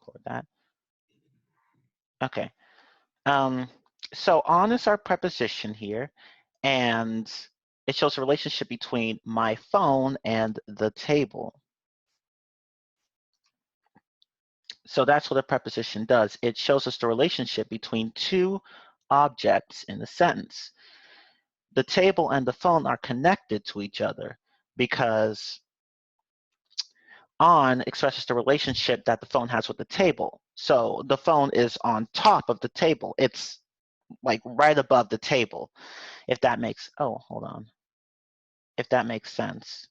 record that. Okay. So on is our preposition here, and it shows a relationship between my phone and the table. So that's what a preposition does. It shows us the relationship between two objects in the sentence. The table and the phone are connected to each other because on expresses the relationship that the phone has with the table. So the phone is on top of the table. It's like right above the table, if that makes, oh, hold on, if that makes sense.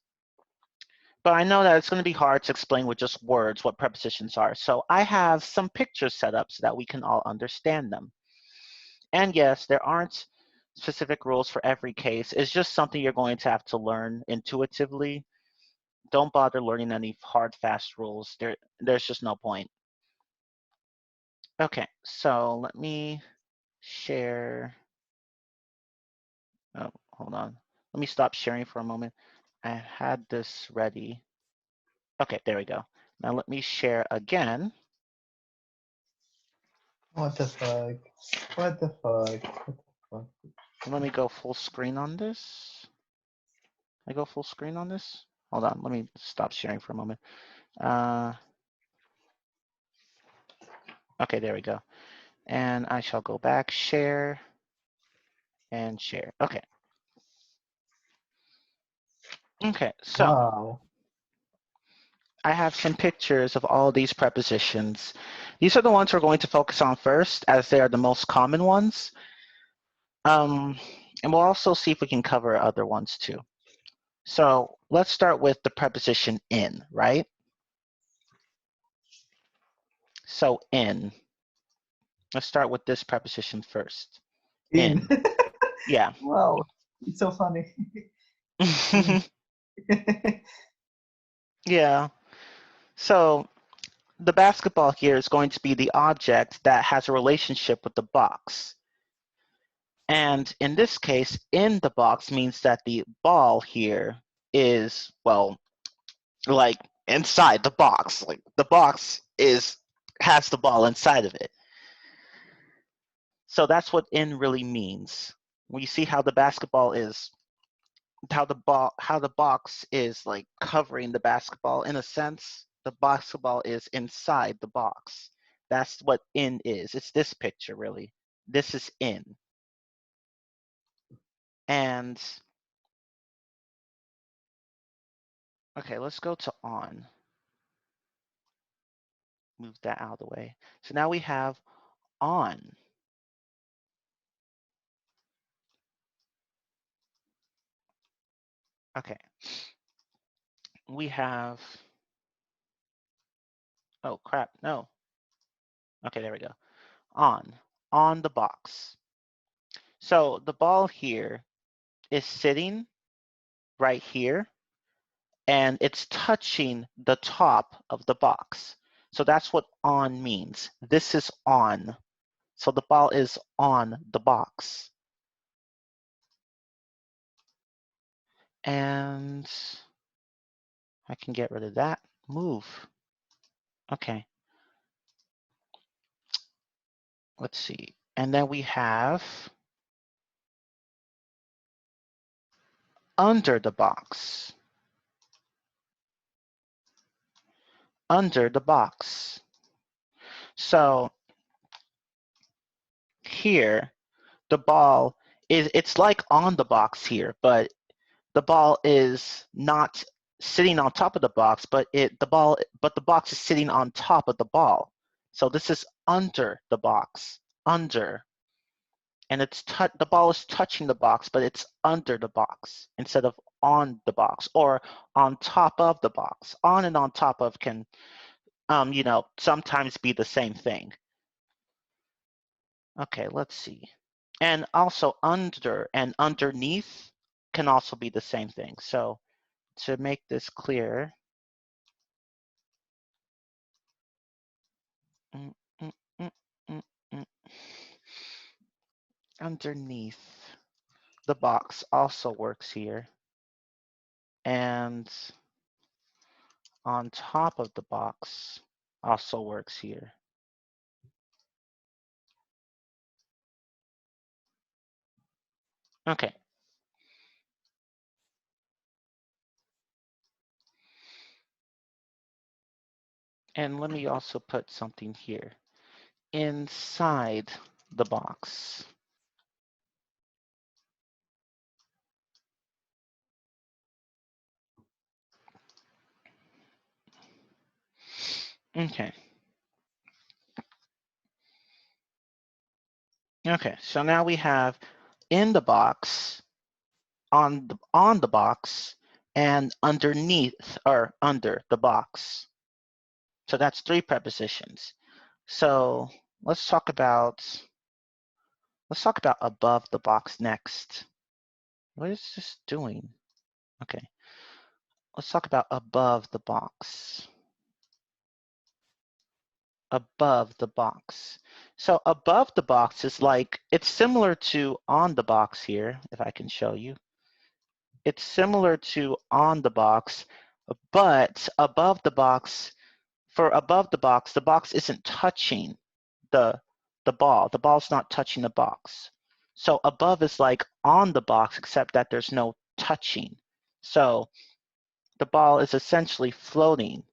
But I know that it's going to be hard to explain with just words what prepositions are. So I have some pictures set up so that we can all understand them. And yes, there aren't specific rules for every case. It's just something you're going to have to learn intuitively. Don't bother learning any hard, fast rules. There's just no point. Okay, so let me share. Oh, hold on. Let me stop sharing for a moment. I had this ready. Okay, there we go. Now let me share again. What the fuck? What the fuck? What the fuck? Let me go full screen on this. I go full screen on this? Hold on, let me stop sharing for a moment. Okay, there we go. And I shall go back, share, and share. Okay. Okay, so Wow. I have some pictures of all these prepositions. These are the ones we're going to focus on first, as they are the most common ones. And we'll also see if we can cover other ones too. So let's start with the preposition in, right? So in. Let's start with this preposition first. In. Yeah. Wow. It's so funny. In. Yeah. So the basketball here is going to be the object that has a relationship with the box. And in this case, in the box means that the ball here is, well, like inside the box. Like the box has the ball inside of it. So that's what in really means. When you see how the basketball is, how the box is like covering the basketball in a sense, the basketball is inside the box. That's what in is. It's this picture really. This is in. And okay, let's go to on. Move that out of the way. So now we have on. Okay. We have, oh crap, no. Okay, there we go. On the box. So the ball here is sitting right here, and it's touching the top of the box. So that's what on means. This is on. So the ball is on the box. And I can get rid of that. Move. Okay. Let's see. And then we have under the box. Under the box. So here, the ball it's like on the box here, but the ball is not sitting on top of the box, but the box is sitting on top of the ball. So this is under the box, under. And the ball is touching the box, but it's under the box instead of on the box or on top of the box. On and on top of can, sometimes be the same thing. Okay, let's see. And also under and underneath can also be the same thing. So to make this clear, mm, mm, mm, mm, mm. Underneath the box also works here. And on top of the box also works here. Okay. And let me also put something here. Inside the box. Okay. Okay, so now we have in the box, on the box, and underneath or under the box. So that's 3 prepositions. So let's talk about above the box next. What is this doing? Okay. Let's talk about above the box. Above the box. So above the box is like, it's similar to on the box here, if I can show you. It's similar to on the box, but above the box, for above the box isn't touching the ball. The ball's not touching the box. So above is like on the box, except that there's no touching. So the ball is essentially floating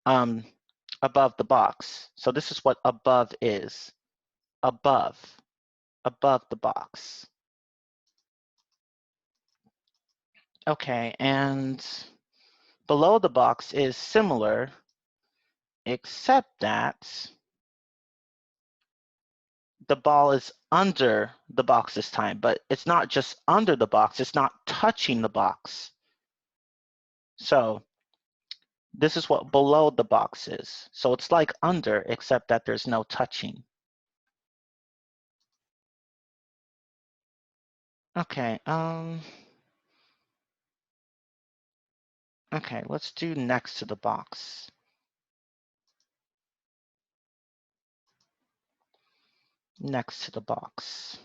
above the box. So this is what above is. Above the box. Okay, and below the box is similar, except that the ball is under the box this time, but it's not just under the box, it's not touching the box. So this is what below the box is. So it's like under, except that there's no touching. Okay, okay, let's do next to the box. Next to the box.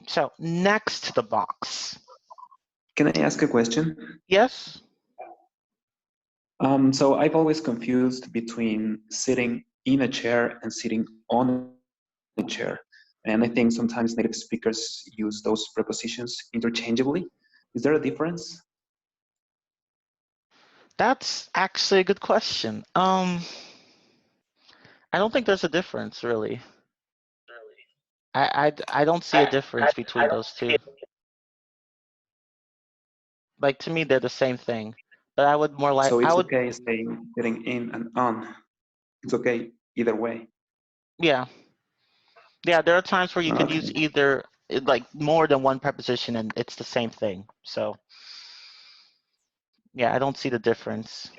So next to the box. Can I ask a question? Yes? So I've always confused between sitting in a chair and sitting on a chair. And I think sometimes native speakers use those prepositions interchangeably. Is there a difference? That's actually a good question. I don't think there's a difference, really. I don't see a difference between those two. Like, to me, they're the same thing. But I would more like, So it's okay saying sitting in and on. It's okay either way. yeah. Yeah, there are times where you could Okay. use either, like, more than one preposition and it's the same thing. So, yeah, I don't see the difference.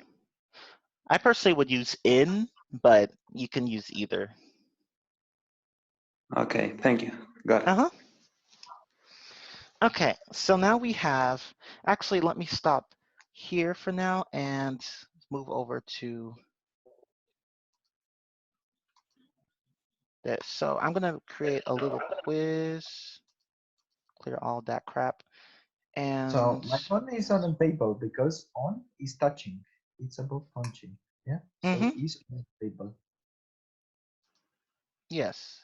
I personally would use in, but you can use either. Okay, thank you. Got it. Uh-huh. Okay, so now we have, actually, let me stop here for now and move over to this. So I'm gonna create a little quiz, clear all that crap, So and my phone is on the table because on is touching. It's above punching. Yeah. So is on the table. yes.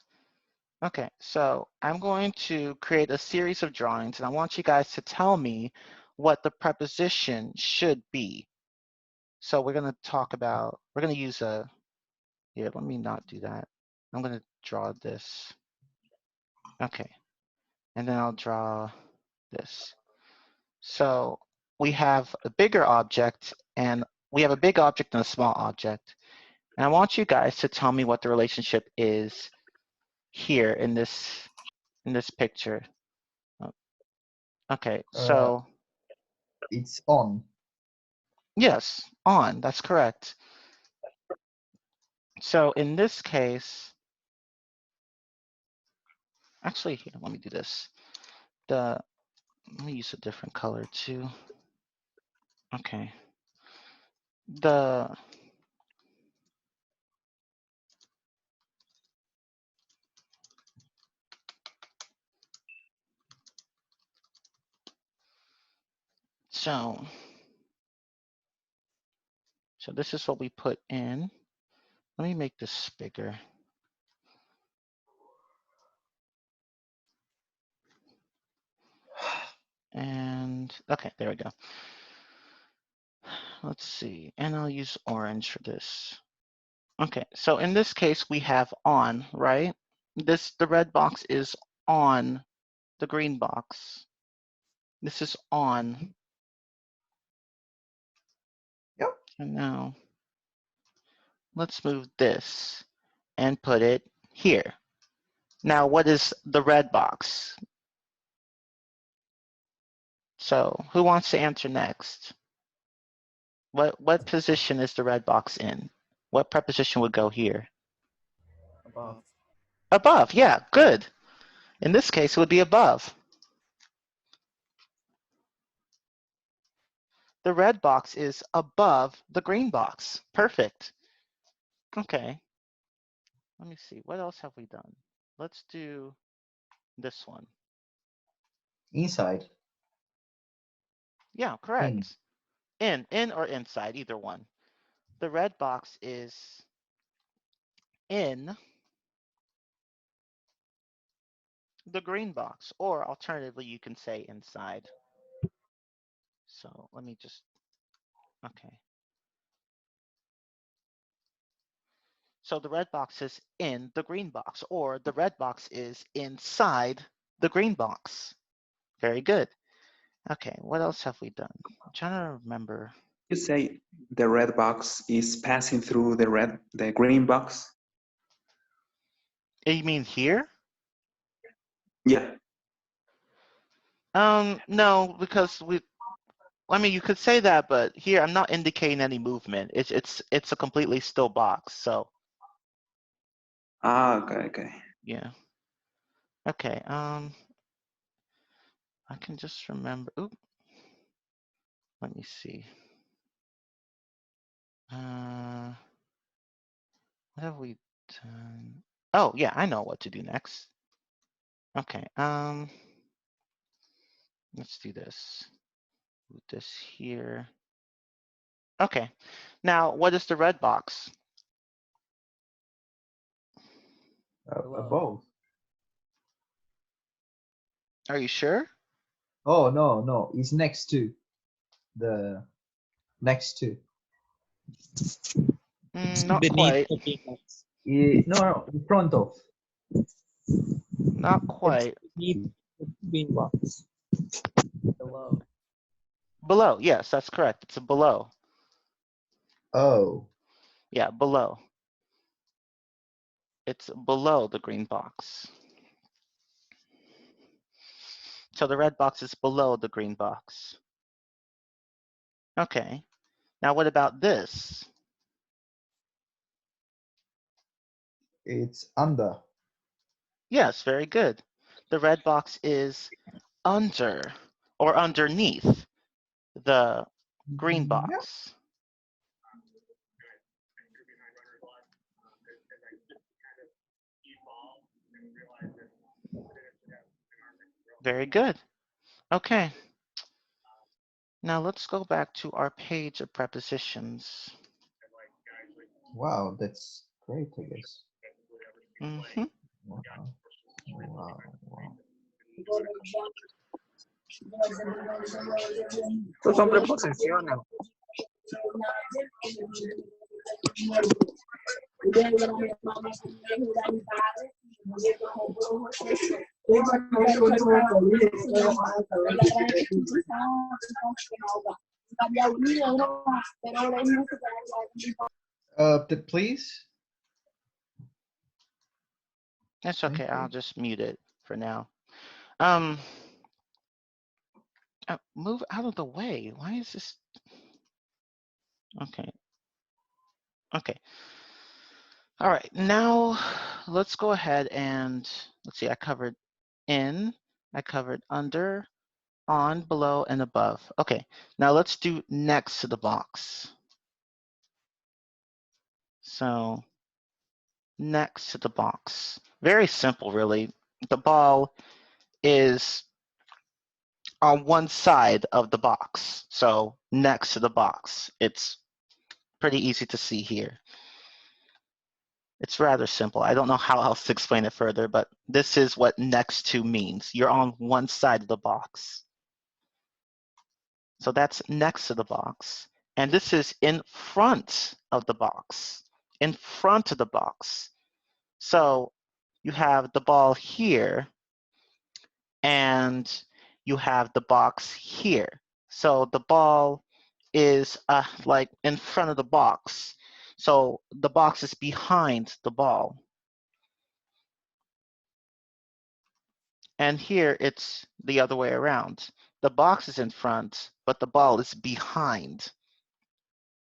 Okay, so I'm going to create a series of drawings and I want you guys to tell me what the preposition should be. So we're gonna talk about, we're gonna use a, here, let me not do that. I'm gonna draw this. Okay, and then I'll draw this. So we have a bigger object and we have a big object and a small object. And I want you guys to tell me what the relationship is here in this picture. Okay, so It's on. yes, on, that's correct. So in this case, actually here, let me do this. Let me use a different color too. Okay. So So this is what we put in. Let me make this bigger. And okay, there we go. Let's see, and I'll use orange for this. Okay, so in this case, we have on, right? The red box is on the green box. This is on. Yep. And now, let's move this and put it here. Now, what is the red box? So, who wants to answer next? What position is the red box in? What preposition would go here? Above. Above, yeah, good. In this case, it would be above. The red box is above the green box. Perfect. Okay. Let me see. What else have we done? Let's do this one. Inside. Yeah, correct. In or inside, either one. The red box is in the green box, or alternatively, you can say inside. So let me just, okay. So the red box is in the green box, or the red box is inside the green box. Very good. Okay, what else have we done? I'm trying to remember. You say the red box is passing through the green box? You mean here? Yeah. No, because I mean, you could say that, but here I'm not indicating any movement. It's a completely still box. So. Ah, okay. Yeah. Okay. I can just remember. Oop. Let me see. What have we done? Oh, yeah, I know what to do next. Okay. Let's do this. Put this here. Okay. Now, what is the red box? Above. Are you sure? Oh, no. It's next to. The next to. Not Beneath quite. the green box. No, in front of. Not quite. Beneath the green box. Below. Below. Yes, that's correct. It's a below. Oh. Yeah, below. It's below the green box. So the red box is below the green box. Okay. Now what about this? It's under. Yes, very good. The red box is under or underneath the green Yeah. box. Very good. Okay. Now let's go back to our page of prepositions. Wow, that's great, I guess. Mm-hmm. Wow. Estos son preposiciones. Please. That's okay. I'll just mute it for now. Move out of the way. Why is this? Okay. Okay. All right. Now let's go ahead and let's see. I covered in, I covered under, on, below, and above. Okay. Now let's do next to the box. So next to the box. Very simple, really. The ball is on one side of the box. So next to the box. It's pretty easy to see here. It's rather simple. I don't know how else to explain it further, but this is what next to means. You're on one side of the box. So that's next to the box. And this is in front of the box. In front of the box. So you have the ball here, and you have the box here. So the ball is like in front of the box. So the box is behind the ball. And here it's the other way around. The box is in front, but the ball is behind.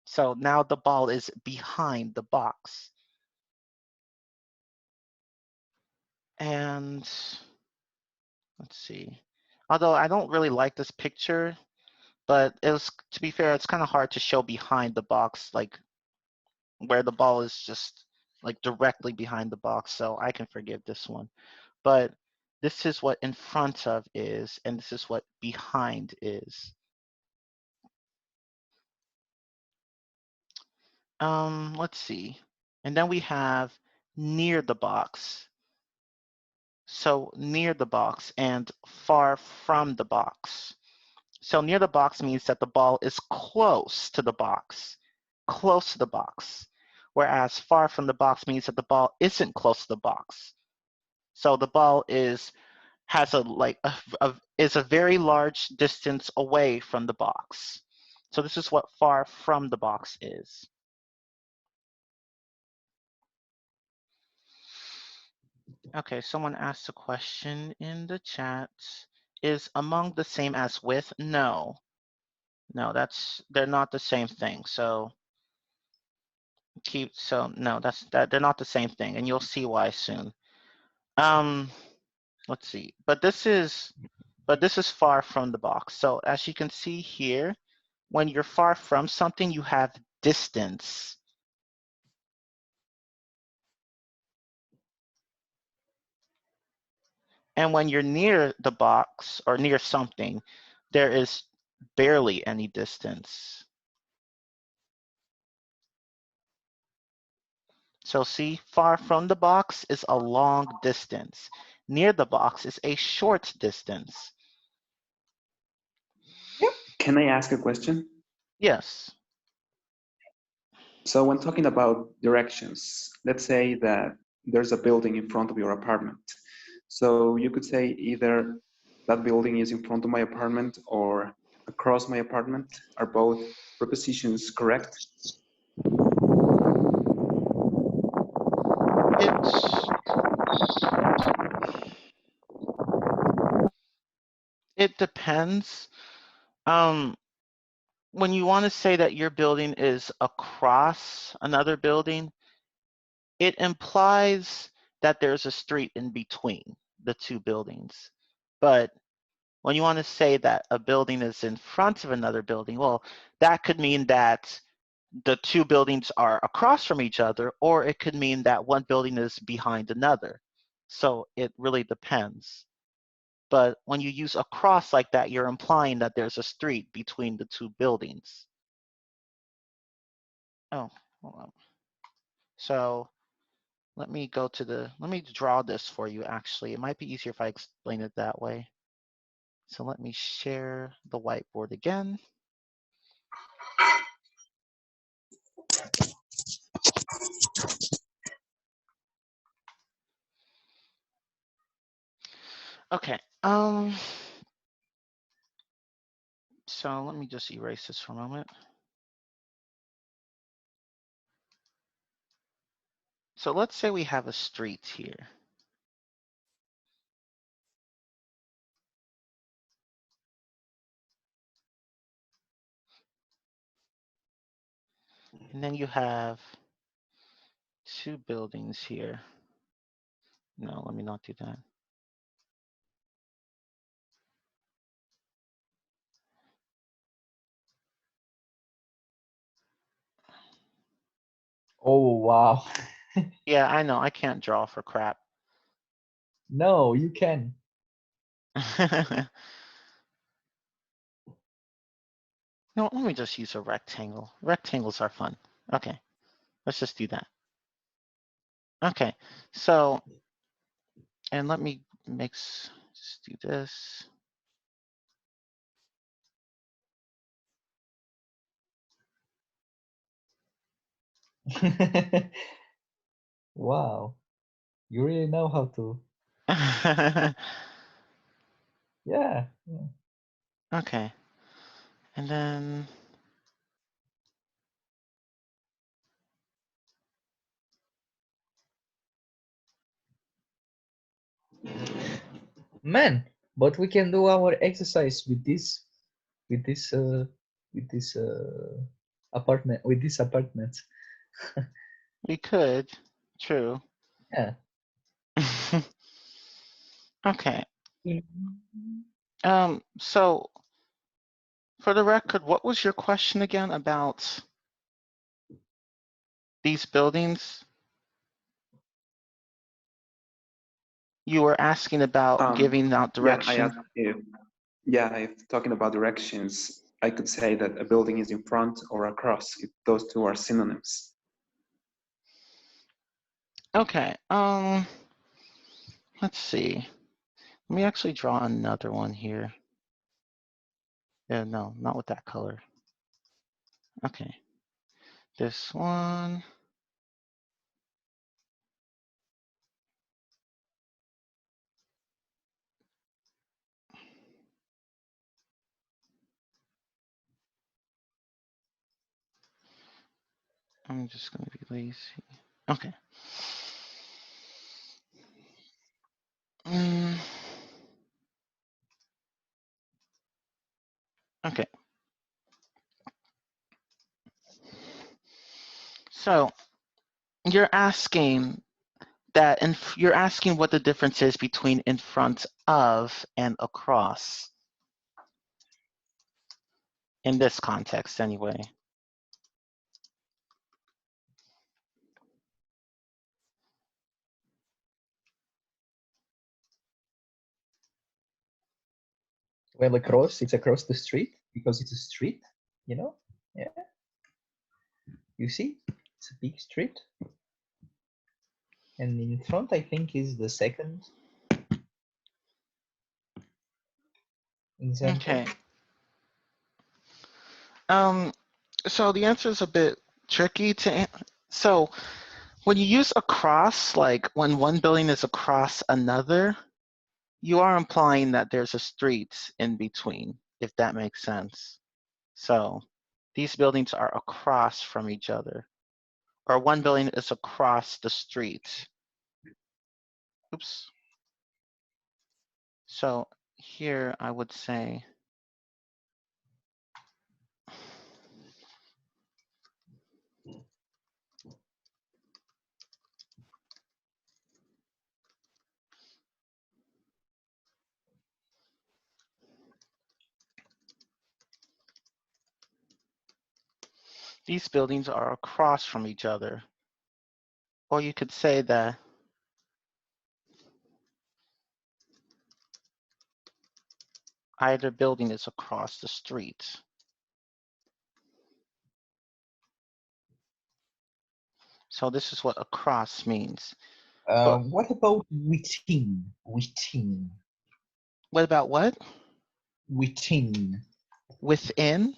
So now the ball is behind the box. And let's see. Although I don't really like this picture, but it was, to be fair, it's kind of hard to show behind the box, like where the ball is just like directly behind the box. So I can forgive this one. But this is what in front of is, and this is what behind is. Let's see. And then we have near the box. So near the box and far from the box. So near the box means that the ball is close to the box. Close to the box. Whereas far from the box means that the ball isn't close to the box. So the ball is is a very large distance away from the box. So this is what far from the box is. Okay, someone asked a question in the chat. Is among the same as with? No. No, they're not the same thing. So no, they're not the same thing, and you'll see why soon. Let's see. But this is far from the box. So as you can see here, when you're far from something, you have distance. And when you're near the box or near something, there is barely any distance. So see, far from the box is a long distance. Near the box is a short distance. Yep. Can I ask a question? Yes. So when talking about directions, let's say that there's a building in front of your apartment. So you could say either that building is in front of my apartment or across my apartment. Are both prepositions correct? It depends. When you want to say that your building is across another building, it implies that there's a street in between the two buildings. But when you want to say that a building is in front of another building, well, that could mean that the two buildings are across from each other, or it could mean that one building is behind another. So it really depends. But when you use across like that, you're implying that there's a street between the two buildings. Oh, hold on. So let me draw this for you, actually. It might be easier if I explain it that way. So let me share the whiteboard again. Okay, so let me just erase this for a moment. So let's say we have a street here. And then you have two buildings here. No, let me not do that. Oh, wow. Yeah, I know, I can't draw for crap. No, you can. No, let me just use a rectangle. Rectangles are fun. Okay, let's just do that. Okay, so, and let me just do this. Wow, you really know how to. Yeah. Okay, and then Man, but we can do our exercise with this apartment, with this apartment. we could, true. Yeah. Okay. So for the record, what was your question again about these buildings? You were asking about giving out direction. Yeah, I asked you. Yeah, if talking about directions, I could say that a building is in front or across. Those two are synonyms. Okay. Let's see. Let me actually draw another one here. Yeah, no, not with that color. Okay. This one. I'm just going to be lazy. Okay. Okay. So you're asking that, and you're asking what the difference is between in front of and across. In this context, anyway. Well, across, it's across the street because it's a street, you know? Yeah. You see, it's a big street. And in front, I think, is the second example. Okay. So the answer is a bit tricky to. So when you use across, like when one building is across another, you are implying that there's a street in between, if that makes sense. So these buildings are across from each other, or one building is across the street. Oops. So here I would say, these buildings are across from each other. Or you could say that either building is across the street. So this is what across means. What about within? Within. What about what? Within. Within?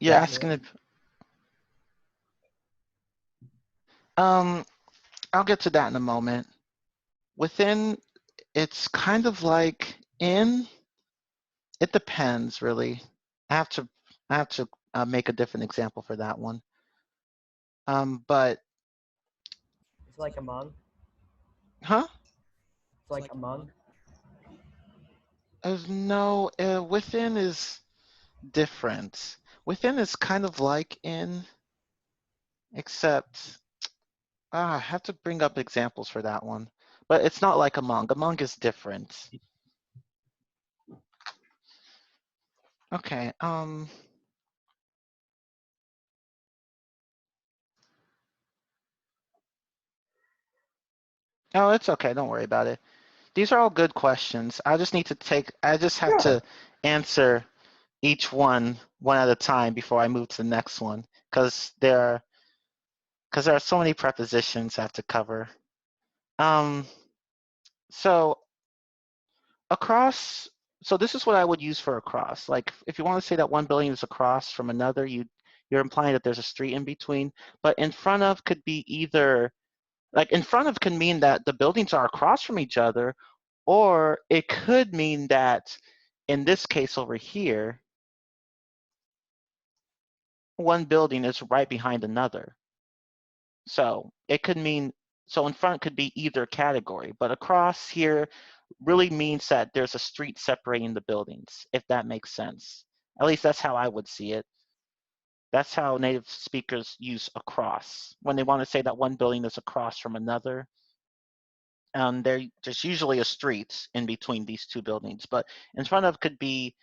You're Yeah. asking if, I'll get to that in a moment. Within, it's kind of like in. It depends, really. I have to make a different example for that one. But It's like among. huh? It's like among. No, within is different. Within is kind of like in, except I have to bring up examples for that one. But it's not like among. Among is different. Okay. Oh, it's okay. Don't worry about it. These are all good questions. I just need to take. I just have to answer each one at a time before I move to the next one, because there are so many prepositions I have to cover. So across, so this is what I would use for across. Like if you want to say that one building is across from another, you're implying that there's a street in between. But in front of could be either, like in front of can mean that the buildings are across from each other, or it could mean that in this case over here, one building is right behind another. So it could mean, so in front could be either category, but across here really means that there's a street separating the buildings, if that makes sense. At least that's how I would see it. That's how native speakers use across. When they want to say that one building is across from another, there's usually a street in between these two buildings, but in front of could be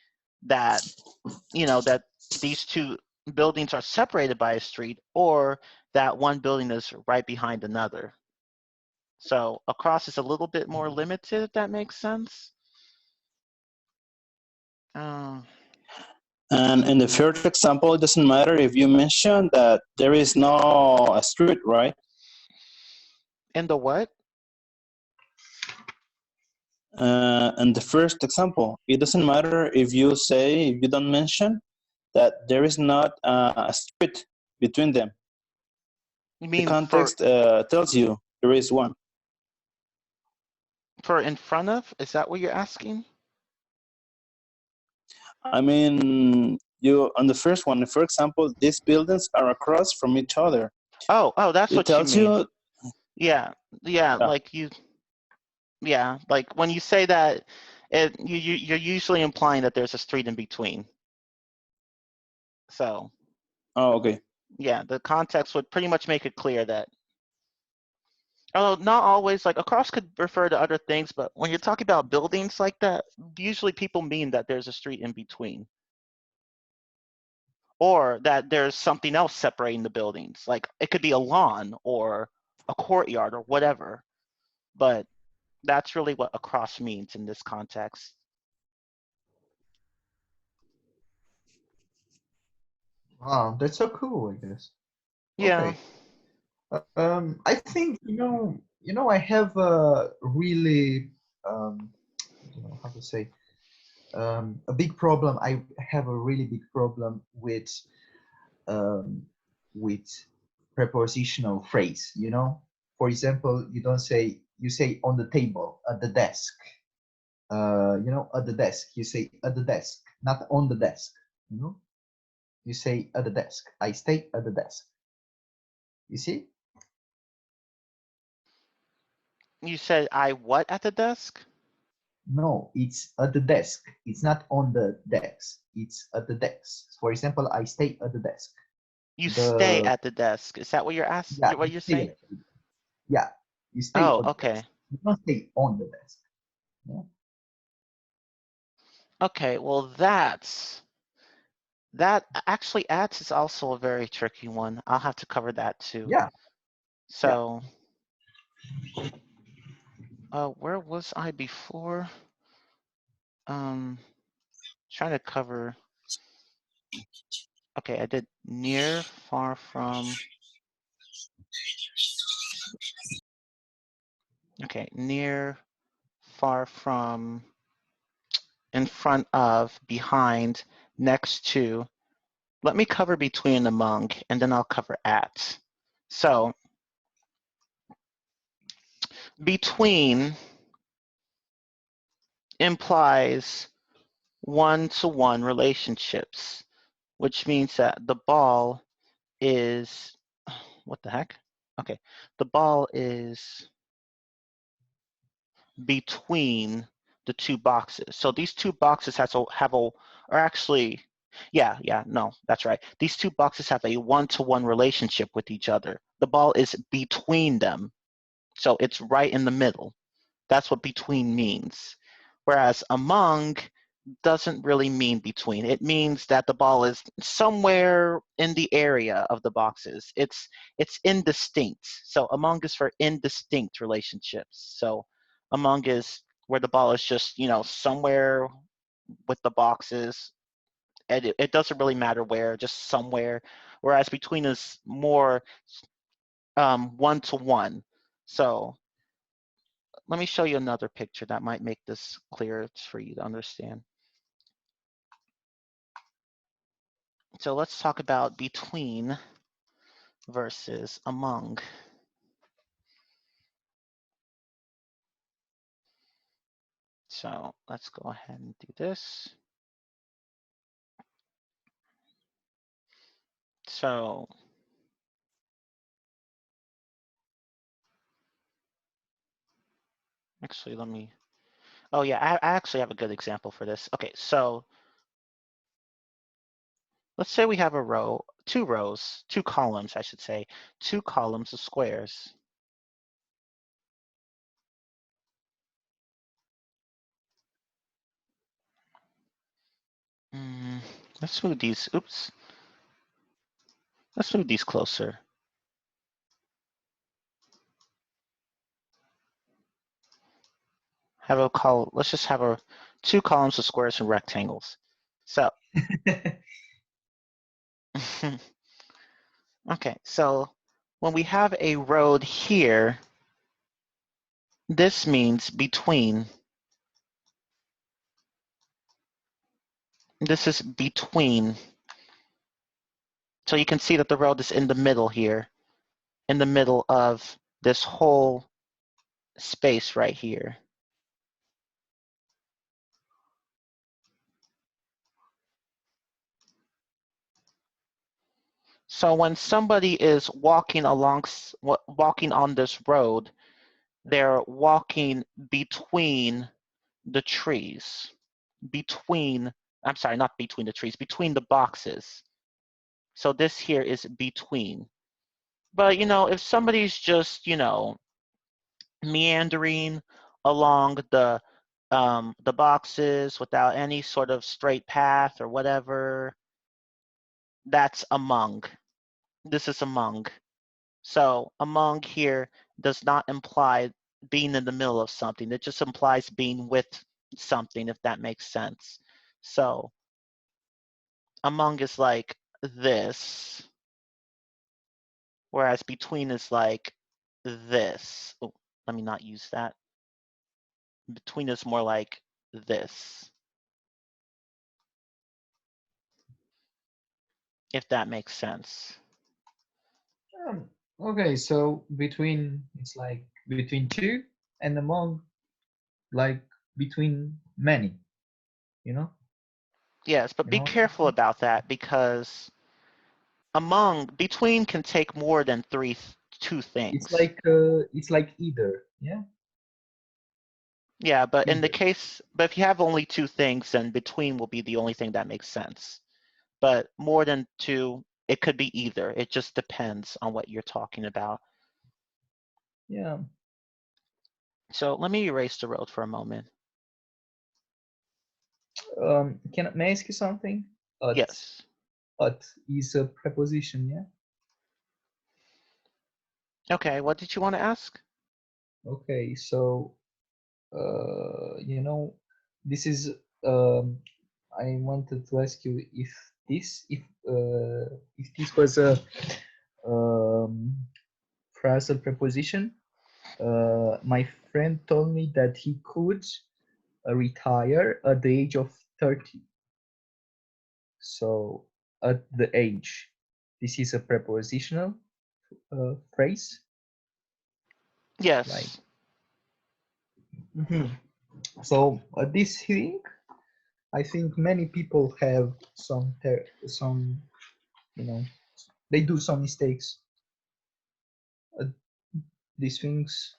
that, that these two buildings are separated by a street, or that one building is right behind another. So across is a little bit more limited, if that makes sense. And in the first example, it doesn't matter if you mention that there is no a street, right? In the what? In the first example, it doesn't matter if you don't mention that there is not a street between them. You The mean context tells you there is one. for in front of? Is that what you're asking? I mean, you on the first one, for example, these buildings are across from each other. Oh, that's It what you tells mean. you, Yeah, like like when you say that, you're usually implying that there's a street in between. So, oh, okay. yeah, the context would pretty much make it clear that, although not always, like across could refer to other things, but when you're talking about buildings like that, usually people mean that there's a street in between. Or that there's something else separating the buildings. Like it could be a lawn or a courtyard or whatever, but that's really what across means in this context. Wow, that's so cool, I guess. Yeah. Okay. I think I have a really how to say a big problem. I have a really big problem with with prepositional phrase. For example, you say on the table, at the desk. At the desk. You say at the desk, not on the desk. You say at the desk. I stay at the desk. You see? You said I what at the desk? No, it's at the desk. It's not on the desk. It's at the desk. For example, I stay at the desk. You stay at the desk. Is that what you're asking? Yeah, What you you're stay saying? yeah, you stay Oh, at the okay. desk. You don't stay on the desk. Yeah. Okay, well that actually adds is also a very tricky one. I'll have to cover that too. Yeah. So where was I before? Trying to cover. Okay, I did near, far from. Okay, near, far from, in front of, behind, next to. Let me cover between and among, and then I'll cover at. So between implies one-to-one relationships, which means that the ball is, what the heck? Okay, the ball is between the two boxes. So these two boxes are actually, no, that's right. These two boxes have a one-to-one relationship with each other. The ball is between them. So it's right in the middle. That's what between means. Whereas among doesn't really mean between. It means that the ball is somewhere in the area of the boxes. It's indistinct. So among is for indistinct relationships. So among is where the ball is just, somewhere with the boxes it doesn't really matter where, just somewhere. Whereas between is more one-to-one. So let me show you another picture that might make this clearer for you to understand. So let's talk about between versus among. So let's go ahead and do this. So actually, let me, oh yeah, I actually have a good example for this. Okay, so let's say we have a row, two rows, two columns, I should say, two columns of squares. Let's move these, oops. Let's move these closer. Have a col, let's just have a two columns of squares and rectangles. So, okay, so when we have a road here, this means between. This is between. So you can see that the road is in the middle here, in the middle of this whole space right here. So when somebody is walking walking on this road, they're walking between the trees, I'm sorry, not between the trees, between the boxes. So this here is between. But, you know, if somebody's just, you know, meandering along the boxes without any sort of straight path or whatever, that's among. This is among. So among here does not imply being in the middle of something. It just implies being with something, if that makes sense. So among is like this, whereas between is like this. Oh, let me not use that. Between is more like this, if that makes sense. Okay, so between, it's like between two, and among, like between many, you know? Yes, but You be know what I careful mean? about that because between can take more than two things. It's like either, yeah? Yeah, but in the Either. case, but if you have only two things, then between will be the only thing that makes sense. But more than two, it could be either. It just depends on what you're talking about. Yeah. So let me erase the road for a moment. May I ask you something? Yes. At is a preposition, yeah? Okay, what did you want to ask? Okay, so you know, this is I wanted to ask you if this was a um, phrasal preposition. My friend told me that he could retire at the age of 30. So at the age, this is a prepositional phrase. Like, Yes. so this thing, I think many people have some, you know, they do some mistakes. These things,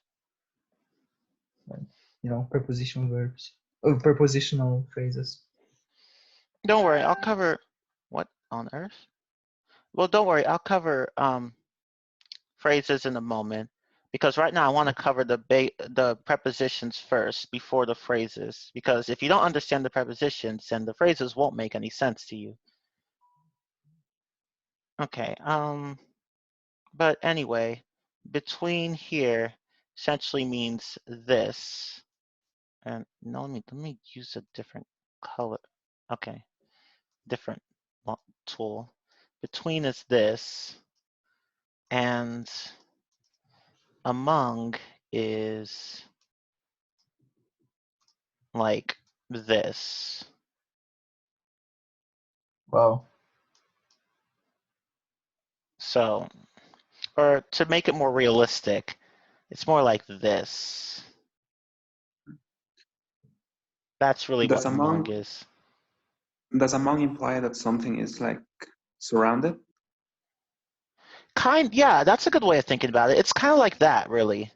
like, you know, prepositional verbs, prepositional phrases. Don't worry, I'll cover, what on earth? Well, don't worry, I'll cover phrases in a moment because right now I want to cover the prepositions first before the phrases, because if you don't understand the prepositions, then the phrases won't make any sense to you. Okay, but anyway, between here essentially means this. And no, let me use a different color. Okay, different. tool. Between is this, and among is like this. Wow. So, or to make it more realistic, it's more like this. That's really Does what among among is. does among imply that something is like surrounded? Yeah, that's a good way of thinking about it. It's kind of like that, really.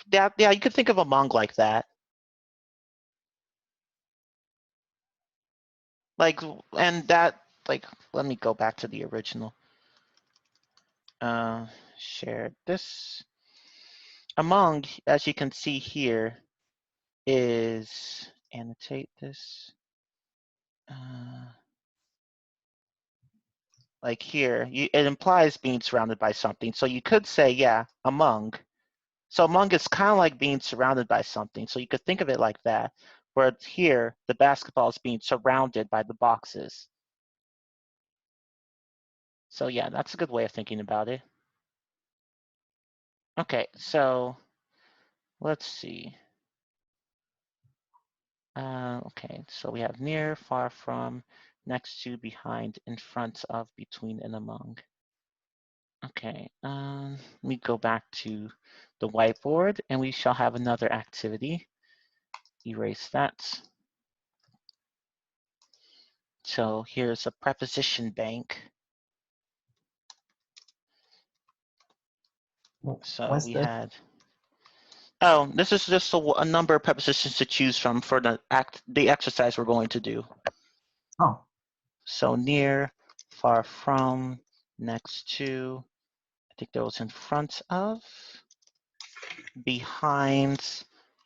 Yeah, you could think of among like that. Like, and that, like, let me go back to the original. Share this. Among, as you can see here, is, annotate this. Like here, it implies being surrounded by something. So you could say, yeah, among. So among is kind of like being surrounded by something. So you could think of it like that. Where here, the basketball is being surrounded by the boxes. So yeah, that's a good way of thinking about it. Okay, so let's see. Okay, so we have near, far from, next to, behind, in front of, between, and among. Okay, let me go back to the whiteboard and we shall have another activity. Erase that. So here's a preposition bank. So What's we that? had, oh, this is just a number of prepositions to choose from for the exercise we're going to do. Oh, So near, far from, next to, I think that was in front of, behind,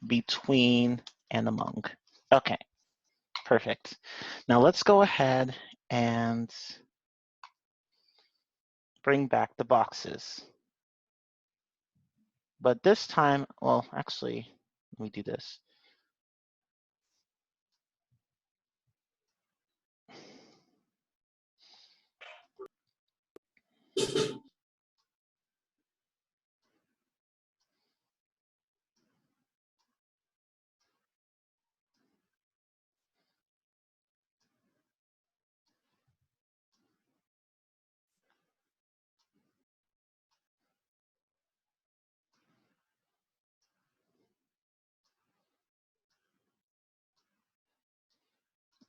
between, and among. Okay, perfect. Now let's go ahead and bring back the boxes. But this time, well, actually, let me do this.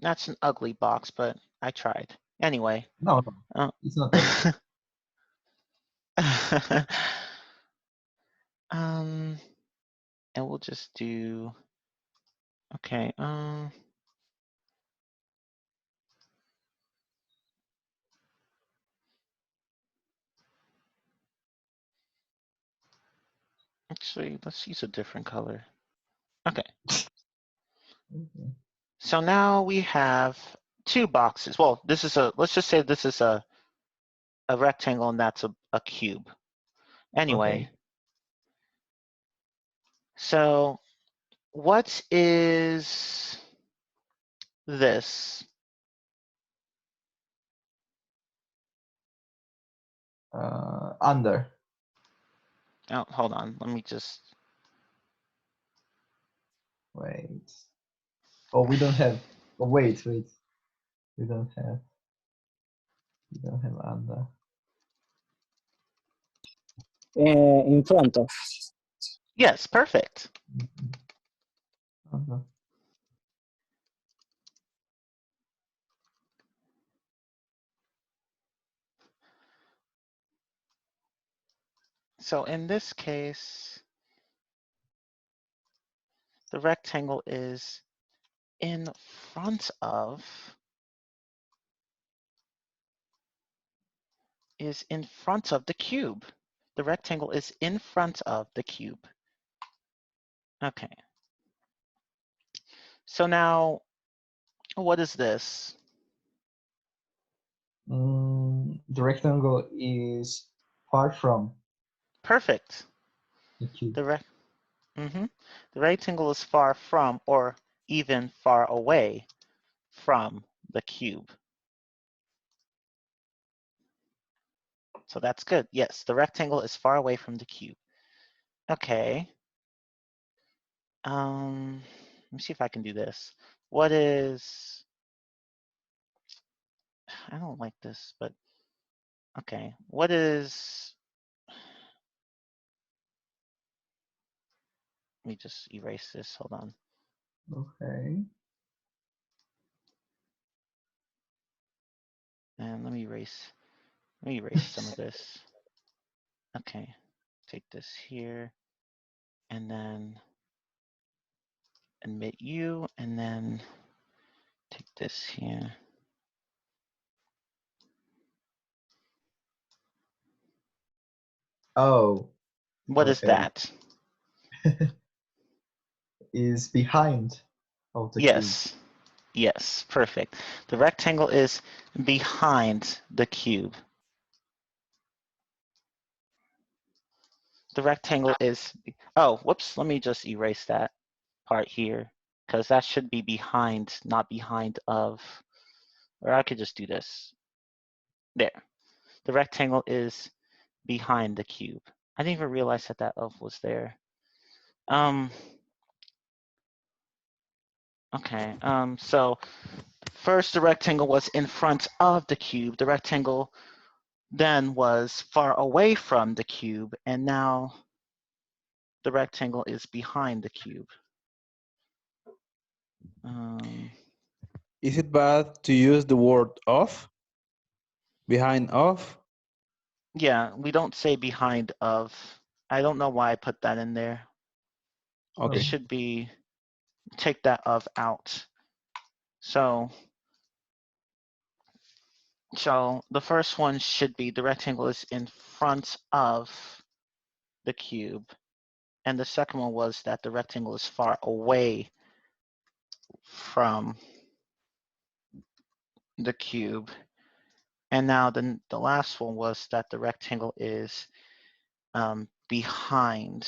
That's an ugly box, but I tried. Anyway. no, it's not that. And we'll just do, okay, actually, let's use a different color. Okay. Okay. So now we have two boxes. Well, this is let's just say this is a rectangle and that's a cube. Anyway, Okay. so what is this? Under. Oh, hold on. Let me just. Wait. Oh, we don't have. Oh, wait. We don't have. We don't have under. In front of. Yes, perfect. Under. So in this case, the rectangle is in front of, the cube. The rectangle is in front of the cube. Okay. So now, what is this? The rectangle is far from Perfect. the cube. The rectangle is far from, or even far away from, the cube. So that's good. Yes, the rectangle is far away from the cube. Okay. Let me see if I can do this. What is, I don't like this, but okay. What is, let me just erase this. Hold on. Okay. And let me erase some of this. Okay. Take this here and then admit you and then take this here. Oh, What is okay. that? Is behind of the cube. Yes. Yes, perfect. The rectangle is behind the cube. The rectangle is, oh, whoops, let me just erase that part here because that should be behind, not behind of, or I could just do this. There. The rectangle is behind the cube. I didn't even realize that that of was there. Okay, so first the rectangle was in front of the cube. The rectangle then was far away from the cube, and now the rectangle is behind the cube. Is it bad to use the word of? Behind of? Yeah, we don't say behind of. I don't know why I put that in there. Okay. It should be, take that of out. So the first one should be the rectangle is in front of the cube. And the second one was that the rectangle is far away from the cube. And now the last one was that the rectangle is behind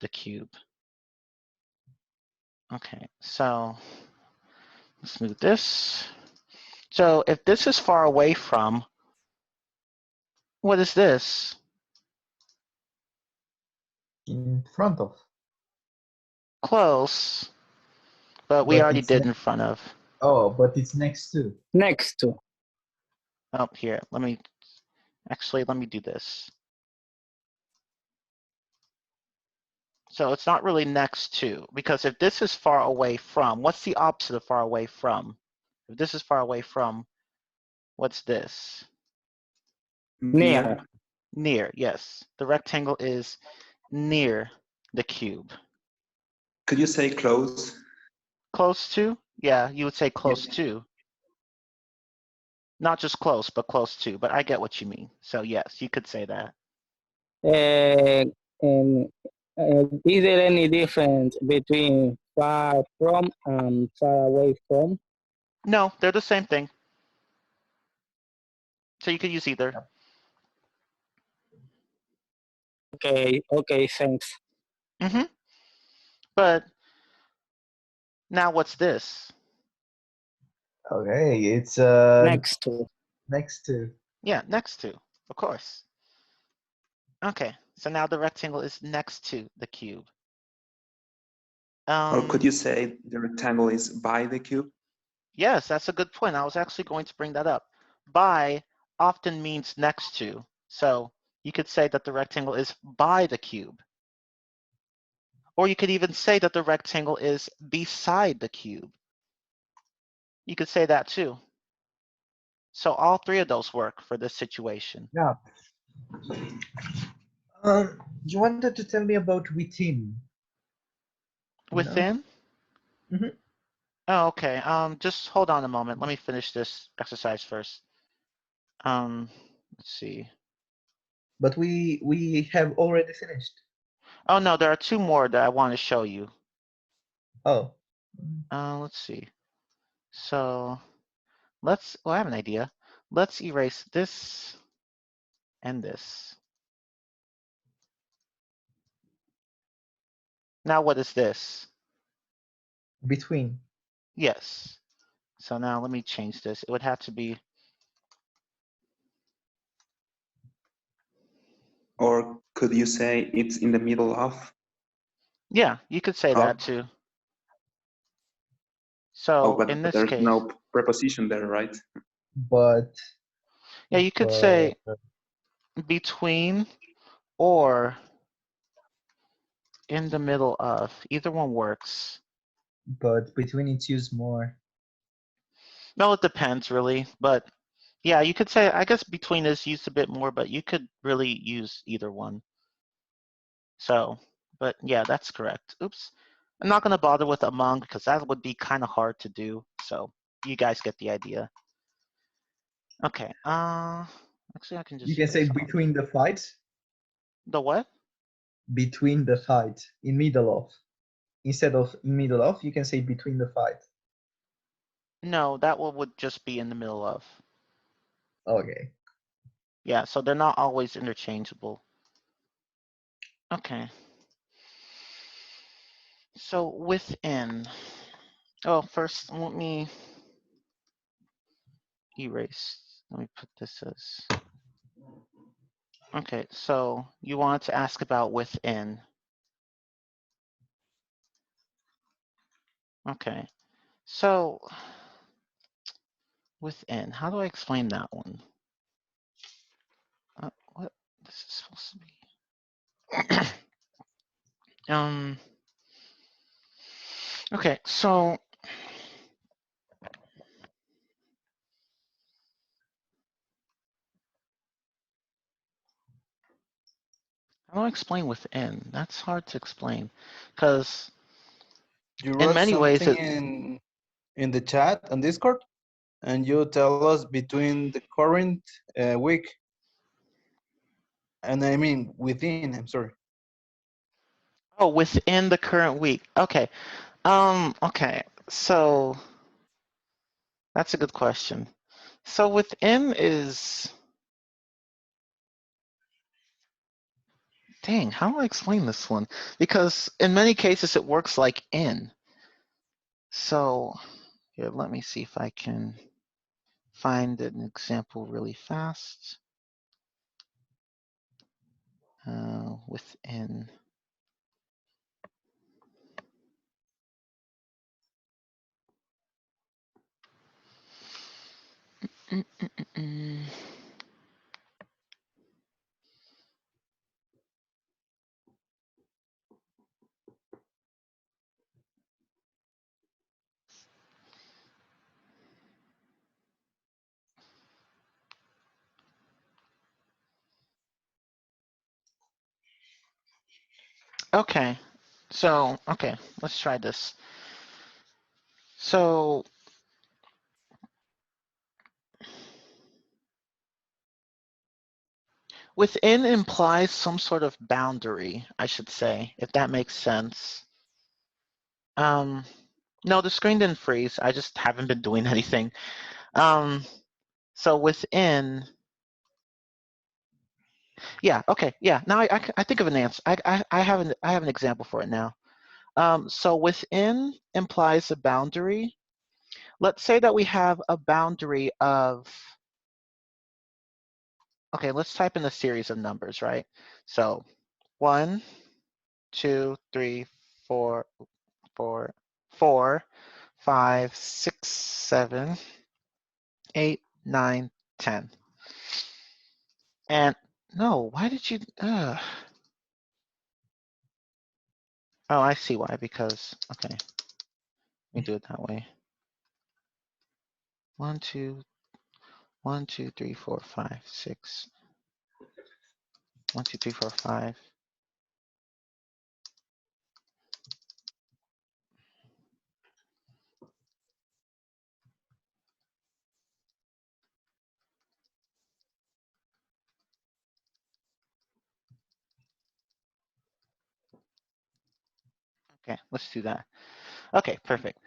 the cube. Okay, so let's move this. So if this is far away from, what is this? In front of. Close, but we But already it's did in front of. Oh, but it's next to. Next to. Oh, here, let me do this. So it's not really next to, because if this is far away from, what's the opposite of far away from? If this is far away from, what's this? Near. Near, yes. The rectangle is near the cube. Could you say close? Close to? Yeah, you would say close to. Not just close, but close to. But I get what you mean. So yes, you could say that. And, is there any difference between far from and far away from? No, they're the same thing. So you could use either. Okay, thanks. But now what's this? Okay, it's Next to. next to. Yeah, next to, of course. Okay, so now the rectangle is next to the cube. Or could you say the rectangle is by the cube? Yes, that's a good point. I was actually going to bring that up. By often means next to. So you could say that the rectangle is by the cube. Or you could even say that the rectangle is beside the cube. You could say that too. So all three of those work for this situation. Yeah. You wanted to tell me about within. Within? Mhm. Oh, okay. Just hold on a moment. Let me finish this exercise first. Let's see. But we have already finished. Oh no, there are two more that I want to show you. Oh. Let's see. So well, I have an idea. Let's erase this and this. Now what is this? Between. Yes. So now let me change this. It would have to be Or could you say it's in the middle of? Yeah, you could say that too. Oh, So but in this there's case, no preposition there, right? But yeah, you could say between or in the middle of. Either one works. but between it's used more. No, it depends really, but yeah, you could say, I guess between is used a bit more, but you could really use either one. So, but yeah, that's correct. Oops. I'm not going to bother with among because that would be kind of hard to do. So you guys get the idea. Okay. Actually, I can just You do can say this off. between the fights. The what? Between the fight, in middle of. Instead of in middle of, you can say between the fight. No, that one would just be in the middle of. Okay. Yeah, so they're not always interchangeable. Okay. So within. Oh, first let me erase. Let me put this as. Okay, so you wanted to ask about within. Okay, so within, how do I explain that one? What this is supposed to be? Okay, so how do I explain within? That's hard to explain, because You in wrote many ways something it. in the chat on Discord, and you tell us between the current week, and I mean within. I'm sorry. Oh, within the current week. Okay. Okay. So that's a good question. So within is, dang, how do I explain this one? Because in many cases it works like in. So here, let me see if I can find an example really fast. Within. Okay. So, okay, let's try this. So within implies some sort of boundary, I should say, if that makes sense. No, the screen didn't freeze. I just haven't been doing anything. So within, yeah, okay, yeah. Now I think of an answer. I have an example for it now. So within implies a boundary. Let's say that we have a boundary of. Okay, let's type in a series of numbers, right? So 1, 2, 3, 4, 4, 4, 5, 6, 7, 8, 9, 10. And no, why did you? Oh, I see why. Because okay, let me do it that way. 1, 2, 1, 2, 3, 4, 5, 6. 1, 2, 3, 4, 5. Okay, let's do that. Okay, perfect.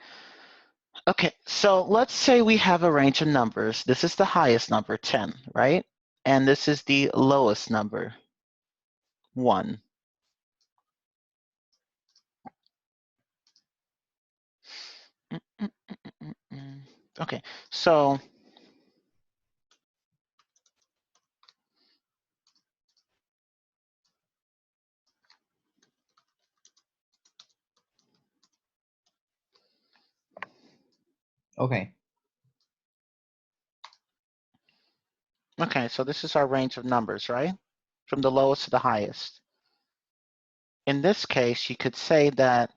Okay, so let's say we have a range of numbers. This is the highest number, 10, right? And this is the lowest number, 1. Okay, so Okay. Okay, so this is our range of numbers, right? From the lowest to the highest. In this case, you could say that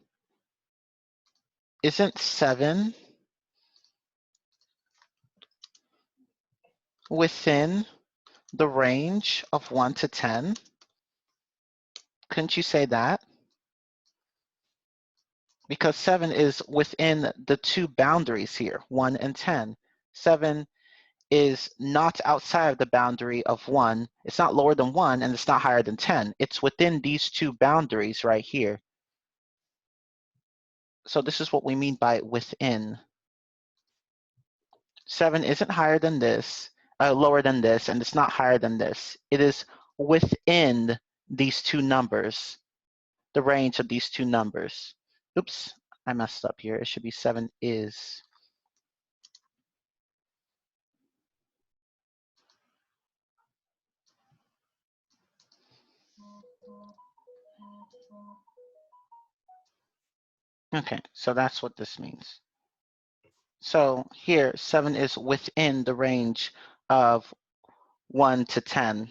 isn't 7 within the range of 1 to 10? Couldn't you say that? Because 7 is within the two boundaries here, 1 and 10. 7 is not outside of the boundary of 1. It's not lower than 1, and it's not higher than 10. It's within these two boundaries right here. So this is what we mean by within. 7 isn't higher than this, lower than this, and it's not higher than this. It is within these two numbers, the range of these two numbers. Oops, I messed up here. It should be 7 is. Okay, so that's what this means. So here, 7 is within the range of 1 to 10.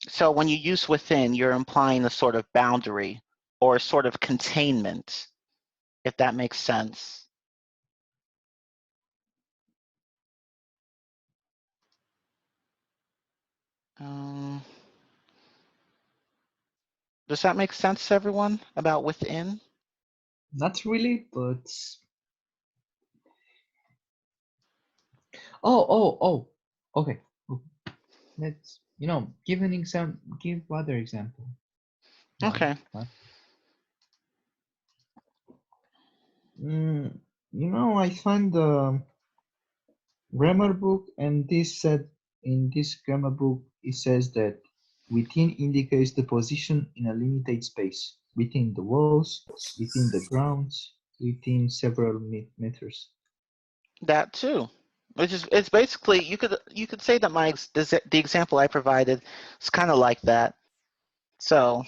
So when you use within, you're implying a sort of boundary or a sort of containment, if that makes sense. Does that make sense to everyone about within? Not really, but oh. Okay. Let's give an example. Give other example. Okay. I find the grammar book, and this said in this grammar book it says that within indicates the position in a limited space, within the walls, within the grounds, within several meters. That too. It's basically, you could say that the example I provided is kind of like that. So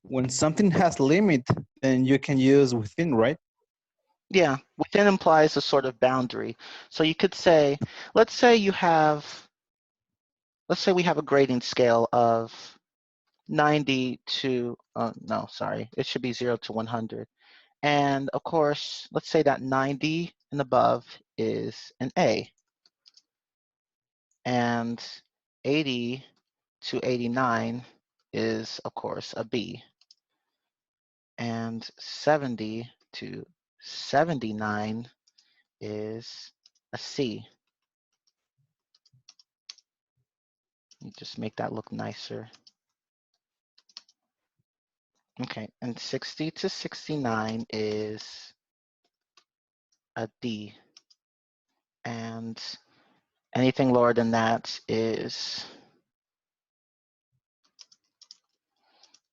When something has limit, then you can use within, right? yeah, within implies a sort of boundary. So you could say, let's say we have a grading scale of 90 to, no, sorry, it should be 0 to 100. And of course, let's say that 90 and above is an A. And 80 to 89 is, of course, a B. And 70 to 79 is a C. You just make that look nicer. Okay, and 60 to 69 is a D. And anything lower than that is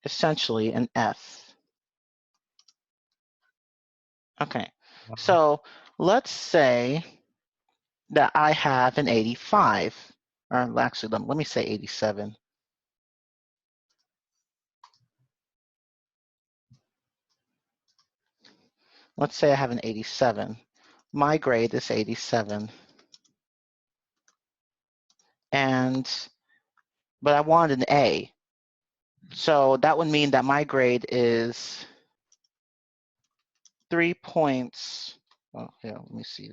essentially an F. Okay, so let's say that I have an 85, or actually, let me say 87. Let's say I have an 87. My grade is 87. But I want an A. So that would mean that my grade is 3 points. Oh, yeah, let me see.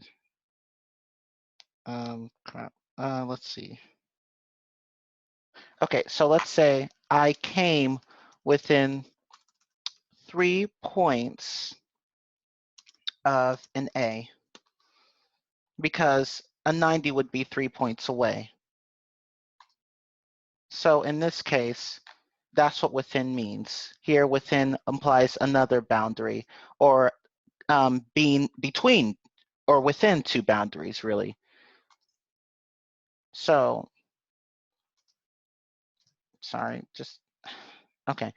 Crap. Let's see. Okay, so let's say I came within 3 points of an A, because a 90 would be 3 points away. So in this case, that's what within means. Here, within implies another boundary, or being between or within two boundaries, really. So, sorry, okay.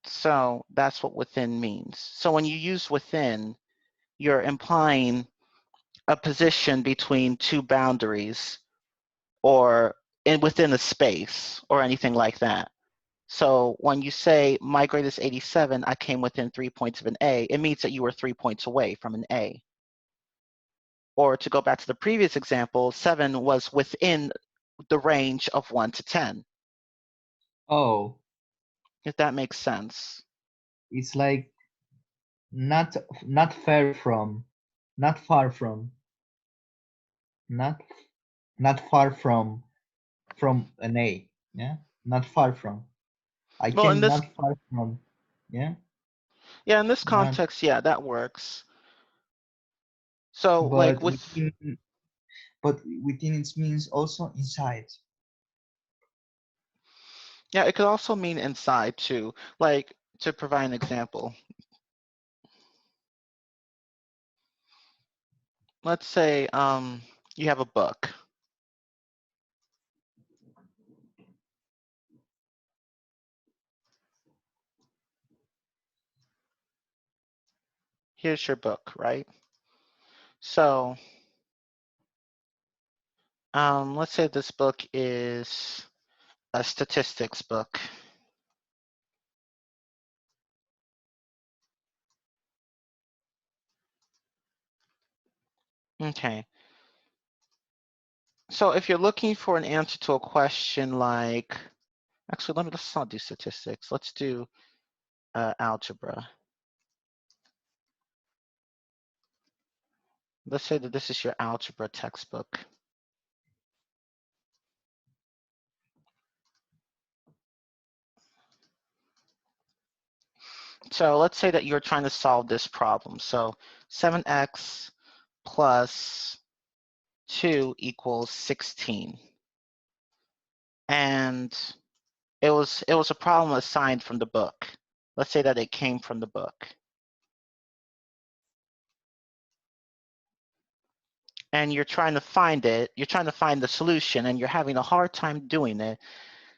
So that's what within means. So when you use within, you're implying a position between two boundaries, or within a space, or anything like that. So when you say my grade is 87, I came within 3 points of an A, it means that you were 3 points away from an A. Or to go back to the previous example, 7 was within the range of 1 to 10. Oh, If that makes sense. it's like not far from, not far from, not far from an A. Yeah, not far from. I Well, in came this, not far from. Yeah, yeah, in this not. context, yeah, that works. So like But with, within it means also inside. yeah, it could also mean inside too. Like, to provide an example, let's say you have a book. Here's your book, right? So let's say this book is a statistics book. Okay. So if you're looking for an answer to a question like, actually, let's not do statistics. Let's do algebra. Let's say that this is your algebra textbook. So let's say that you're trying to solve this problem. So 7x plus 2 equals 16. And it was a problem assigned from the book. Let's say that it came from the book. And you're trying to find it, you're trying to find the solution, and you're having a hard time doing it.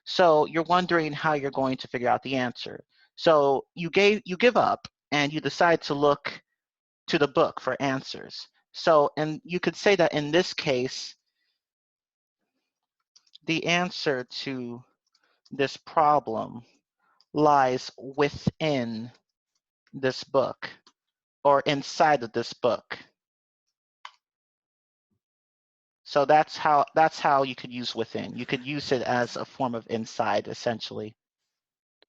So you're wondering how you're going to figure out the answer. So you give up and you decide to look to the book for answers. So, and you could say that in this case, the answer to this problem lies within this book or inside of this book. So that's how you could use within. You could use it as a form of inside, essentially.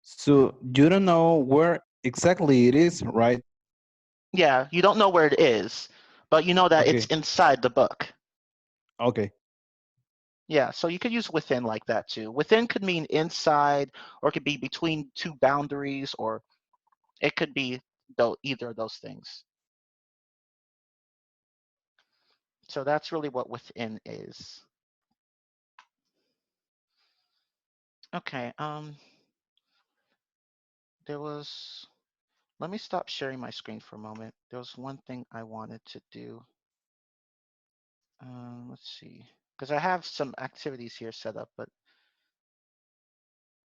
So you don't know where exactly it is, right? Yeah, you don't know where it is, but you know that it's Okay. inside the book. Okay. Yeah, so you could use within like that too. Within could mean inside, or it could be between two boundaries, or it could be either of those things. So that's really what within is. Okay, let me stop sharing my screen for a moment. There was one thing I wanted to do. Let's see, because I have some activities here set up, but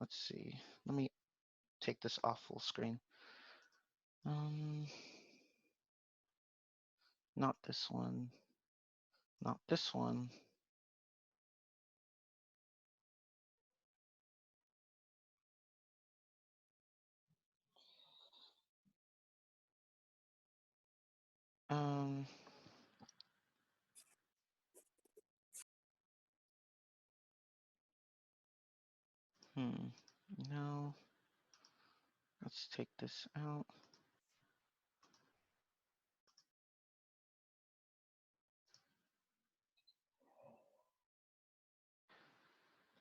let's see. Let me take this off full screen. Not this one. Not this one. No. Let's take this out.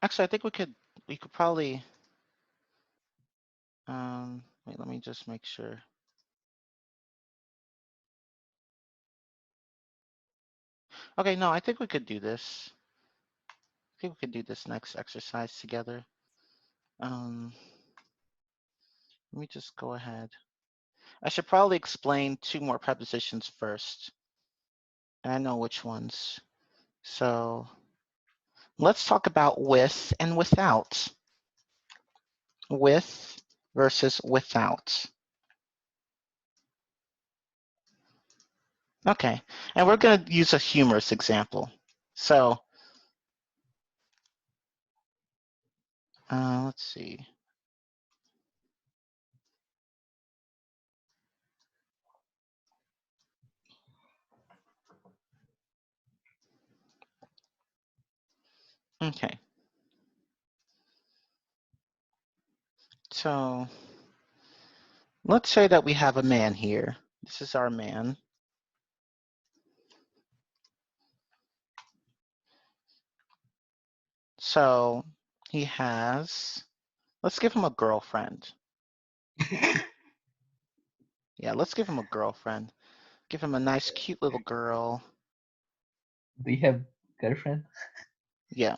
Actually, I think we could probably wait, let me just make sure. Okay, no, I think we could do this. I think we could do this next exercise together. Let me just go ahead. I should probably explain 2 more prepositions first. And I know which ones. So let's talk about with and without. With versus without. Okay, and we're going to use a humorous example. So let's see. Okay. So let's say that we have a man here. This is our man. So he has, let's give him a girlfriend. Yeah, let's give him a girlfriend. Give him a nice, cute little girl. Do you have girlfriend? Yeah,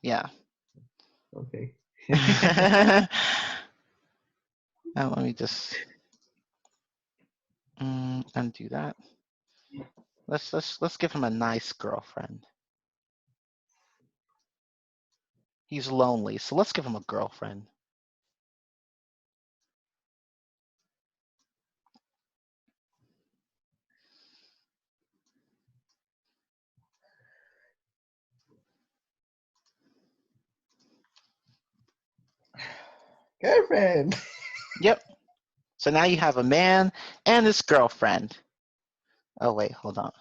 yeah. Okay. Now let me just undo that. Let's give him a nice girlfriend. He's lonely, so let's give him a girlfriend. Girlfriend. Yep. So now you have a man and his girlfriend. Oh wait, hold on.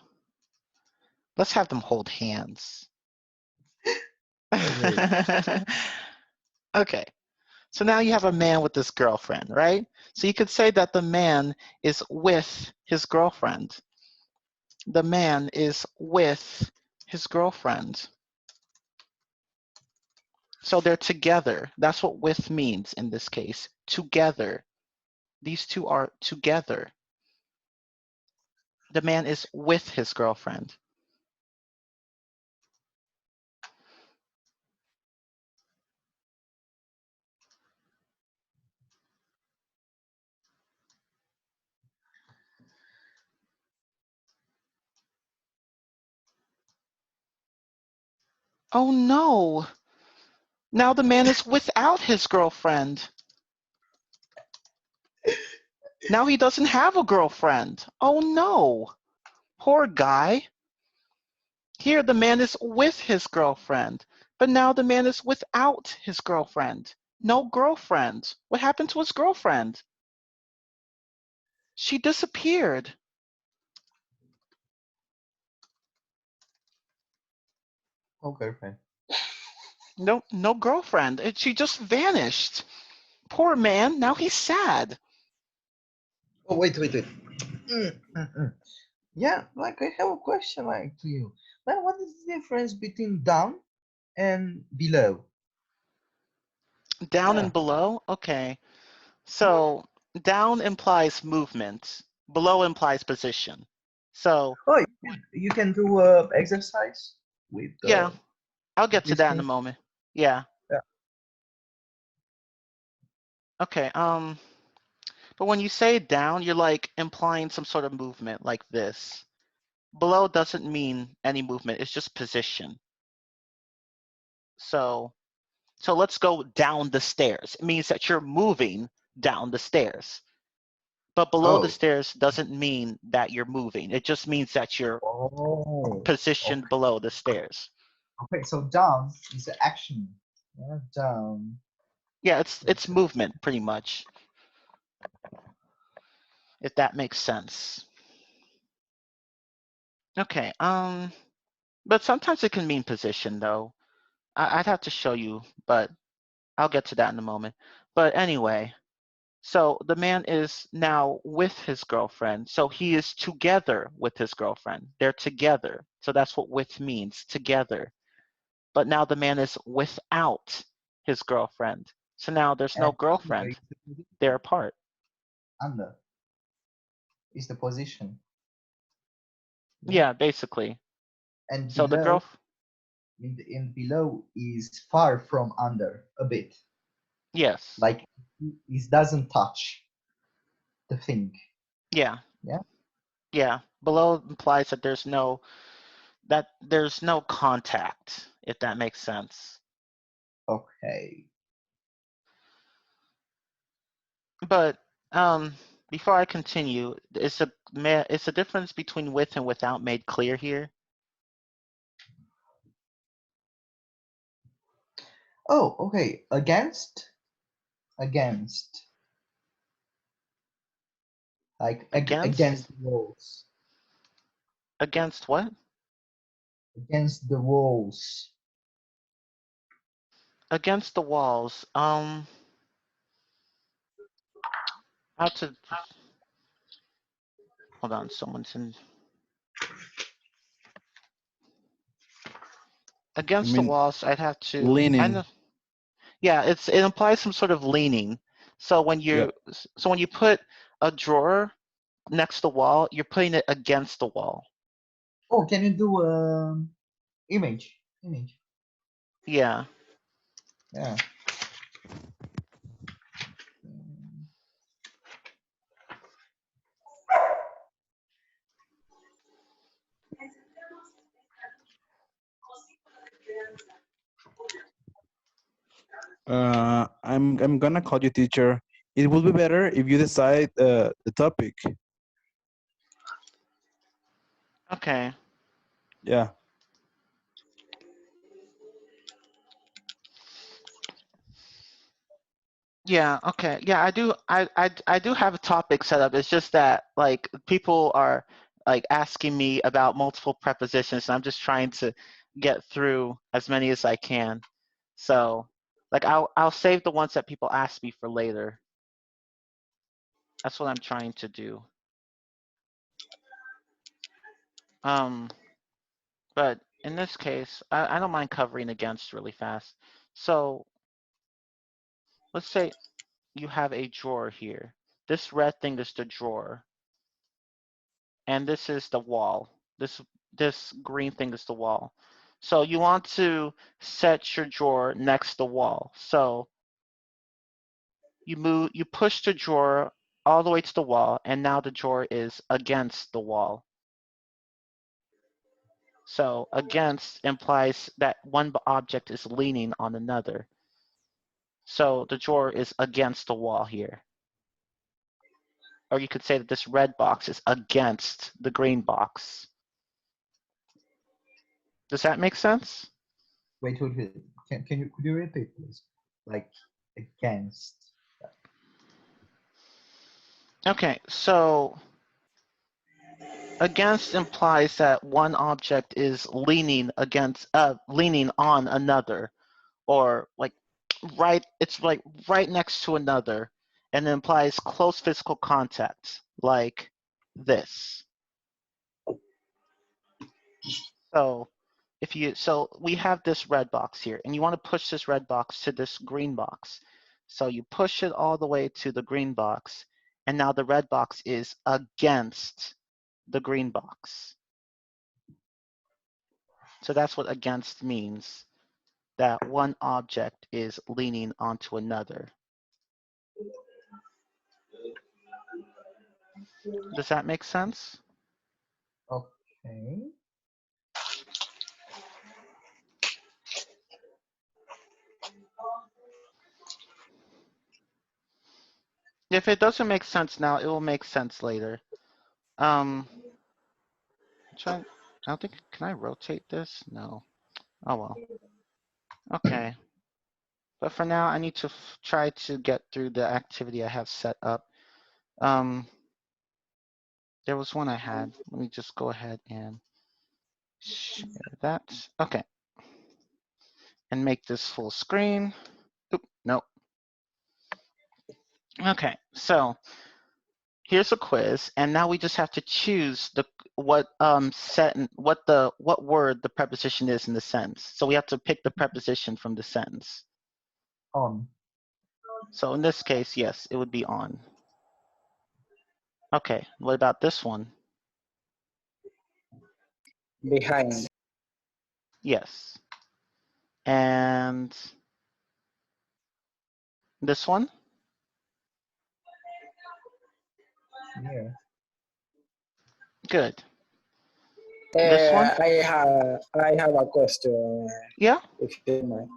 Let's have them hold hands. Okay. Okay. So now you have a man with his girlfriend, right? So you could say that the man is with his girlfriend. The man is with his girlfriend. So they're together. That's what with means in this case. Together. These two are together. The man is with his girlfriend. Oh no! Now the man is without his girlfriend. Now he doesn't have a girlfriend. Oh no! Poor guy. Here the man is with his girlfriend, but now the man is without his girlfriend. No girlfriend. What happened to his girlfriend? She disappeared. Oh, girlfriend. No girlfriend. She just vanished. Poor man. Now he's sad. Oh, wait. Yeah, like I have a question like to you. Like, what is the difference between down and below? Down Yeah. and below? Okay. So down implies movement. Below implies position. So Oh, you can do exercise with yeah, I'll get to this that in a thing. moment. Yeah. Yeah. Okay. But when you say down, you're like implying some sort of movement like this. Below doesn't mean any movement. It's just position. So let's go down the stairs. It means that you're moving down the stairs. But below the Oh. stairs doesn't mean that you're moving. It just means that you're Oh. positioned below the stairs. Okay. So down is the action. Yeah, down. Yeah, it's movement pretty much, if that makes sense. Okay, but sometimes it can mean position though. I'd have to show you, but I'll get to that in a moment. But anyway, so the man is now with his girlfriend. So he is together with his girlfriend. They're together. So that's what with means, together. But now the man is without his girlfriend. So now there's no And under girlfriend. is the position. They're apart. Under is the position. Yeah, basically. And So the below girl, in below is far from under a bit. yes. Like it doesn't touch the thing. Yeah. Yeah. Yeah. Below implies that there's no contact, if that makes sense. Okay. But before I continue, is the difference between with and without made clear here? Oh, okay. Against. Like Against? against the walls. Against what? Against the walls. Against the walls. How to? Hold on. Someone's in. Against the mean, walls, I'd have to. I leaning. know. Yeah, it implies some sort of leaning. So when Yep. you put a drawer next to the wall, you're putting it against the wall. Oh, can you do image? Image. Yeah. Yeah. I'm gonna call you teacher. It will be better if you decide the topic. Okay. Yeah. Yeah. Okay. Yeah, I do. I do have a topic set up. It's just that like people are like asking me about multiple prepositions, and I'm just trying to get through as many as I can. So, like, I'll save the ones that people ask me for later. That's what I'm trying to do. But in this case, I don't mind covering against really fast. So let's say you have a drawer here. This red thing is the drawer, and this is the wall. This green thing is the wall. So you want to set your drawer next to the wall. So you push the drawer all the way to the wall, and now the drawer is against the wall. So against implies that one object is leaning on another. So the drawer is against the wall here. Or you could say that this red box is against the green box. Does that make sense? Wait. Could you repeat, please? Like against. Okay, so against implies that one object is leaning on another, or like it's like right next to another, and it implies close physical contact, like this. So so we have this red box here, and you want to push this red box to this green box. So you push it all the way to the green box, and now the red box is against the green box. So that's what against means, that one object is leaning onto another. Does that make sense? Okay. If it doesn't make sense now, it will make sense later. I don't think, can I rotate this? No. Oh well. Okay. But for now, I need to try to get through the activity I have set up. There was one I had. Let me just go ahead and share that. Okay. And make this full screen. Oop, nope. Okay, so here's a quiz, and now we just have to choose what word the preposition is in the sentence. So we have to pick the preposition from the sentence. On. So in this case, yes, it would be on. Okay, what about this one? Behind. Yes. And this one? Yeah. Good. This one? I have a question, Yeah. if you don't mind.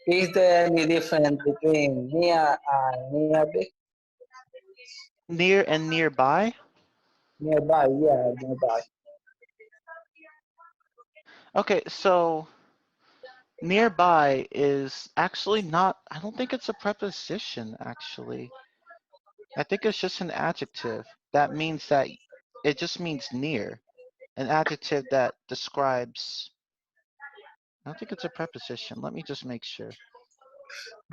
Is there any difference between near and nearby? Near and nearby? Nearby, yeah, nearby. Okay, so nearby is actually not, I don't think it's a preposition, actually. I think it's just an adjective. That means that it just means near. An adjective that describes I don't think it's a preposition. Let me just make sure.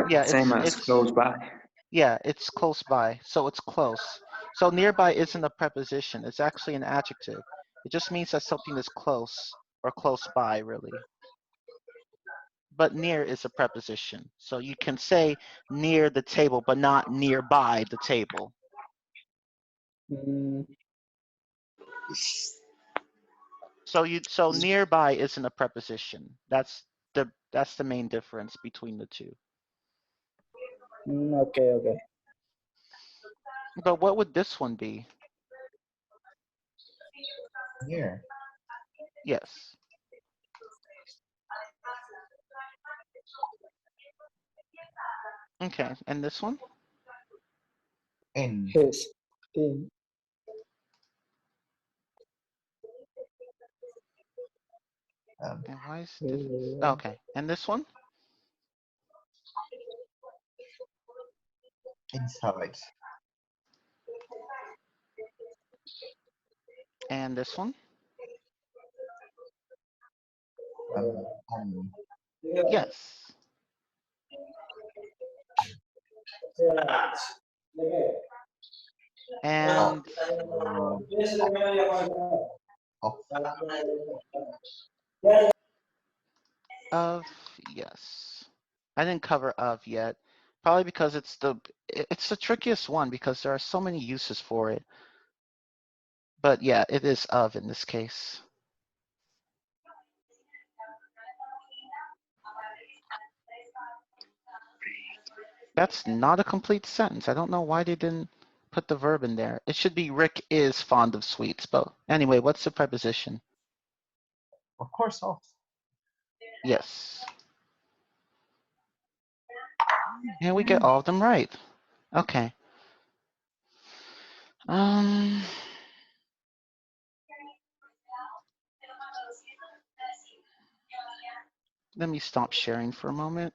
Yeah, Same as it's close by. yeah, it's close by, so it's close. So nearby isn't a preposition. It's actually an adjective. It just means that something is close or close by, really. But near is a preposition. So you can say near the table, but not nearby the table. Mm, So nearby isn't a preposition. That's the main difference between the two. okay, okay. But what would this one be? Near. Yes. Okay, and this one? In. His. In. And why is it different? Okay, and this one? Inside. And this one? Um, Yes. And uh, of. of, yes. I didn't cover of yet. Probably because it's the trickiest one because there are so many uses for it. But yeah, it is of in this case. That's not a complete sentence. I don't know why they didn't put the verb in there. It should be Rick is fond of sweets. But anyway, what's the preposition? Of course, of. Yes. And we get all of them right. Okay. Let me stop sharing for a moment.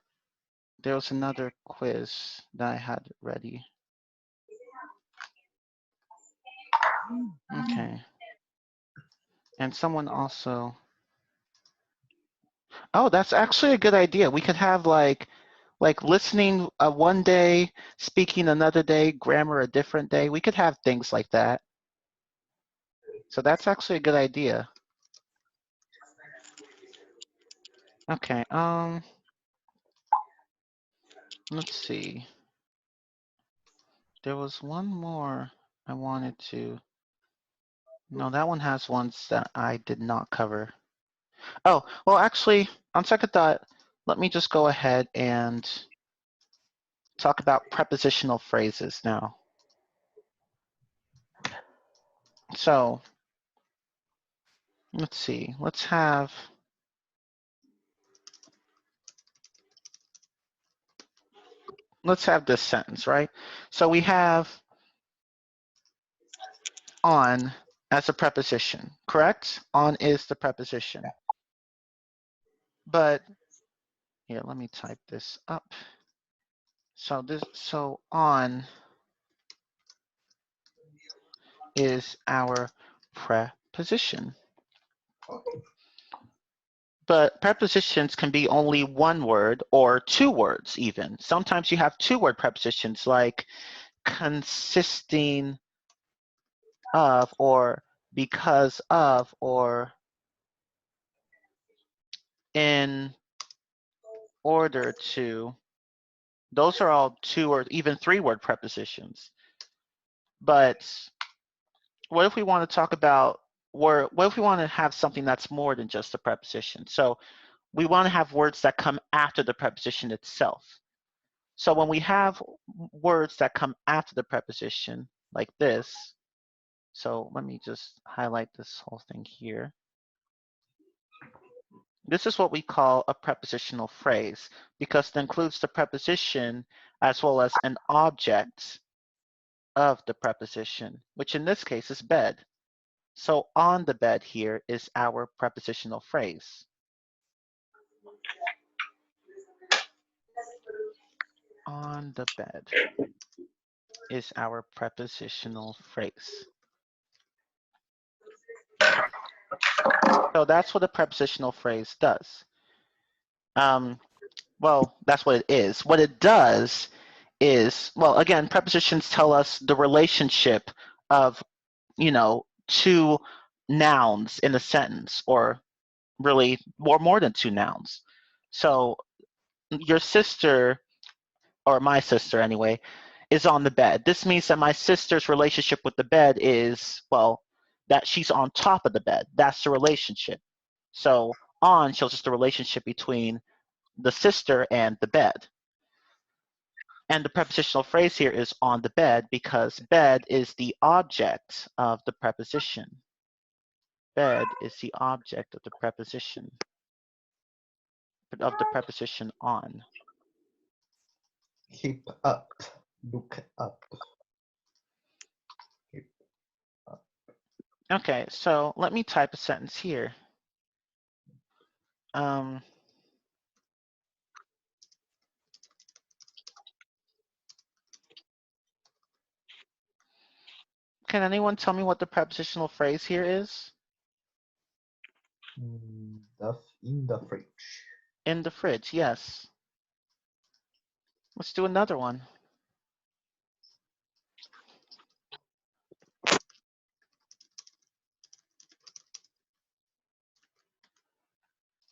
There was another quiz that I had ready. Okay. And someone also. Oh, that's actually a good idea. We could have like listening one day, speaking another day, grammar a different day. We could have things like that. So that's actually a good idea. Okay. Let's see. There was one more I wanted to. No, that one has ones that I did not cover. Oh, well, actually, on second thought, let me just go ahead and talk about prepositional phrases now. So, let's see. Let's have this sentence, right? So we have on as a preposition, correct? On is the preposition. But here, let me type this up. So on is our preposition. But prepositions can be only one word or two words even. Sometimes you have two-word prepositions like consisting of or because of or in order to. Those are all two or even three-word prepositions. But what if we want to talk about, what if we want to have something that's more than just a preposition? So we want to have words that come after the preposition itself. So when we have words that come after the preposition, like this, so let me just highlight this whole thing here. This is what we call a prepositional phrase because it includes the preposition as well as an object of the preposition, which in this case is bed. So on the bed here is our prepositional phrase. On the bed is our prepositional phrase. So that's what a prepositional phrase does. Well, that's what it is. What it does is, well, again, prepositions tell us the relationship of, two nouns in a sentence, or really, or more than two nouns. So your sister, or my sister anyway, is on the bed. This means that my sister's relationship with the bed is, well, that she's on top of the bed. That's the relationship. So on shows us the relationship between the sister and the bed. And the prepositional phrase here is on the bed because bed is the object of the preposition. Bed is the object of the preposition, on. Keep up. Look up. Keep up. Okay, so let me type a sentence here. Can anyone tell me what the prepositional phrase here is? In the fridge. In the fridge, yes. Let's do another one.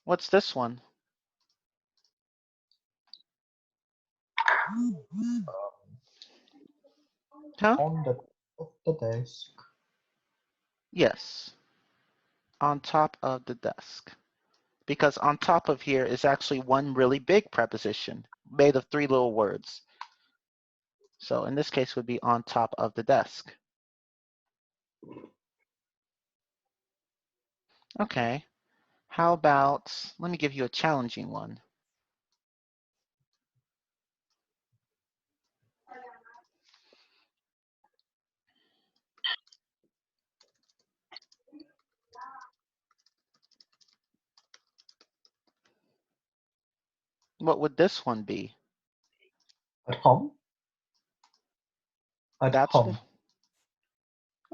What's this one? Huh? On the top of the desk. Yes. On top of the desk. Because on top of here is actually one really big preposition made of three little words. So in this case would be on top of the desk. Okay. How about, let me give you a challenging one. What would this one be? At home? At home.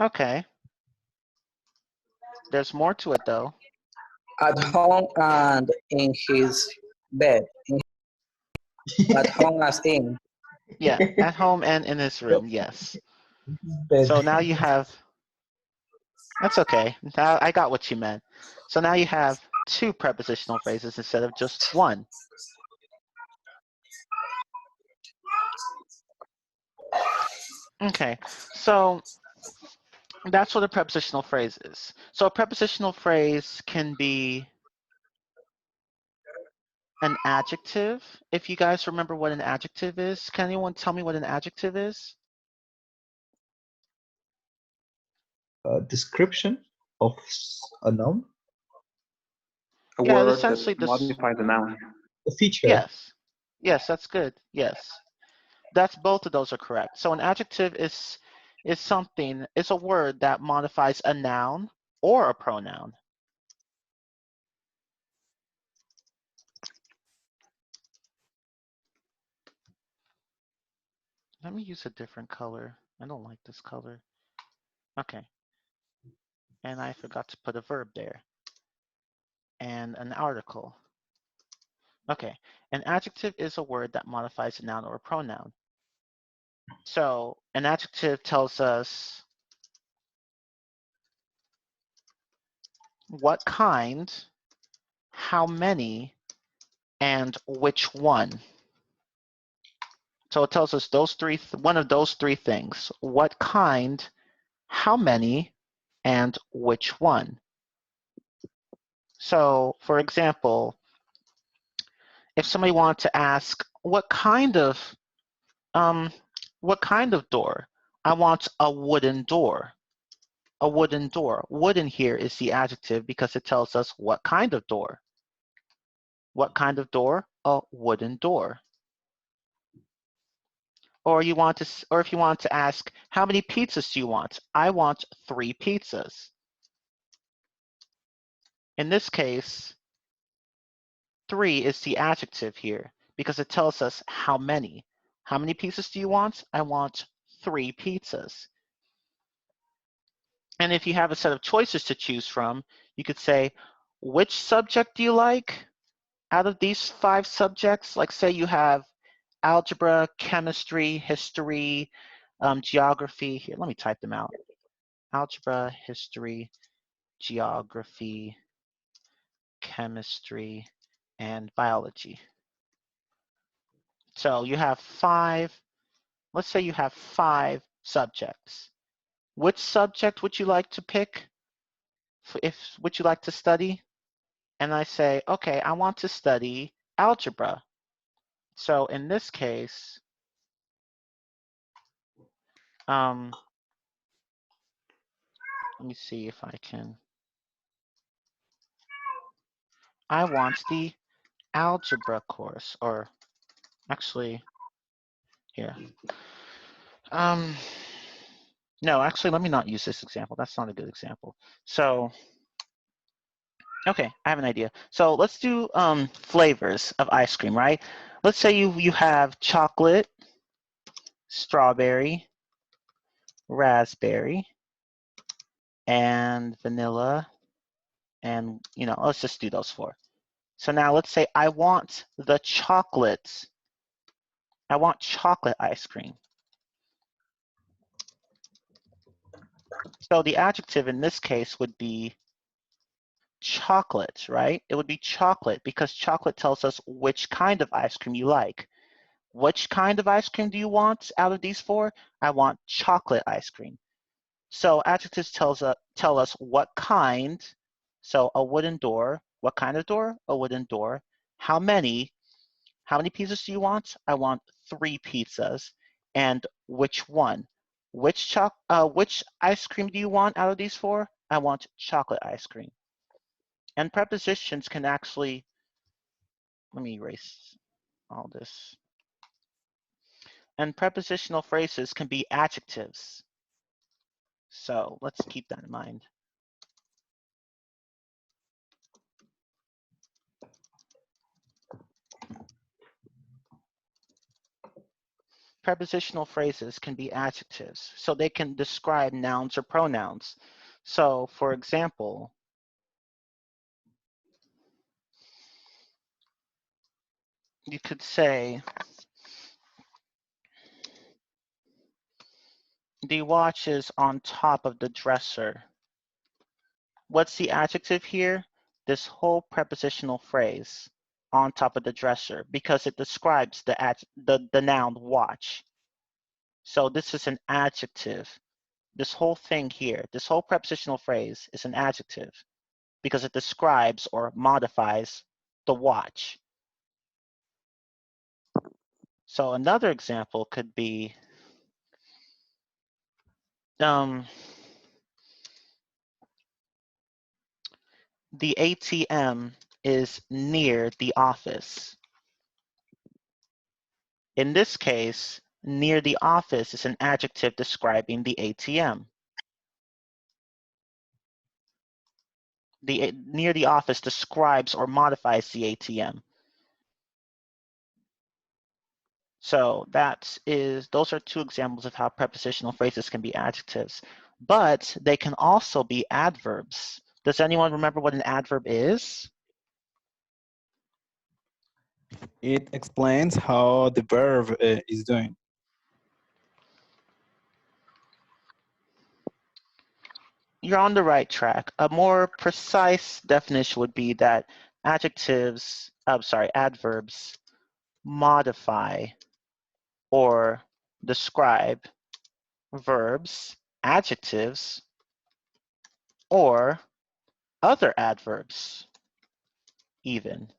Okay. There's more to it though. At home and in his bed. At home as in. Yeah, at home and in his room, yes. Bed. So now you have, that's okay. Now I got what you meant. So now you have two prepositional phrases instead of just one. Okay, so that's what a prepositional phrase is. So a prepositional phrase can be an adjective. If you guys remember what an adjective is, can anyone tell me what an adjective is? A description of a noun. A Yeah, word essentially that modifies the noun. A feature. Yes. Yes, that's good. Yes. That's, both of those are correct. So an adjective is something, it's a word that modifies a noun or a pronoun. Let me use a different color. I don't like this color. Okay. And I forgot to put a verb there. And an article. Okay. An adjective is a word that modifies a noun or a pronoun. So an adjective tells us what kind, how many, and which one. So it tells us those one of those three things: what kind, how many, and which one. So for example, if somebody wanted to ask what kind of door, I want a wooden door. A wooden door. Wooden here is the adjective because it tells us what kind of door. What kind of door? A wooden door. Or if you want to ask, how many pizzas do you want? I want 3 pizzas. In this case, 3 is the adjective here because it tells us how many. How many pizzas do you want? I want 3 pizzas. And if you have a set of choices to choose from, you could say, which subject do you like? out of these 5 subjects, like say you have algebra, chemistry, history, geography. Here, let me type them out. Algebra, history, geography, chemistry, and biology. So you have 5, let's say you have 5 subjects. Which subject would you like to pick? Would you like to study? And I say, okay, I want to study algebra. So in this case, let me see if I can. I want the algebra course, or actually, here. No, actually, let me not use this example. That's not a good example. So, okay, I have an idea. So let's do flavors of ice cream, right? Let's say you have chocolate, strawberry, raspberry, and vanilla, and let's just do those 4. So now let's say I want the chocolate. I want chocolate ice cream. So the adjective in this case would be chocolate, right? It would be chocolate because chocolate tells us which kind of ice cream you like. Which kind of ice cream do you want out of these 4? I want chocolate ice cream. So adjectives tell us what kind. So a wooden door. What kind of door? A wooden door. How many? How many pizzas do you want? I want 3 pizzas. And which one? Which ice cream do you want out of these 4? I want chocolate ice cream. And prepositions can actually, let me erase all this. And prepositional phrases can be adjectives. So let's keep that in mind. Prepositional phrases can be adjectives, so they can describe nouns or pronouns. So, for example, you could say, the watch is on top of the dresser. What's the adjective here? This whole prepositional phrase, on top of the dresser, because it describes the noun watch. So this is an adjective. This whole thing here, this whole prepositional phrase is an adjective because it describes or modifies the watch. So another example could be, the ATM is near the office. In this case, near the office is an adjective describing the ATM. Near the office describes or modifies the ATM. So those are 2 examples of how prepositional phrases can be adjectives, but they can also be adverbs. Does anyone remember what an adverb is? It explains how the verb is doing. You're on the right track. A more precise definition would be that adverbs modify or describe verbs, adjectives, or other adverbs even.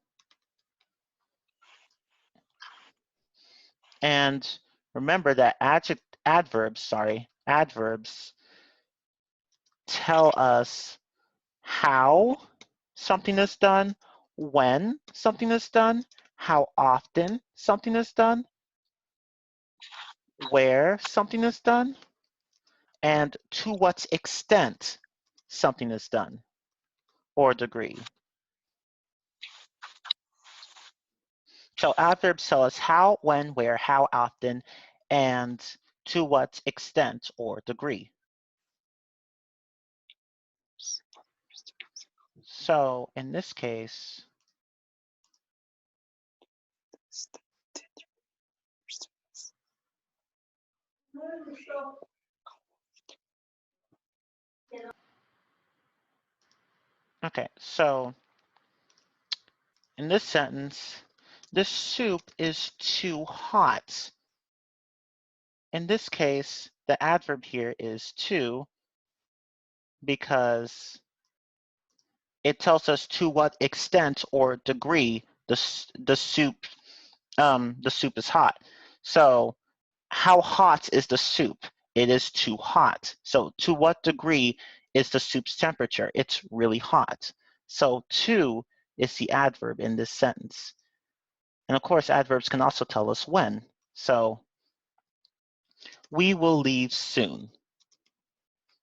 And remember that adverbs tell us how something is done, when something is done, how often something is done, where something is done, and to what extent something is done, or degree. So adverbs tell us how, when, where, how often, and to what extent or degree. So in this case, Okay, so in this sentence, this soup is too hot. In this case, the adverb here is too because it tells us to what extent or degree the soup is hot. So how hot is the soup? It is too hot. So to what degree is the soup's temperature? It's really hot. So to is the adverb in this sentence. And of course, adverbs can also tell us when. So we will leave soon.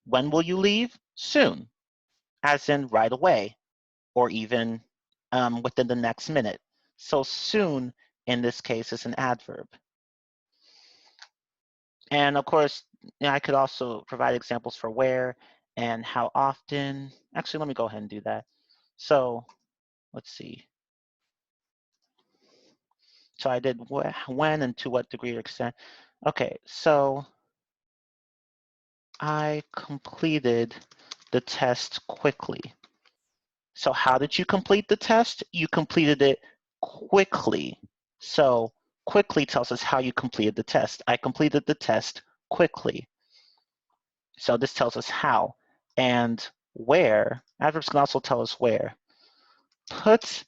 When will you leave? Soon, as in right away, or even within the next minute. So soon, in this case, is an adverb. And of course, I could also provide examples for where and how often. Actually, let me go ahead and do that. So let's see. So I did when and to what degree or extent. Okay, so I completed the test quickly. So how did you complete the test? You completed it quickly. So quickly tells us how you completed the test. I completed the test quickly. So this tells us how. And where, adverbs can also tell us where. Put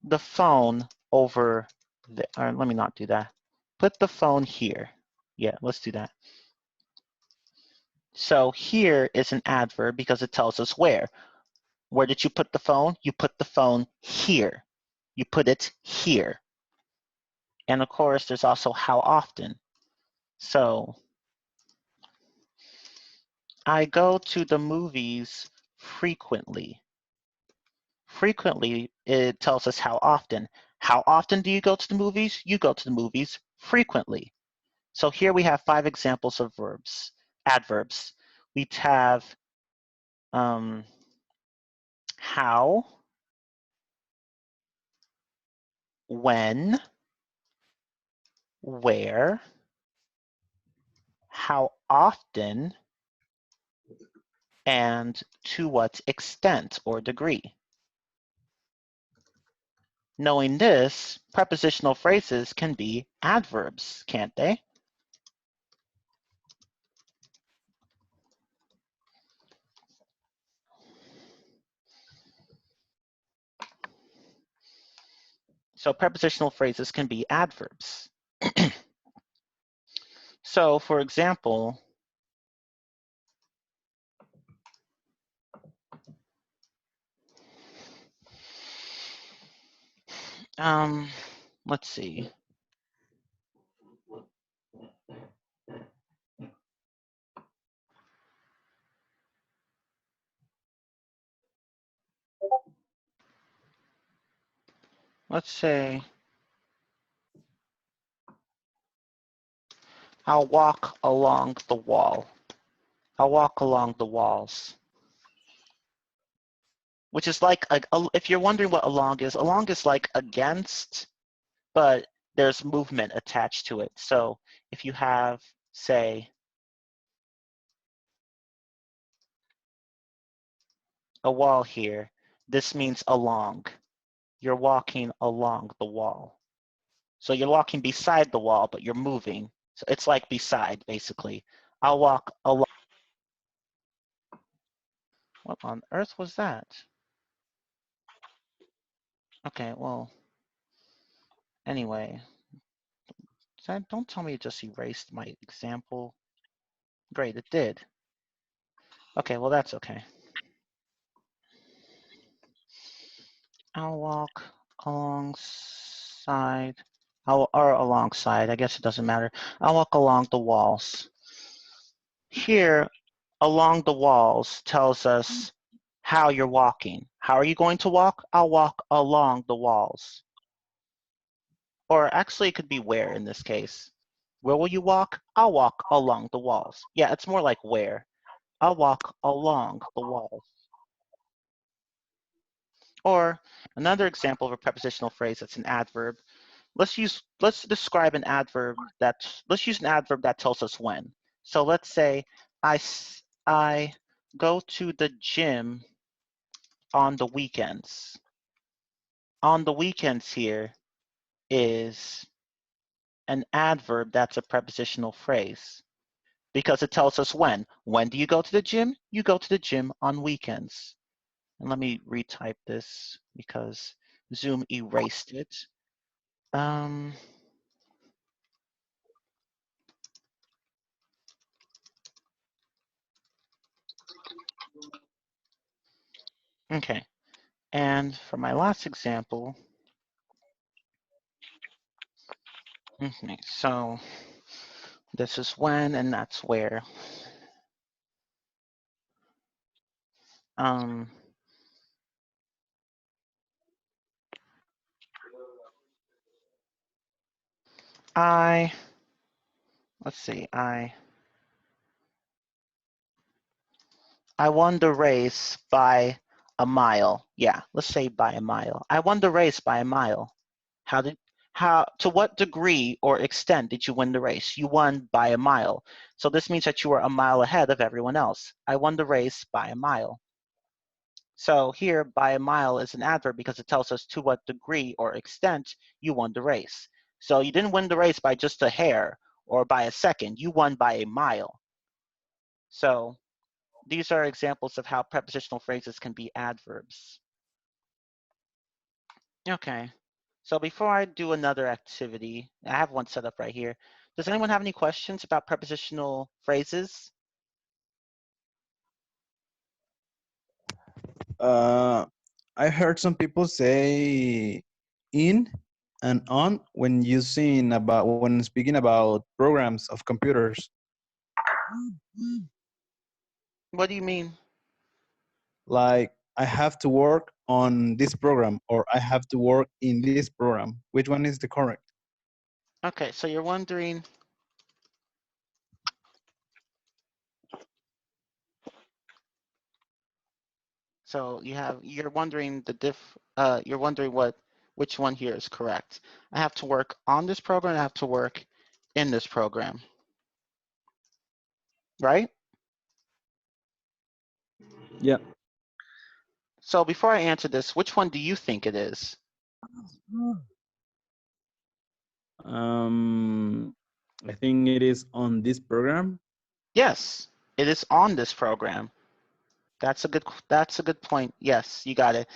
the phone over there. Or let me not do that. Put the phone here. Yeah, let's do that. So here is an adverb because it tells us where. Where did you put the phone? You put the phone here. You put it here. And of course, there's also how often. So I go to the movies frequently. Frequently, it tells us how often. How often do you go to the movies? You go to the movies frequently. So here we have 5 examples of verbs, adverbs. We have how, when, where, how often, and to what extent or degree. Knowing this, prepositional phrases can be adverbs, can't they? So prepositional phrases can be adverbs. So for example, let's see. Let's say I'll walk along the wall. I'll walk along the walls. Which is like, if you're wondering what along is like against, but there's movement attached to it. So if you have, say, a wall here, this means along. You're walking along the wall. So you're walking beside the wall, but you're moving. So it's like beside, basically. I'll walk along. What on earth was that? Okay, well, anyway. Don't tell me it just erased my example. Great, it did. Okay, well, that's okay. I'll walk alongside, or alongside, I guess it doesn't matter. I'll walk along the walls. Here, along the walls tells us how you're walking. How are you going to walk? I'll walk along the walls. Or actually, it could be where in this case. Where will you walk? I'll walk along the walls. Yeah, it's more like where. I'll walk along the walls. Or another example of a prepositional phrase that's an adverb let's describe an adverb let's use an adverb that tells us when. So let's say I go to the gym on the weekends. On the weekends here is an adverb that's a prepositional phrase because it tells us when. When do you go to the gym? You go to the gym on weekends. And let me retype this because Zoom erased it. Okay, and for my last example, okay, so this is when and that's where. Let's see, I won the race by a mile. Yeah, let's say by a mile. I won the race by a mile. To what degree or extent did you win the race? You won by a mile. So this means that you were a mile ahead of everyone else. I won the race by a mile. So here, by a mile is an adverb because it tells us to what degree or extent you won the race. So you didn't win the race by just a hair or by a second. You won by a mile. So these are examples of how prepositional phrases can be adverbs. Okay. So before I do another activity, I have one set up right here. Does anyone have any questions about prepositional phrases? I heard some people say in and on when when speaking about programs of computers. What do you mean? Like I have to work on this program or I have to work in this program. Which one is the correct? Okay, so you're wondering. So you're wondering you're wondering which one here is correct. I have to work on this program, I have to work in this program. Right? Yeah. So before I answer this, which one do you think it is? I think it is on this program. Yes, it is on this program. That's a good point. Yes, you got it.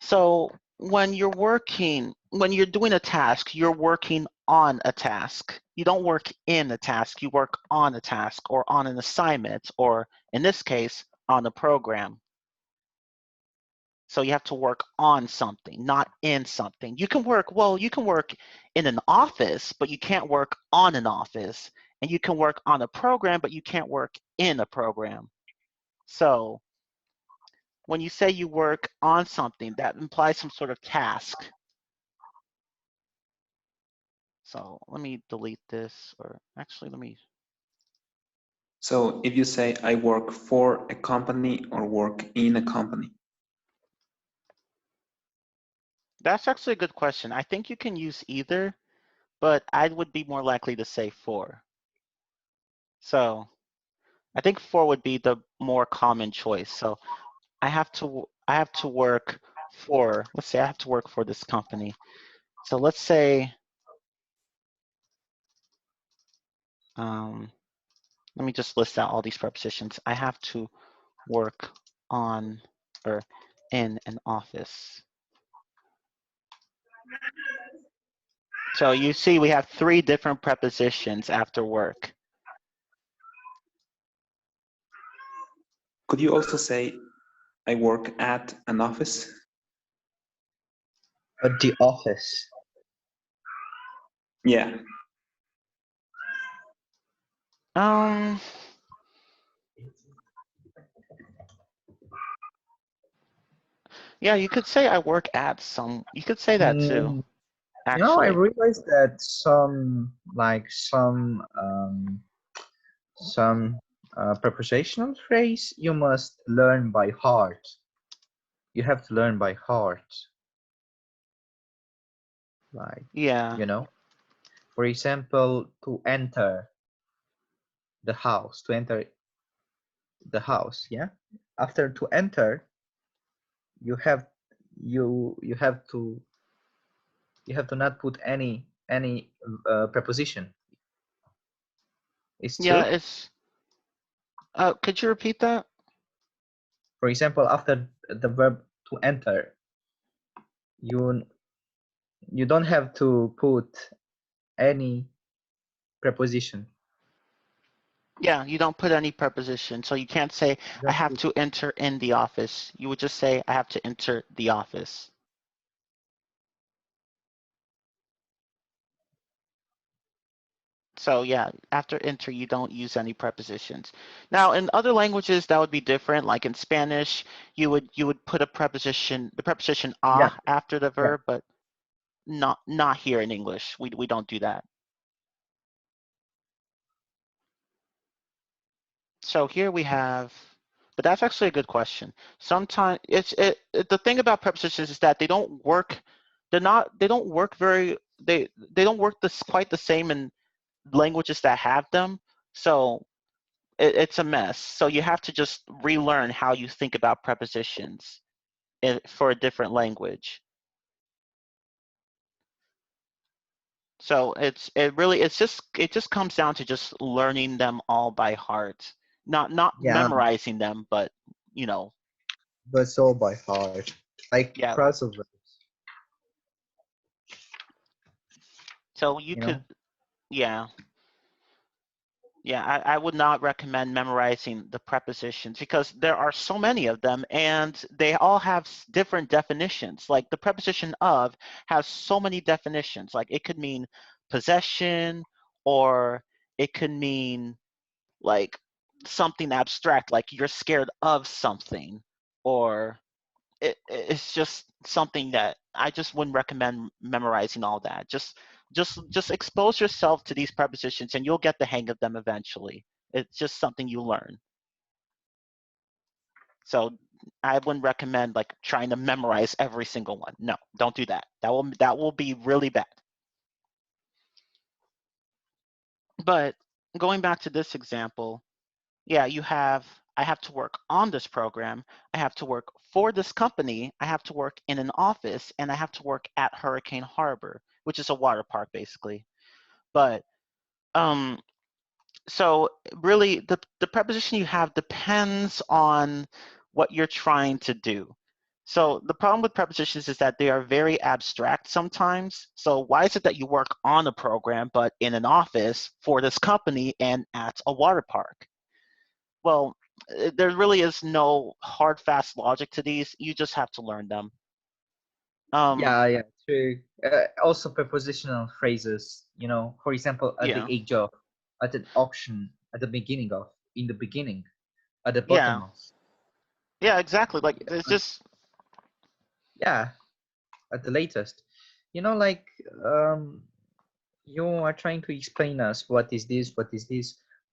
So when you're doing a task, you're working on a task. You don't work in a task, you work on a task or on an assignment, or in this case, on a program. So you have to work on something, not in something. You can work in an office, but you can't work on an office. And you can work on a program, but you can't work in a program. So when you say you work on something, that implies some sort of task. So let me delete this, or actually let me. So if you say I work for a company or work in a company. That's actually a good question. I think you can use either, but I would be more likely to say for. So I think for would be the more common choice. So I have to work for, let's say I have to work for this company. So let's say, let me just list out all these prepositions. I have to work on or in an office. So you see we have 3 different prepositions after work. Could you also say I work at an office? At the office. Yeah. Yeah, you could say I work at some, you could say that too, You know, I actually. realized that some prepositional phrase you must learn by heart. You have to learn by heart. like, Yeah. you know, for example, to enter the house, to enter the house, yeah. After to enter, you have you have to not put any preposition. It's Yeah, true. it's could you repeat that? For example, after the verb to enter, you you don't have to put any preposition. Yeah, you don't put any preposition. So you can't say I Just have put, to enter in the office. You would just say I have to enter the office. So yeah, after enter, you don't use any prepositions. Now, in other languages, that would be different. Like in Spanish, you would put a preposition, the preposition yeah, after the yeah, verb, but not here in English. We don't do that. So here we have, but that's actually a good question. Sometimes the thing about prepositions is that they don't work. They don't work very. They don't work this quite the same in languages that have them. So it's a mess. So you have to just relearn how you think about prepositions for a different language. So it just comes down to just learning them all by heart, not yeah. memorizing them, but you know, But so by heart, like yeah. phrasal verbs, So you you know. could, yeah. Yeah, I would not recommend memorizing the prepositions because there are so many of them and they all have different definitions. Like the preposition of has so many definitions. Like it could mean possession or it could mean like something abstract, like you're scared of something, or it's just something that I just wouldn't recommend memorizing all that. Just expose yourself to these prepositions and you'll get the hang of them eventually. It's just something you learn. So I wouldn't recommend like trying to memorize every single one. No, don't do that. That will be really bad. But going back to this example, yeah, I have to work on this program, I have to work for this company, I have to work in an office, and I have to work at Hurricane Harbor, which is a water park basically. But um, so really the preposition you have depends on what you're trying to do. So the problem with prepositions is that they are very abstract sometimes. So why is it that you work on a program but in an office for this company and at a water park? Well, there really is no hard, fast logic to these. You just have to learn them. Yeah, yeah, true. Also prepositional phrases, you know, for example, at the Yeah, age of, at an auction, at the beginning of, in the beginning, at the yeah, bottom of, yeah, exactly. Like yeah, there's just, yeah, at the latest. You know, like, um, you are trying to explain us what is this,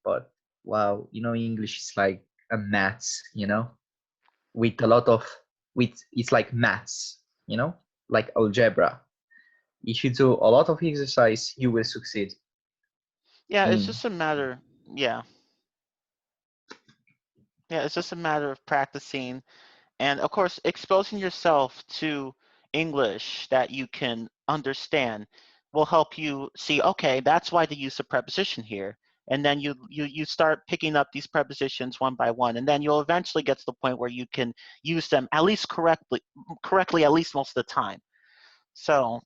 but wow, you know, English is like a maths, you know, with a lot of, with, it's like maths, you know, like algebra. If you do a lot of exercise, you will succeed yeah, it's in. just a matter, yeah, yeah, it's just a matter of practicing and, of course, exposing yourself to English that you can understand will help you see, okay, that's why they use a preposition here. And then you start picking up these prepositions one by one, and then you'll eventually get to the point where you can use them at least correctly at least most of the time. So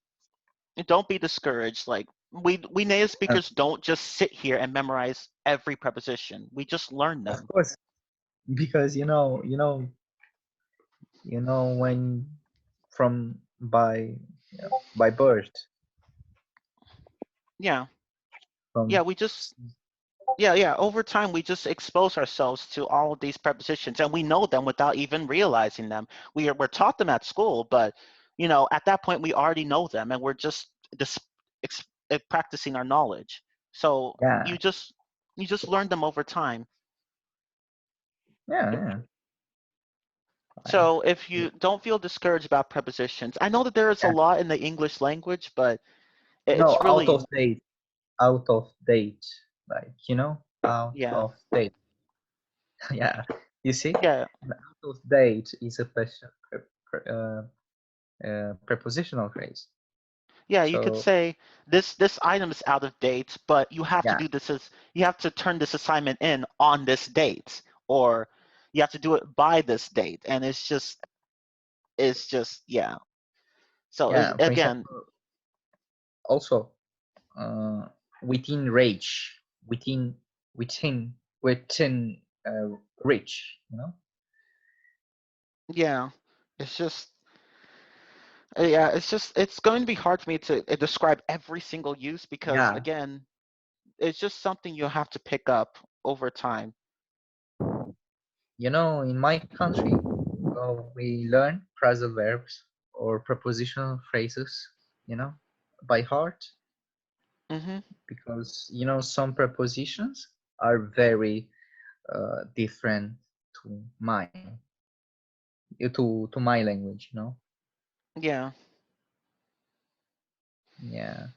don't be discouraged. Like we native uh, speakers don't just sit here and memorize every preposition. We just learn of them. course, because when from by birth, Yeah. from Yeah, yeah, over time we just expose ourselves to all of these prepositions and we know them without even realizing them. We're taught them at school, but at that point we already know them and we're just practicing our knowledge. So yeah, you just learn them over time. yeah, yeah. So if you don't feel discouraged about prepositions, I know that there is a Yeah. lot in the English language, but No, it's out really, of date. Out of date. Like, out yeah, of date. Yeah. You see? yeah, An out of date is a prepositional phrase. yeah. You could So, say this item is out of date, but you have to yeah. do this as you have to turn this assignment in on this date, or you have to do it by this date, and it's just yeah. So Yeah. For again, example, also, within range, within reach, yeah, it's just yeah, it's going to be hard for me to describe every single use because Yeah. again, it's just something you have to pick up over time. In my country, we learn phrasal verbs or prepositional phrases, by heart, Hmm. because some prepositions are very different to mine, to my language. Yeah. Yeah.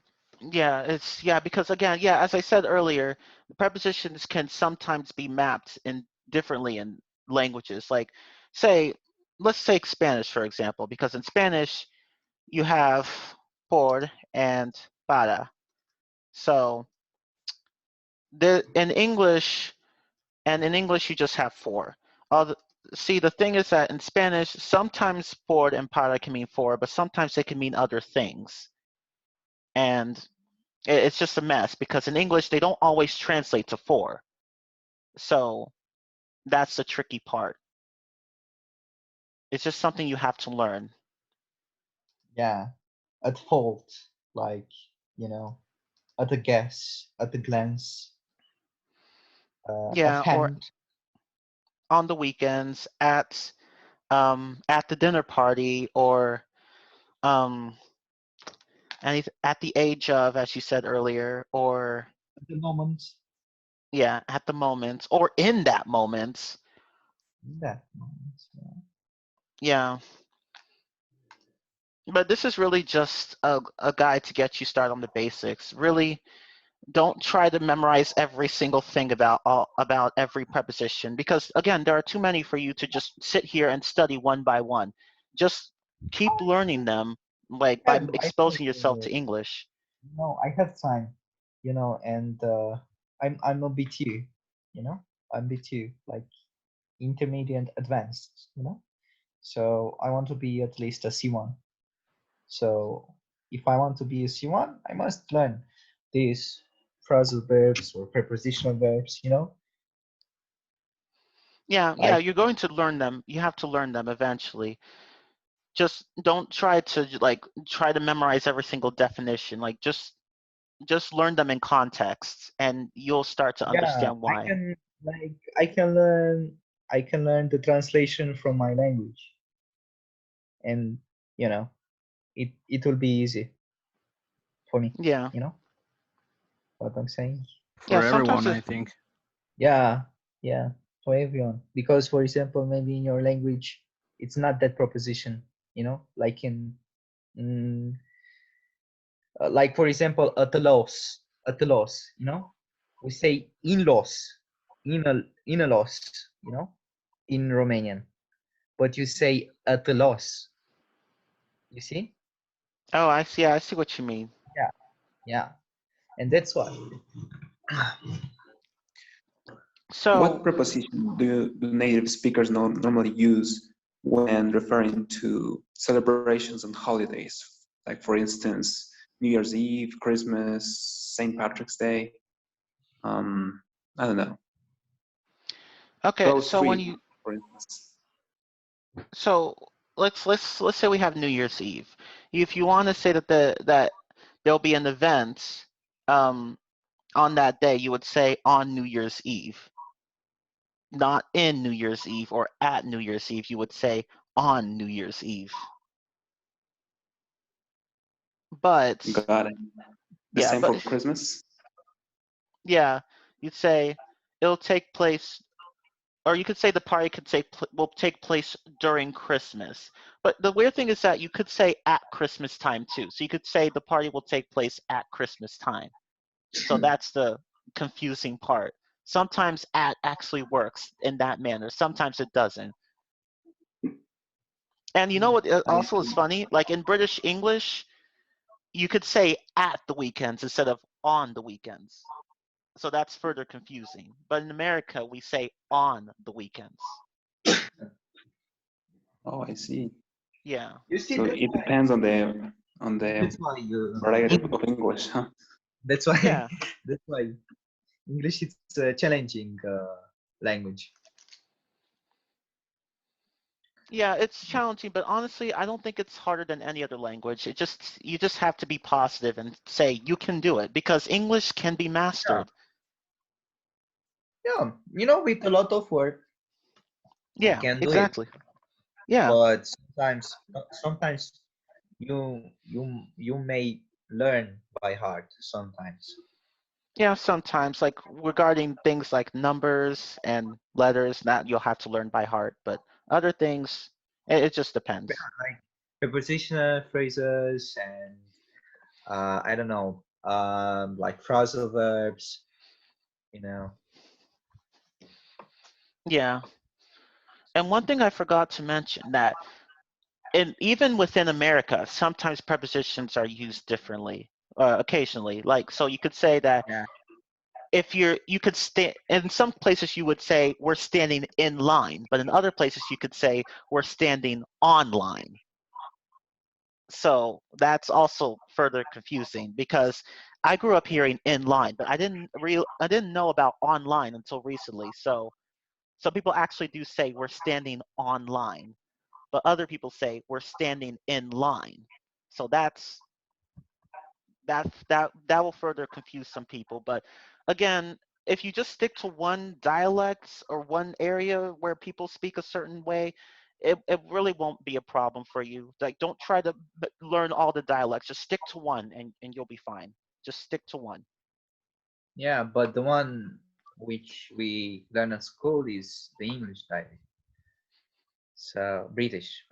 Yeah, it's yeah, because again, yeah, as I said earlier, the prepositions can sometimes be mapped in differently in languages. Like say, let's take Spanish for example, because in Spanish you have por and para. So in English in English you just have for. See, the thing is that in Spanish, sometimes por and para can mean for, but sometimes they can mean other things. And it's just a mess because in English they don't always translate to for. So that's the tricky part. It's just something you have to learn. Yeah. At fault, like, at a guess, at a glance, at Yeah, or hand. on the weekends at the dinner party or um, at the age of, as you said earlier, or At the moment. yeah, at the moment or in that moment. In that moment. Yeah. Yeah. But this is really just a guide to get you started on the basics. Really, don't try to memorize every single thing about every preposition because again, there are too many for you to just sit here and study one by one. Just keep learning them, like by I think exposing yourself to English. I have time, and I'm a B2, I'm B2, like intermediate advanced, So I want to be at least a C1. So if I want to be a C1, I must learn these phrasal verbs or prepositional verbs, Yeah, yeah, like you're going to learn them. You have to learn them eventually. Just don't try to try to memorize every single definition. Like just learn them in context and you'll start to yeah, understand why. I can learn the translation from my language, and you know it will be easy for me. Yeah. You know what I'm saying? Yeah, For sometimes everyone, it's I think. Yeah, yeah, for everyone. Because, for example, maybe in your language, it's not that preposition. Like mm, like for example, at the loss. We say in a loss. In Romanian, but you say at a loss. You see? oh, I see. I see what you mean. Yeah, yeah, and that's why. So, What preposition do native speakers normally use when referring to celebrations and holidays? Like, for instance, New Year's Eve, Christmas, St. Patrick's Day. I don't know. okay, Those so when three, you for instance. so let's say we have New Year's Eve. If you want to say that there'll be an event um on that day, you would say on New Year's Eve, not in New Year's Eve or at New Year's Eve. You would say on New Year's Eve. But Got it. The yeah, same but for Christmas? yeah, you'd say it'll take place or you could say the party could say will take place during Christmas. But the weird thing is that you could say at Christmas time too. So you could say the party will take place at Christmas time. So that's the confusing part. Sometimes at actually works in that manner. Sometimes it doesn't. And you know what I also is funny? Like in British English, you could say at the weekends instead of on the weekends. So that's further confusing. But in America, we say on the weekends. Oh, I see. Yeah. you see So it depends on the that's why you variety of English, huh? that's why Yeah. that's why English is a challenging language. Yeah, it's challenging, but honestly, I don't think it's harder than any other language. You just have to be positive and say you can do it because English can be mastered. Yeah, you know, with a lot of work, you Yeah, can do it. exactly. Yeah. But sometimes you may learn by heart sometimes. Yeah, sometimes like regarding things like numbers and letters, that you'll have to learn by heart, but other things, it just depends. Like prepositional phrases and I don't know, like phrasal verbs, you know. Yeah. And one thing I forgot to mention that even within America, sometimes prepositions are used differently, occasionally. Like, so you could say that Yeah. if you could stand, in some places you would say we're standing in line, but in other places you could say we're standing on line. So that's also further confusing because I grew up hearing in line, but I didn't know about online until recently. So some people actually do say we're standing online, but other people say we're standing in line. So that will further confuse some people. But again, if you just stick to one dialect or one area where people speak a certain way, it really won't be a problem for you. Like, don't try to learn all the dialects. Just stick to one, and you'll be fine. Just stick to one. Yeah, but the one which we learn at school is the English dialect. So British.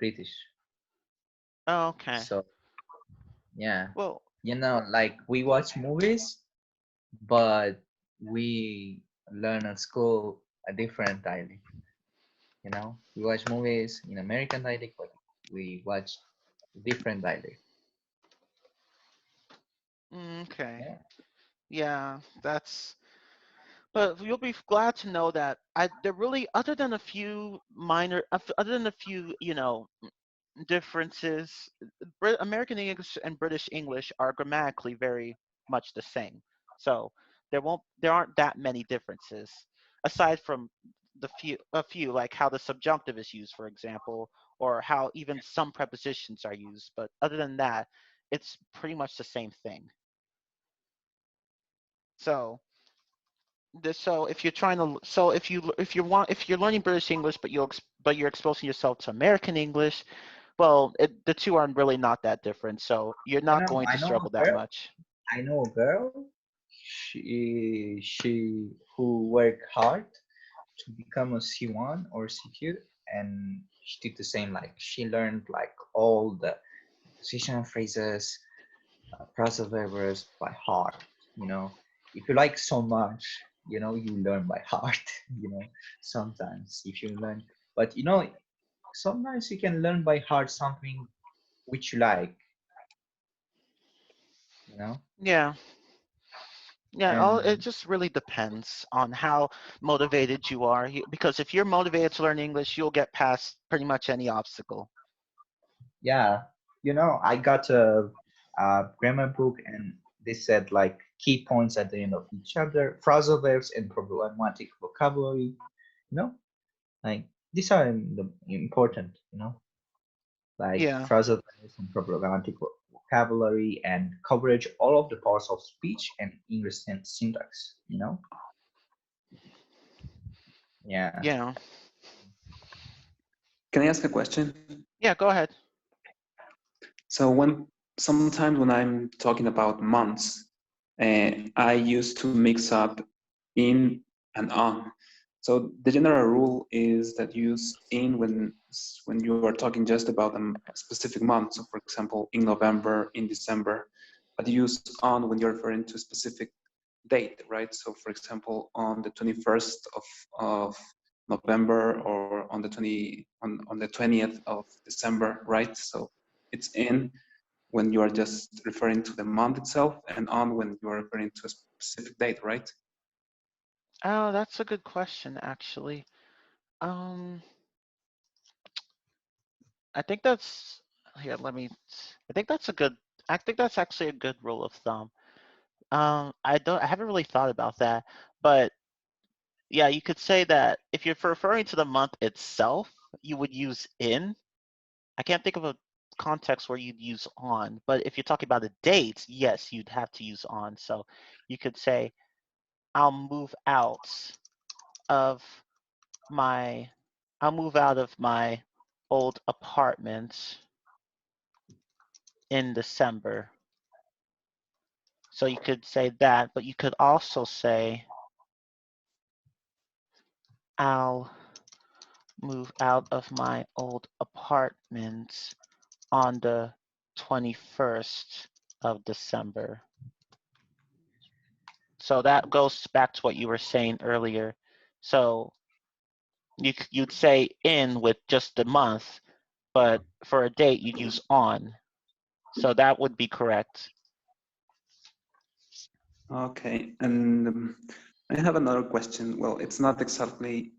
Okay. So yeah, Well, you know, like we watch movies, but we learn at school a different dialect. You know, we watch movies in American dialect, but we watch different dialect. okay. Yeah. Yeah, that's. But you'll be glad to know that they're really, other than a few minor, other than a few, differences. American English and British English are grammatically very much the same. So there aren't that many differences aside from a few like how the subjunctive is used, for example, or how even some prepositions are used. But other than that, it's pretty much the same thing. So so if you're trying to so if you're learning British English but you're exposing yourself to American English, well, the two are really not that different, so you're You not know, going to struggle that much. I know a girl. She who worked hard to become a C1 or C2, and she did the same. Like she learned like all the prepositional phrases, phrasal verbs by heart. You know, if you like so much, you know, you learn by heart. You know, sometimes if you learn, but you know, sometimes you can learn by heart something which you like. You know, Yeah. Yeah, it and just really depends on how motivated you are. Because if you're motivated to learn English, you'll get past pretty much any obstacle. yeah, you know, I got a grammar book, and they said like key points at the end of each chapter, phrasal verbs and problematic vocabulary. You know, like these are important. You know, like Yeah. phrasal verbs and problematic vocabulary and coverage all of the parts of speech and English syntax. You know, yeah. Yeah. Can I ask a question? Yeah, go ahead. So sometimes when I'm talking about months, I used to mix up in and on. So the general rule is that use in when you are talking just about a specific month. So for example, in November, in December, but use on when you're referring to a specific date, right? So for example, on the 21st of November, or on the 20th of December, right? So it's in when you are just referring to the month itself, and on when you are referring to a specific date, right? Oh, that's a good question, actually. I think that's here. I think that's a good. I think that's actually a good rule of thumb. I haven't really thought about that, but yeah, you could say that if you're referring to the month itself, you would use in. I can't think of a context where you'd use on, but if you're talking about the dates, yes, you'd have to use on. So you could say, I'll move out of my I'll move out of my old apartment in December. So you could say that, but you could also say, I'll move out of my old apartment on the 21st of December. So that goes back to what you were saying earlier. So you'd say in with just the month, but for a date you'd use on. So that would be correct. Okay, and I have another question. Well, it's not exactly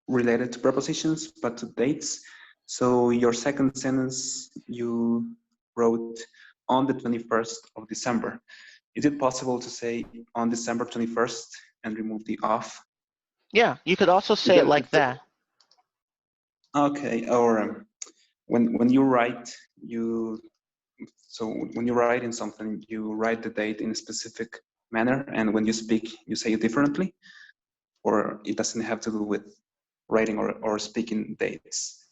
related to prepositions, but to dates. So your second sentence, you wrote on the 21st of December. Is it possible to say on December 21st and remove the off? Yeah, you could also say it like that. Okay, or when you write, so when you write in something, you write the date in a specific manner, and when you speak, you say it differently, or it doesn't have to do with writing or speaking dates.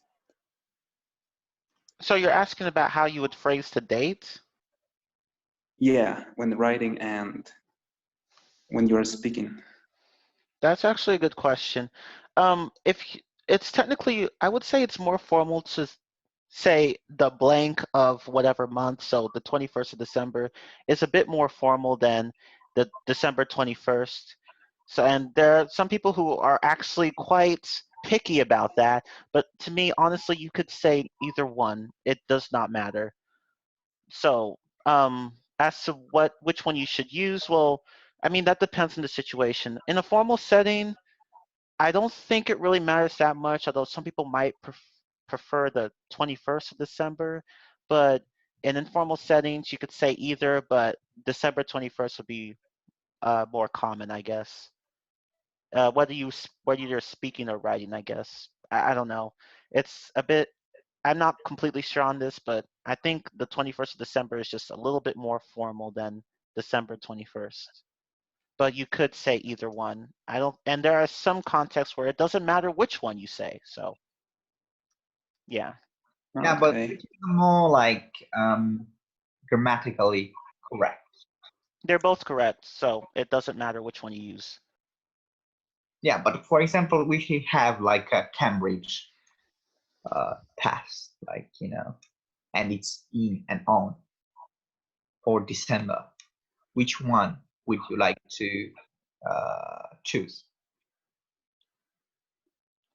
So you're asking about how you would phrase the date? Yeah, when writing and when you're speaking. That's actually a good question. It's technically, I would say it's more formal to say the blank of whatever month. So the 21st of December is a bit more formal than the December 21st. So, and there are some people who are actually quite picky about that. But to me, honestly, you could say either one. It does not matter. So, as to which one you should use, well, I mean, that depends on the situation. In a formal setting, I don't think it really matters that much, although some people might prefer the 21st of December. But in informal settings, you could say either, but December 21st would be more common, I guess. Whether you're speaking or writing, I guess. I don't know. It's a bit. I'm not completely sure on this, but I think the 21st of December is just a little bit more formal than December 21st. But you could say either one. I don't, and there are some contexts where it doesn't matter which one you say. So, yeah. Yeah, but Okay. it's more like grammatically correct. They're both correct, so it doesn't matter which one you use. Yeah, but for example, we should have like a Cambridge test, like, and it's in and on for December. Which one would you like to choose?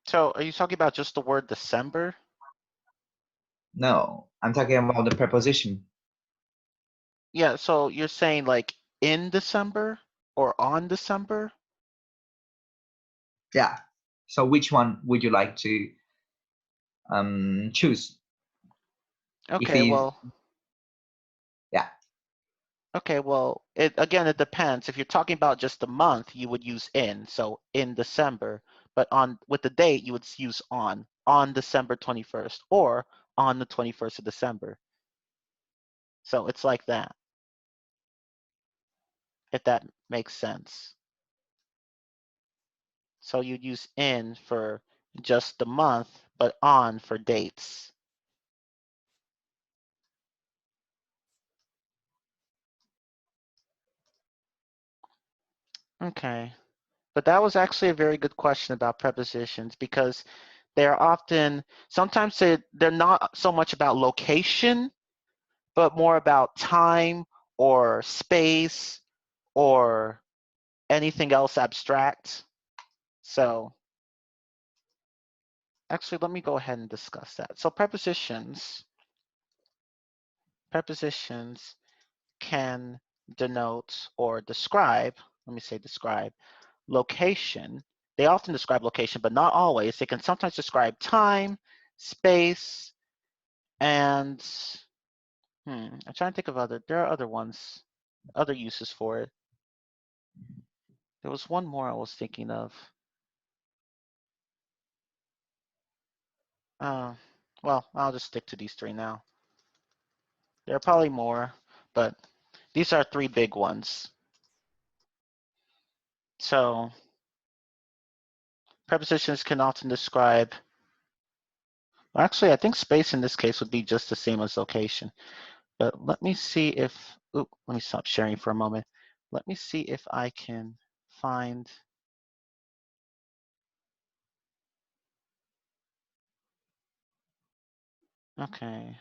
So, are you talking about just the word December? No, I'm talking about the preposition. Yeah, so you're saying like in December or on December? Yeah. So which one would you like to choose? Okay, well, yeah. okay, well, it depends. If you're talking about just the month, you would use in, so in December. But with the date, you would use on December 21st or on the 21st of December. So it's like that, if that makes sense. So you'd use in for just the month, but on for dates. Okay. But that was actually a very good question about prepositions because they're often, sometimes they're not so much about location, but more about time or space or anything else abstract. So actually, let me go ahead and discuss that. So prepositions can denote or describe, let me say describe, location. They often describe location, but not always. They can sometimes describe time, space, and I'm trying to think of there are other ones, other uses for it. There was one more I was thinking of. Well, I'll just stick to these three now. There are probably more, but these are three big ones. So prepositions can often describe, actually, I think space in this case would be just the same as location. But let me see if, let me stop sharing for a moment. Let me see if I can find, okay.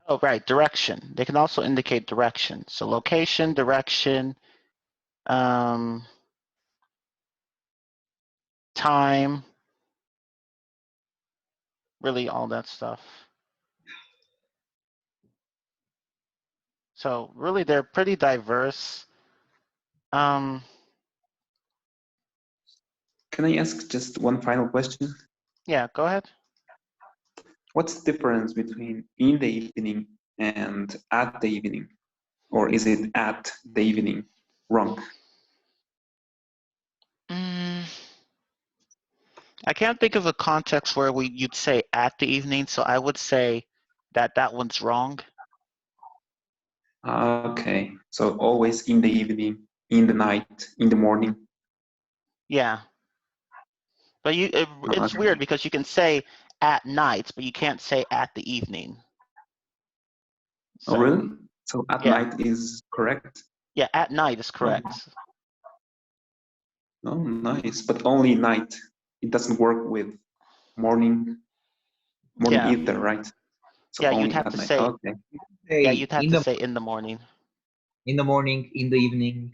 Oh, right, direction. They can also indicate direction. So location, direction, time, really all that stuff. So really they're pretty diverse. Can I ask just one final question? Yeah, go ahead. What's the difference between in the evening and at the evening? Or is it at the evening wrong? I can't think of a context where you'd say at the evening, so I would say that one's wrong. Okay, so always in the evening, in the night, in the morning. Yeah, but it's Okay. weird because you can say at night, but you can't say at the evening. Oh, So, really? So at yeah. night is correct? Yeah, at night is correct. Oh, nice. But only night. It doesn't work with morning Yeah. either, right? So Yeah, you'd only have at to night. say, Okay. yeah, Say you'd have to say in the morning. in the morning, in the evening.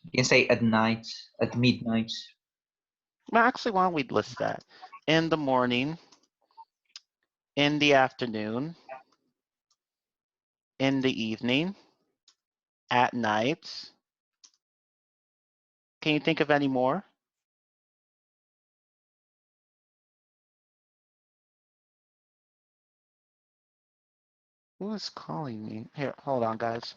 You can say at night, at midnight. Well, actually, why don't we list that? In the morning, in the afternoon, in the evening, at night. Can you think of any more? Who is calling me? Here, hold on, guys.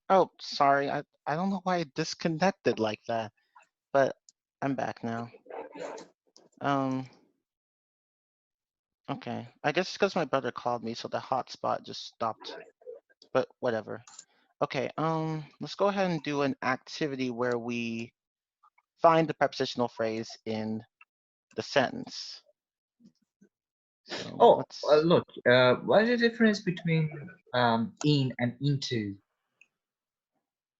Oh, sorry. I don't know why it disconnected like that, but I'm back now. Okay. I guess it's because my brother called me, so the hotspot just stopped. But whatever. Okay. Let's go ahead and do an activity where we find the prepositional phrase in the sentence. So Oh, let's. look. What is the difference between in and into?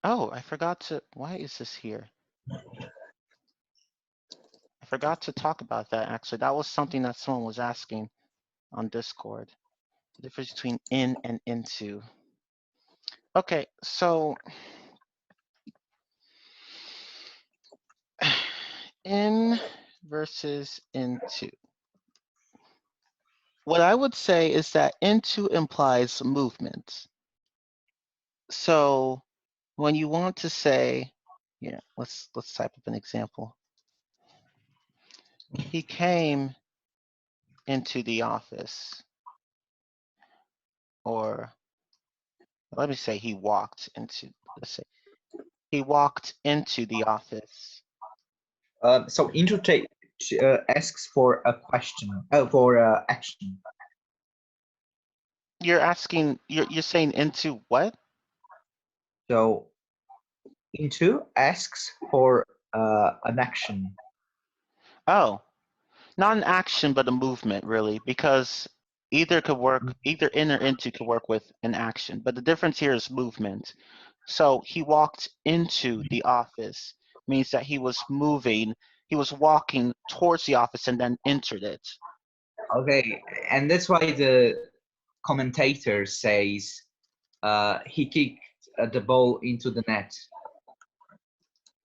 Oh, I forgot to. Why is this here? I forgot to talk about that. Actually, that was something that someone was asking on Discord. The difference between in and into. Okay, so in versus into. What I would say is that into implies movement. So when you want to say, yeah, let's type up an example. He came into the office, or Let me say he walked into, let's say, he walked into the office. So into asks for a question, for action. You're asking, you're saying into what? So into asks for an action. Oh, not an action, but a movement, really, because either could work, either in or into could work with an action, but the difference here is movement. So he walked into the office means that he was moving, he was walking towards the office and then entered it. Okay, and that's why the commentator says he kicked the ball into the net.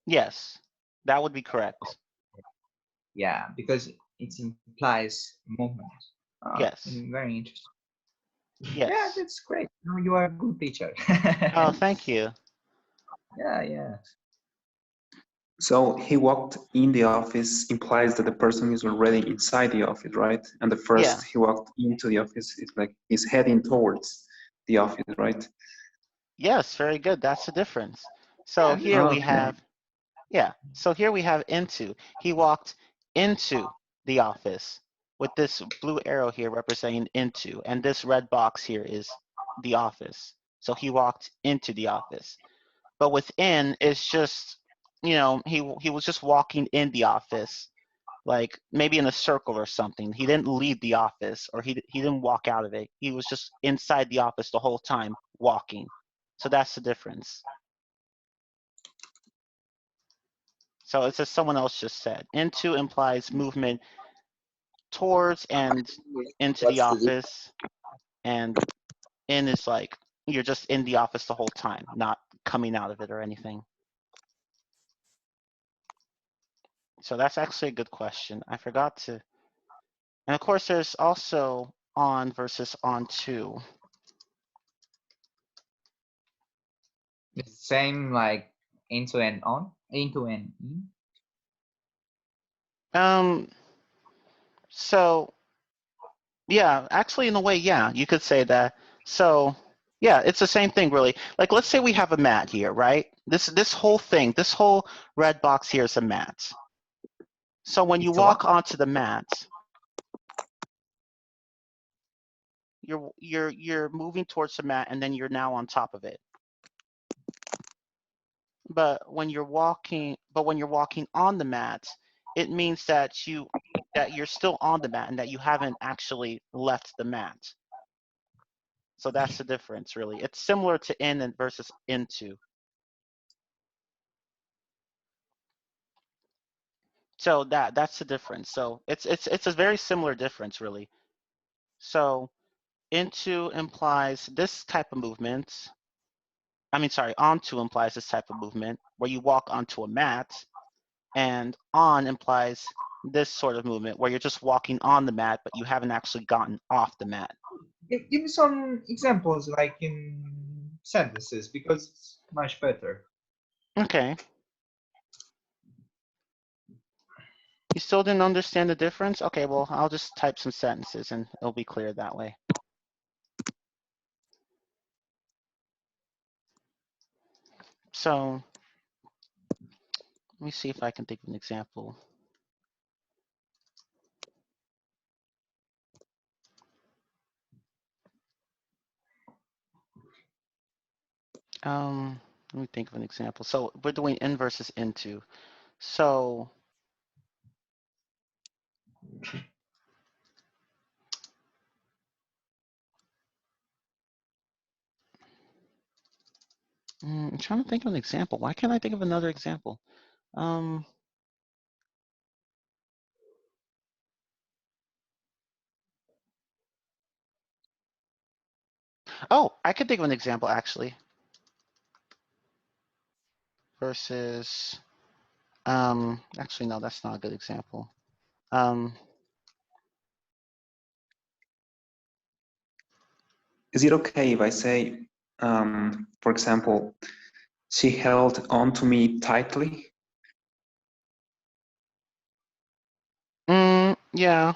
Yes, that would be correct. Yeah, because it implies movement. Yes. Very interesting. Yes. Yeah, that's great. No, you are a good teacher. Oh, thank you. Yeah. So he walked in the office implies that the person is already inside the office, right? And the first Yeah. he walked into the office is like he's heading towards the office, right? Yes, very good. That's the difference. So here we Okay. have, yeah, so here we have into. He walked into the office with this blue arrow here representing into, and this red box here is the office. So he walked into the office. But within is just, you know, he was just walking in the office, like maybe in a circle or something. He didn't leave the office, or he didn't walk out of it. He was just inside the office the whole time walking. So that's the difference. So it's as someone else just said. Into implies movement towards and into the office, and in is like you're just in the office the whole time, not coming out of it or anything. So that's actually a good question. I forgot to. And of course, there's also on versus on to. It's the same like into and on, into and in. So yeah, actually, in a way, yeah, you could say that. So yeah, it's the same thing, really. Like, let's say we have a mat here, right? This whole thing, this whole red box here is a mat. So when you It's a what? walk onto the mat, you're moving towards the mat, and then you're now on top of it. But when you're walking on the mat, it means that you're still on the mat and that you haven't actually left the mat. So that's the difference, really. It's similar to in and versus into. So that's the difference. So it's a very similar difference, really. So into implies this type of movement. I mean, sorry, onto implies this type of movement where you walk onto a mat, and on implies this sort of movement where you're just walking on the mat, but you haven't actually gotten off the mat. Give me some examples, like in sentences, because it's much better. Okay. You still didn't understand the difference? Okay, well, I'll just type some sentences and it'll be clear that way. So let me see if I can think of an example. Let me think of an example. So we're doing in versus into. So I'm trying to think of an example. Why can't I think of another example? Oh, I could think of an example, actually. Versus, actually, no, that's not a good example. Is it okay if I say, for example, she held on to me tightly? Yeah.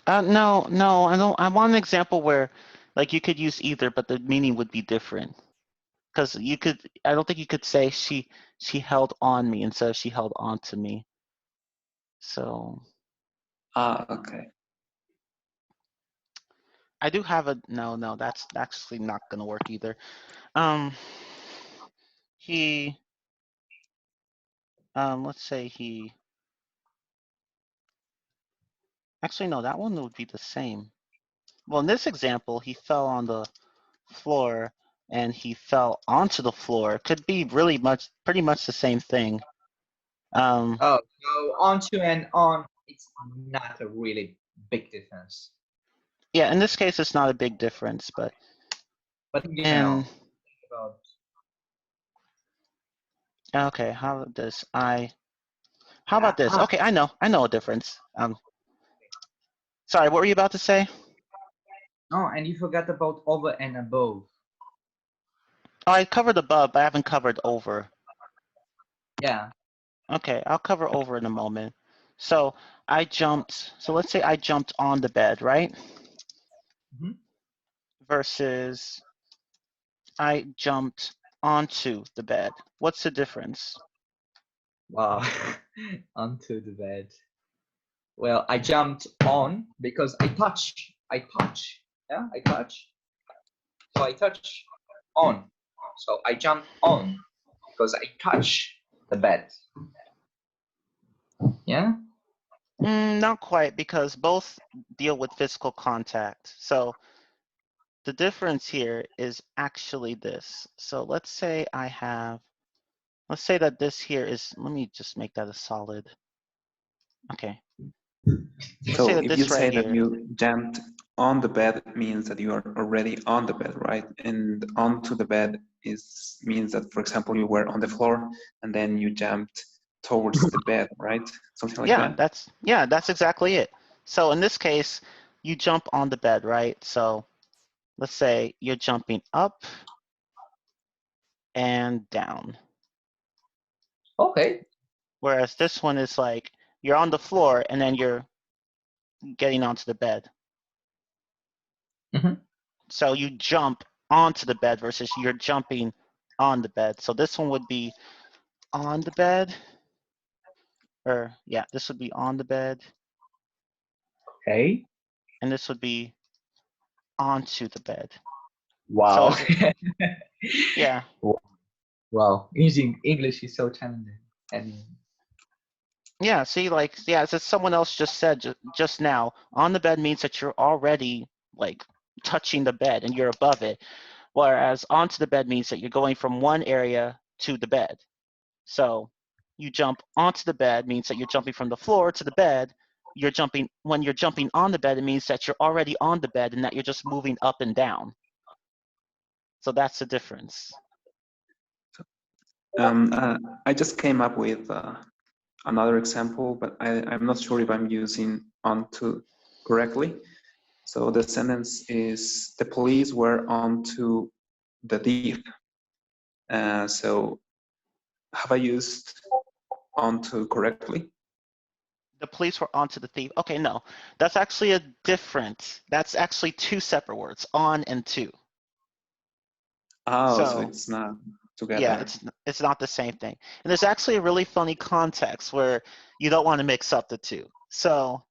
No, I don't. I want an example where Like you could use either, but the meaning would be different. Because I don't think you could say she held on me instead of she held on to me. So Okay. I do have a no. That's actually not gonna work either. He let's say he. Actually, no, that one would be the same. Well, in this example, he fell on the floor and he fell onto the floor. Could be pretty much the same thing. Oh, so onto and on, it's not a really big difference. Yeah, in this case, it's not a big difference, but But you and know, think about okay, how about this? How about this? Okay, I know a difference. Sorry, what were you about to say? oh, and you forgot about over and above. Oh, I covered above, but I haven't covered over. Yeah. Okay, I'll cover over in a moment. So so let's say I jumped on the bed, right? Mm-hmm. Versus I jumped onto the bed. What's the difference? Wow. Onto the bed. Well, I jumped on because I touch. Yeah, I touch. So I touch on. So I jump on because I touch the bed. Yeah. Not quite, because both deal with physical contact. So the difference here is actually this. So let's say that this here is, let me just make that a solid. Okay. Let's say So that if you this right say that here. you jumped on the bed, it means that you are already on the bed, right? And onto the bed means that, for example, you were on the floor and then you jumped towards the bed, right? Something like that. That's exactly it. So in this case, you jump on the bed, right? So let's say you're jumping up and down. Okay. Whereas this one is like you're on the floor and then you're getting onto the bed. Mm-hmm. So you jump onto the bed versus you're jumping on the bed. So this one would be on the bed. Or yeah, this would be on the bed. Okay. And this would be onto the bed. Wow. So yeah. Wow. Using English is so challenging. And Yeah, see, like, yeah, as someone else just said just now, on the bed means that you're already like touching the bed and you're above it, whereas onto the bed means that you're going from one area to the bed. So you jump onto the bed means that you're jumping from the floor to the bed. When you're jumping on the bed, it means that you're already on the bed and that you're just moving up and down. So that's the difference. I just came up with another example, but I'm not sure if I'm using onto correctly. So the sentence is, the police were onto the thief. So have I used onto correctly? The police were onto the thief. Okay, no, that's actually that's actually two separate words, on and to. Oh, so So it's not together. yeah, it's not the same thing. And there's actually a really funny context where you don't want to mix up the two. So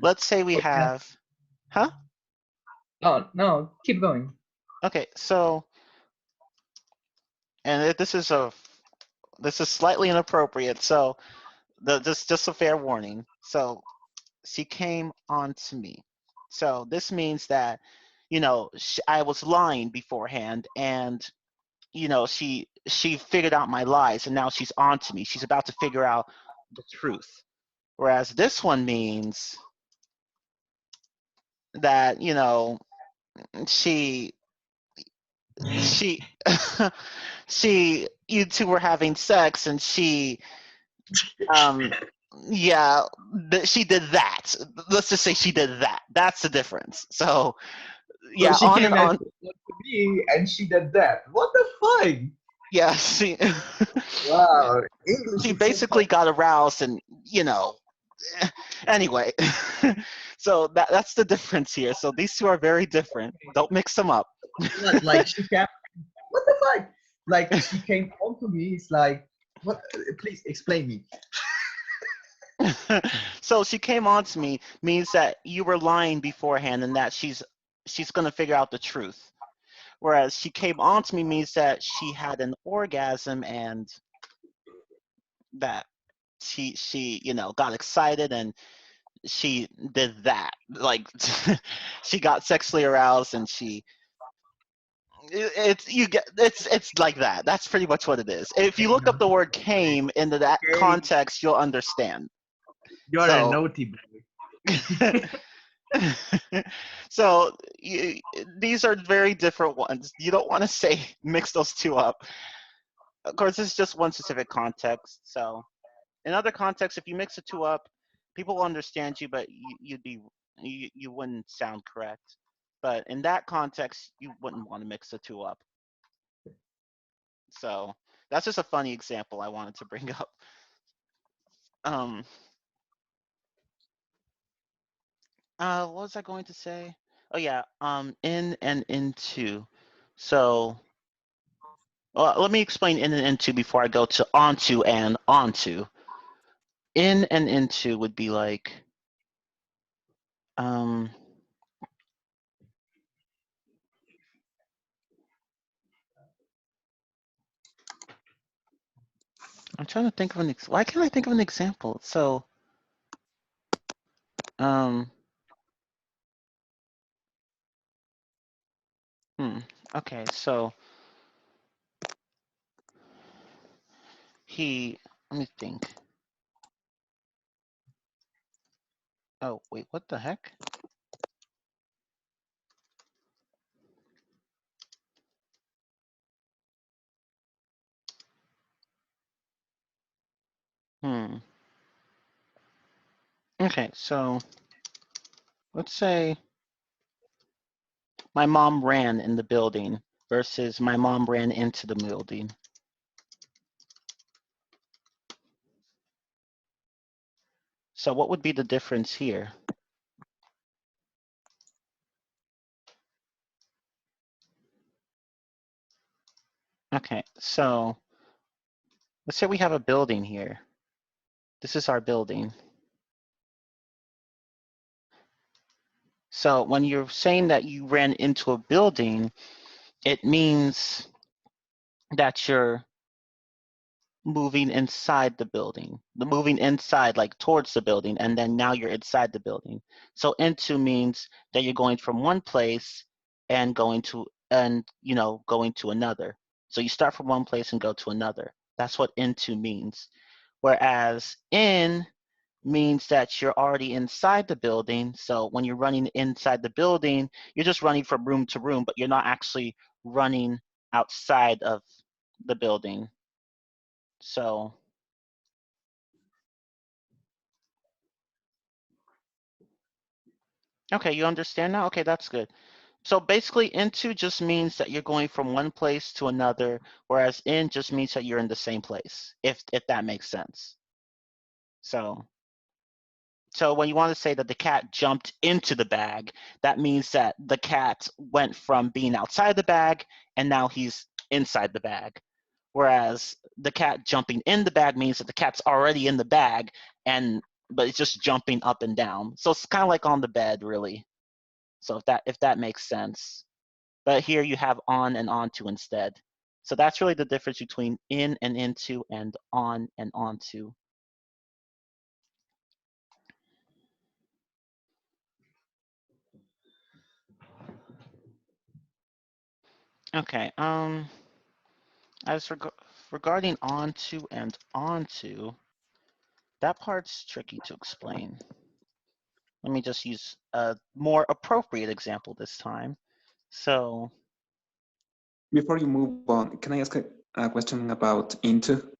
let's say we have, huh? oh no, keep going. Okay, so, and this is slightly inappropriate. So just a fair warning. So she came on to me. So this means that, I was lying beforehand, and she figured out my lies, and now she's on to me. She's about to figure out the truth. Whereas this one means that, she you two were having sex, and she yeah, she did that. Let's just say she did that. That's the difference. So So yeah, she on came and on. to me and she did that. What the fuck? Yeah, she Wow. English she is so basically got aroused, and anyway. So that's the difference here. So these two are very different. Don't mix them up. What, like she came, what the fuck? Like she came on to me. It's like, what? Please explain me. So she came on to me means that you were lying beforehand and that she's gonna figure out the truth. Whereas she came on to me means that she had an orgasm and that she got excited and she did that. Like she got sexually aroused and it's like that. That's pretty much what it is. If you look up the word came into that Okay, context, you'll understand. you're a So naughty boy. so these are very different ones. You don't want to say mix those two up. Of course, this is just one specific context. So in other contexts, if you mix the two up, people will understand you, but you wouldn't sound correct. But in that context, you wouldn't want to mix the two up. So that's just a funny example I wanted to bring up. What was I going to say? Oh yeah, in and into. So, well, let me explain in and into before I go to onto and onto. In and into would be like, I'm trying to think of why can't I think of an example? So, okay, so let me think. Oh, wait, what the heck? Okay, so let's say my mom ran in the building versus my mom ran into the building. So what would be the difference here? Okay, so let's say we have a building here. This is our building. So when you're saying that you ran into a building, it means that you're moving inside the building, moving inside like towards the building, and then now you're inside the building. So into means that you're going from one place and going to another. So you start from one place and go to another. That's what into means. Whereas in means that you're already inside the building. So when you're running inside the building, you're just running from room to room, but you're not actually running outside of the building. So okay, you understand now? Okay, that's good. So basically into just means that you're going from one place to another, whereas in just means that you're in the same place, if that makes sense. So when you want to say that the cat jumped into the bag, that means that the cat went from being outside the bag and now he's inside the bag. Whereas the cat jumping in the bag means that the cat's already in the bag but it's just jumping up and down. So it's kind of like on the bed, really. So if that makes sense. But here you have on and onto instead. So that's really the difference between in and into and on and onto. Okay, as regarding onto and onto, that part's tricky to explain. Let me just use a more appropriate example this time. So Before you move on, can I ask a question about into?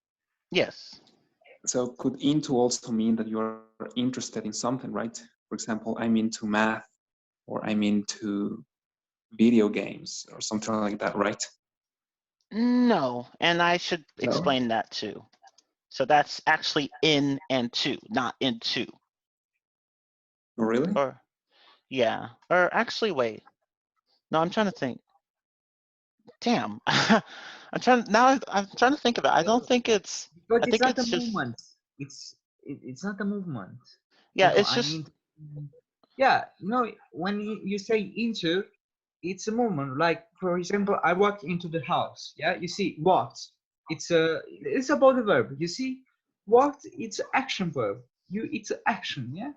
yes. So could into also mean that you're interested in something, right? For example, I'm into math, or I'm into video games, or something like that, right? No, and I should No? explain that too. So that's actually in and to, not into. Really? Or Yeah. Or actually, wait. No, I'm trying to think. Damn. I'm trying to think of it. I don't think it's. But I it's think not a it's just. movement. It's not a movement. Yeah. It's I just. mean, yeah, when you say into, it's a movement. Like, for example, I walked into the house. Yeah, you see, walked. It's about the verb. You see, walked. It's action verb. It's action. Yeah,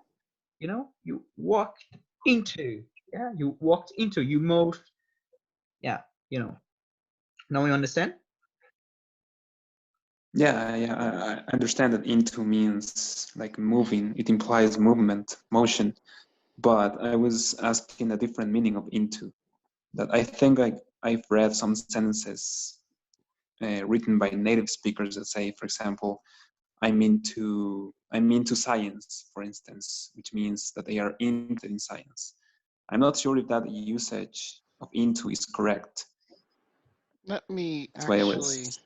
you walked into. Yeah, you walked into. You moved. Yeah, now you understand. Yeah, I understand that into means like moving. It implies movement, motion. But I was asking a different meaning of into. That I think I've read some sentences written by native speakers that say, for example, I'm into science, for instance, which means that they are interested in science. I'm not sure if that usage of into is correct. Let me That's why I actually. was.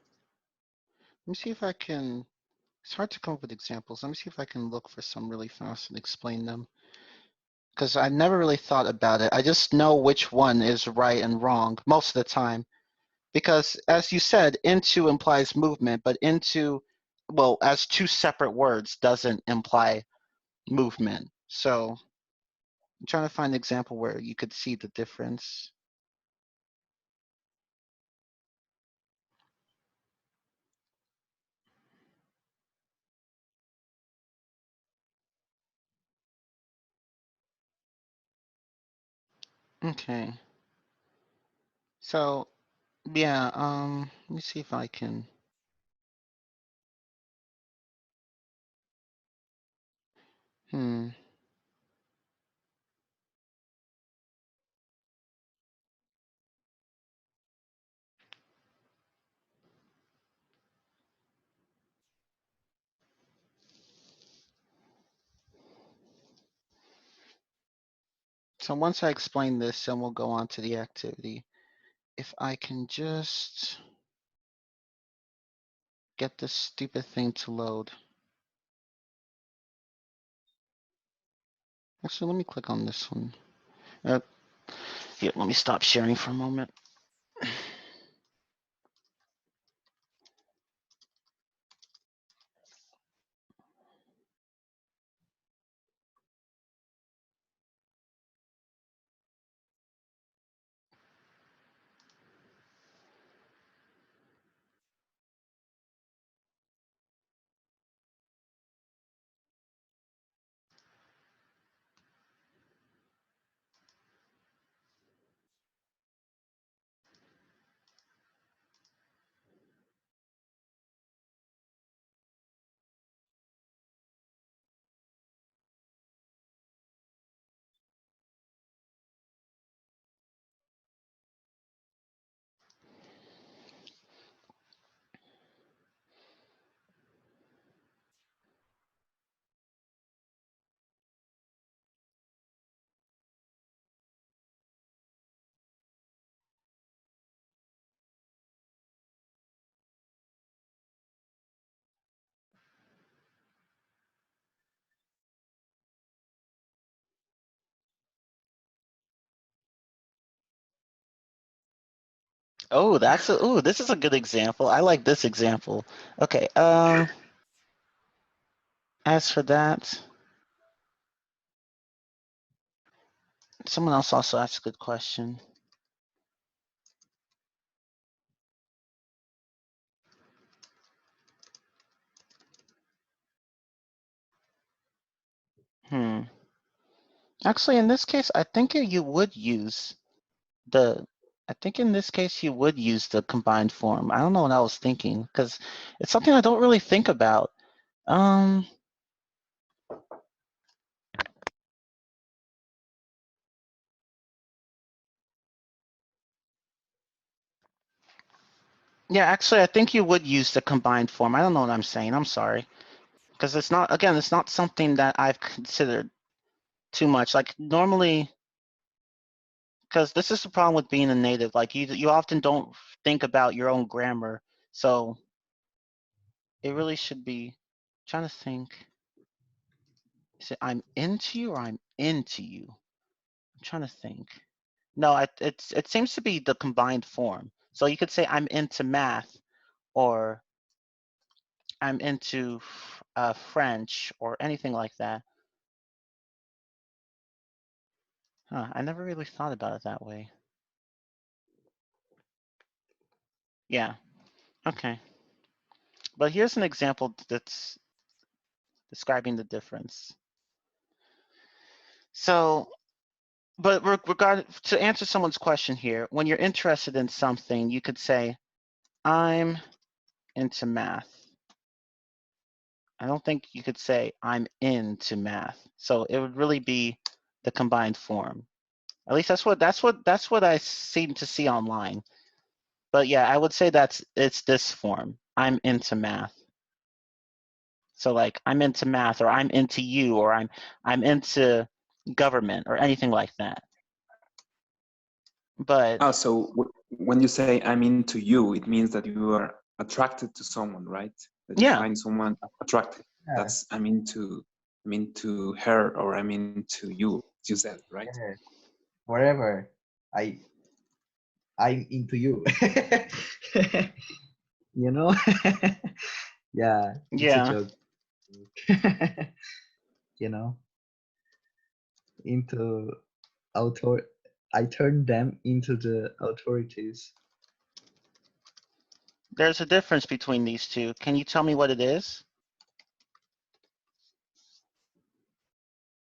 Let me see if I can. It's hard to come up with examples. Let me see if I can look for some really fast and explain them. Because I never really thought about it. I just know which one is right and wrong most of the time. Because as you said, into implies movement, but into, well, as two separate words doesn't imply movement. So I'm trying to find an example where you could see the difference. Okay. So yeah, let me see if I can. Hmm. So once I explain this, then we'll go on to the activity. If I can just get this stupid thing to load. Actually, let me click on this one. Yeah, let me stop sharing for a moment. Oh, this is a good example. I like this example. Okay, as for that, someone else also asked a good question. Actually, in this case, I think you would use the, I think in this case you would use the combined form. I don't know what I was thinking, because it's something I don't really think about. Yeah, actually, I think you would use the combined form. I don't know what I'm saying. I'm sorry. Because it's not, again, it's not something that I've considered too much. Like normally, because this is the problem with being a native. Like you often don't think about your own grammar. So it really should be, trying to think. Is it I'm into you or I'm into you? trying to think. No, it seems to be the combined form. So you could say I'm into math, or I'm into French, or anything like that. Huh, I never really thought about it that way. Yeah, okay. But here's an example that's describing the difference. So, but to answer someone's question here, when you're interested in something, you could say, I'm into math. I don't think you could say I'm into math. So it would really be the combined form. At least that's what I seem to see online. But yeah, I would say it's this form. I'm into math. So like I'm into math, or I'm into you, or I'm into government, or anything like that. But Oh, so when you say I'm into you, it means that you are attracted to someone, right? That you yeah, find someone attractive. Yeah, That's I'm into her, or I'm into you. You said, right? yeah. Whatever. I'm into you. You know? Yeah, it's a yeah. joke. You know, into author. I turned them into the authorities. There's a difference between these two. Can you tell me what it is?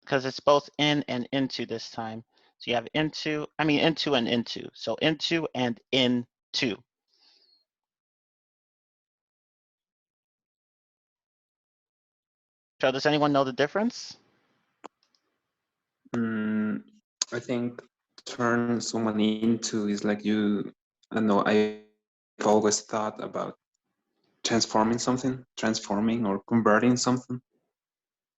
Because it's both in and into this time. So you have into and into. So into and into. So does anyone know the difference? I think turn someone into is like you. I know. I've always thought about transforming or converting something,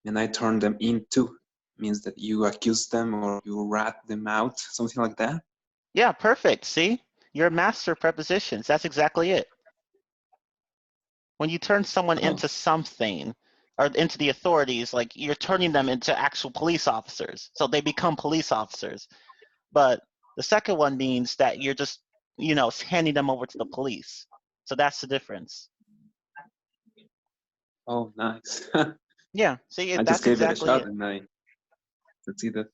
and I turn them into means that you accuse them or you rat them out, something like that. Yeah, perfect. See? You're a master of prepositions. That's exactly it. When you turn someone Oh, into something, or into the authorities, like you're turning them into actual police officers. So they become police officers. But the second one means that you're just, handing them over to the police. So that's the difference. oh, nice. Yeah, see, I just that's gave it a exactly shot it. and I succeeded.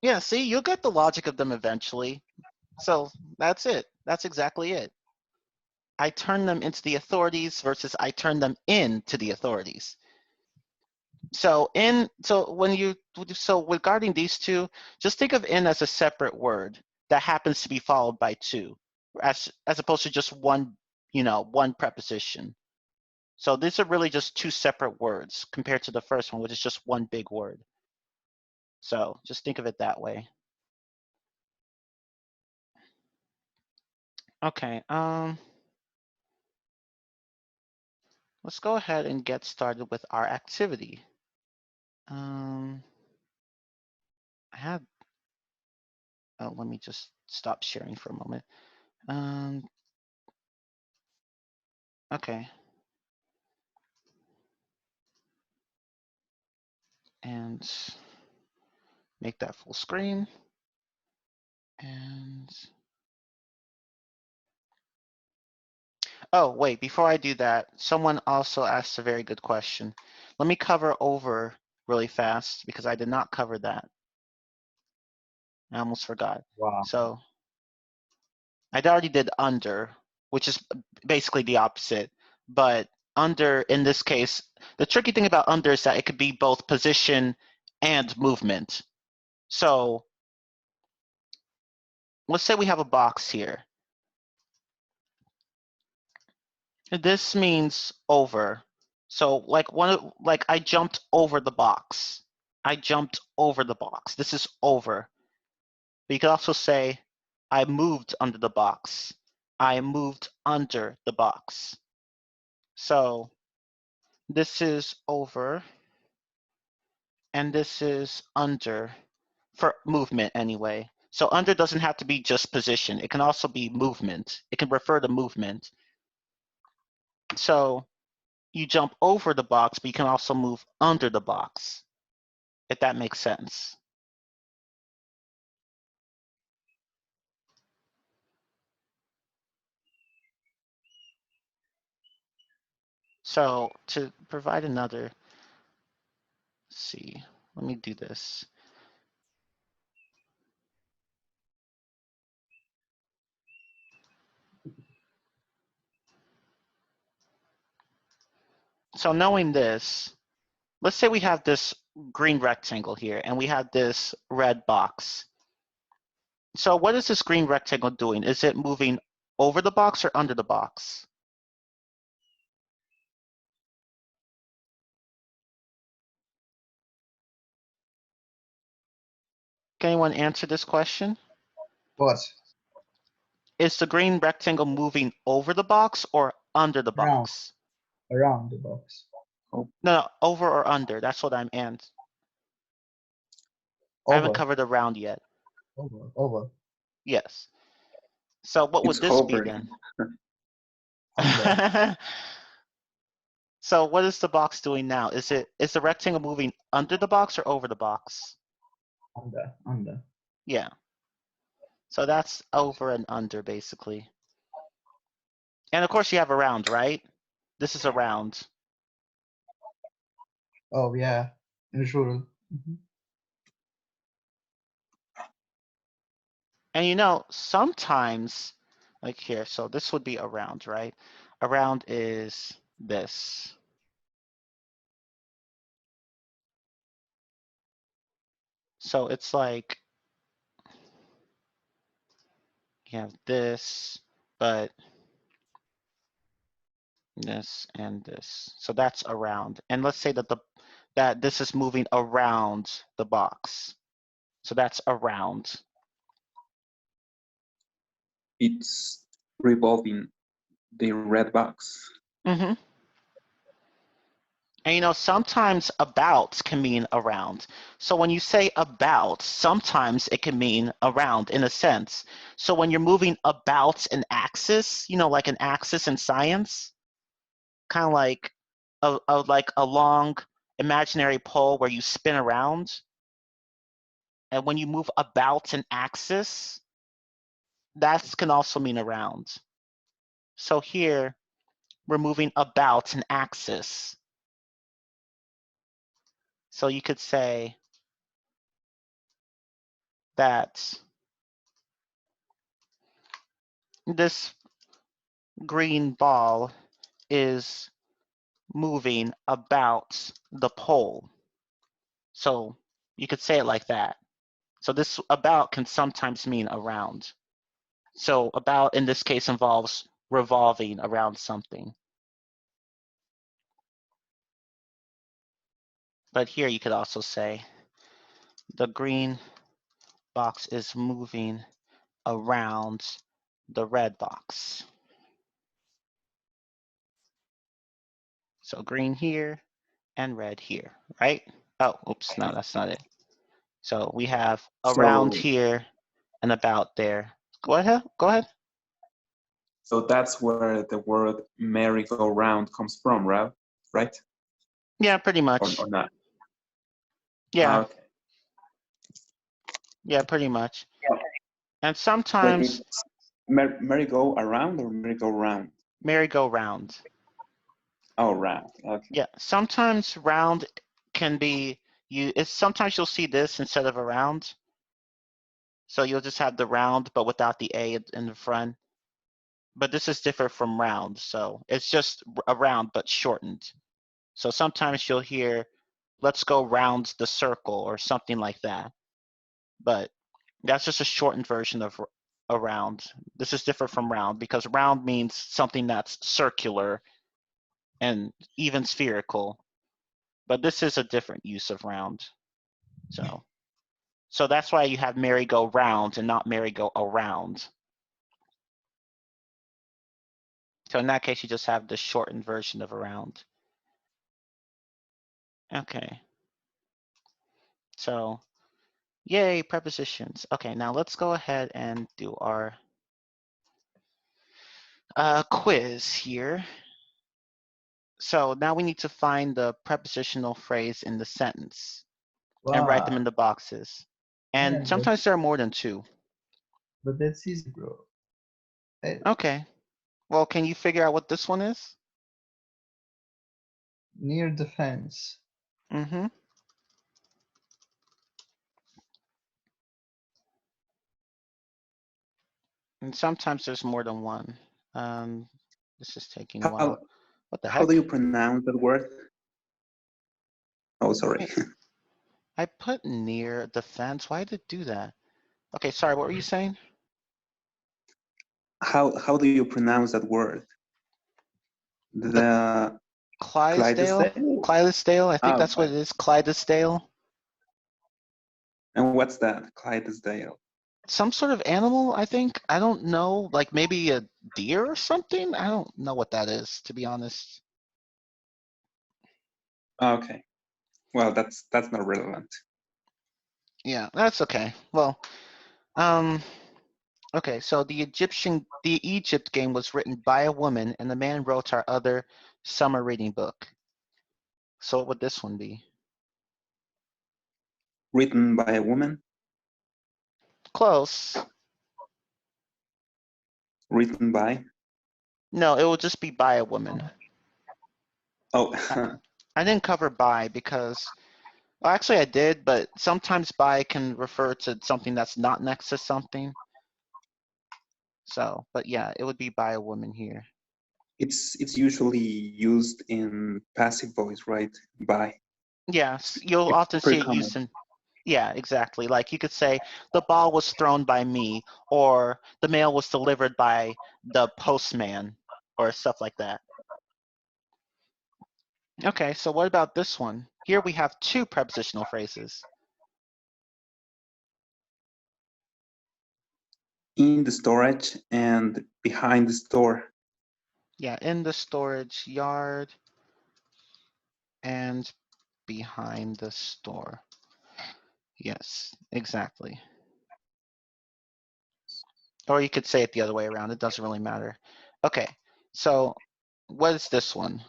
Yeah, see, you'll get the logic of them eventually. So that's it. That's exactly it. I turn them into the authorities versus I turn them into the authorities. So regarding these two, just think of in as a separate word that happens to be followed by two, as opposed to just one preposition. So these are really just two separate words compared to the first one, which is just one big word. So just think of it that way. Okay, let's go ahead and get started with our activity. I had, let me just stop sharing for a moment. Okay. And make that full screen. And, oh, wait, before I do that, someone also asked a very good question. Let me cover over really fast because I did not cover that. I almost forgot. Wow. So I already did under, which is basically the opposite. But under, in this case, the tricky thing about under is that it could be both position and movement. So let's say we have a box here. This means over. So like I jumped over the box. I jumped over the box. This is over. But you could also say I moved under the box. I moved under the box. So this is over and this is under for movement anyway. So under doesn't have to be just position. It can also be movement. It can refer to movement. So you jump over the box, but you can also move under the box, if that makes sense. So to provide another, let's see, let me do this. So knowing this, let's say we have this green rectangle here and we have this red box. So what is this green rectangle doing? Is it moving over the box or under the box? Can anyone answer this question? What? Is the green rectangle moving over the box or under the Around. box? Around the box. No, over or under. That's what I'm and I haven't Over. covered around yet. Over. Over. Yes. So what would It's this be hovering. then? Under. So what is the box doing now? Is the rectangle moving under the box or over the box? Under. Under. Yeah. So that's over and under basically. And of course you have around, right? This is around. Oh yeah. Usual. And you know, sometimes like here, so this would be around, right? Around is this. So it's like you have this, but this and this. So that's around. And let's say that that this is moving around the box. So that's around. It's revolving the red box. Mm-hmm. And you know, sometimes about can mean around. So when you say about, sometimes it can mean around in a sense. So when you're moving about an axis, you know, like an axis in science, kind of like a long imaginary pole where you spin around. And when you move about an axis, that can also mean around. So here, we're moving about an axis. So you could say that this green ball is moving about the pole. So you could say it like that. So this about can sometimes mean around. So about in this case involves revolving around something. But here you could also say the green box is moving around the red box. So green here and red here, right? Oh, oops, no, that's not it. So we have around So, here and about there. Go ahead, go ahead. so that's where the word merry-go-round comes from, right? Right? Yeah, pretty much. Or not? Yeah, Okay. yeah, pretty much. And But sometimes it's merry-go-around or merry-go-round? merry-go-round. Oh, round. Okay. Yeah, sometimes round can be sometimes you'll see this instead of around. So you'll just have the round, but without the A in the front. But this is different from round, so it's just a round but shortened. So sometimes you'll hear, let's go round the circle or something like that. But that's just a shortened version of around. This is different from round because round means something that's circular and even spherical. But this is a different use of round. So that's why you have merry-go-round and not merry-go-around. So in that case, you just have the shortened version of around. Okay. So, yay, prepositions. Okay, now let's go ahead and do our quiz here. So now we need to find the prepositional phrase in the sentence and write them Wow. in the boxes. And Man, sometimes there are more than two. but that's easy, bro. Hey, Okay. Well, can you figure out what this one is? Near the fence. Mm-hmm. And sometimes there's more than one. This is taking a while. How, What the how heck? do you pronounce that word? Oh, sorry. I put near the fence. Why did it do that? Okay, sorry, what were you saying? How do you pronounce that word? The Clydesdale? Clydesdale? Clydesdale, I think Oh, that's what it is. Clydesdale. and what's that? Clydesdale. Some sort of animal, I think. I don't know, like maybe a deer or something? I don't know what that is, to be honest. Okay. Well, that's not relevant. Yeah, that's okay. Well, okay, so the Egypt game was written by a woman, and the man wrote our other summer reading book. So what would this one be? Written by a woman. Close. Written by. No, it will just be by a woman. Oh, I didn't cover by because, well, actually I did, but sometimes by can refer to something that's not next to something. So, but yeah, it would be by a woman here. it's usually used in passive voice, right? By. Yes, you'll It's often see pretty it common. used in, yeah, exactly. Like you could say, the ball was thrown by me, or the mail was delivered by the postman, or stuff like that. Okay, so what about this one? Here we have two prepositional phrases. In the storage and behind the store. Yeah, in the storage yard and behind the store. Yes, exactly. Or you could say it the other way around. It doesn't really matter. Okay, so what is this one?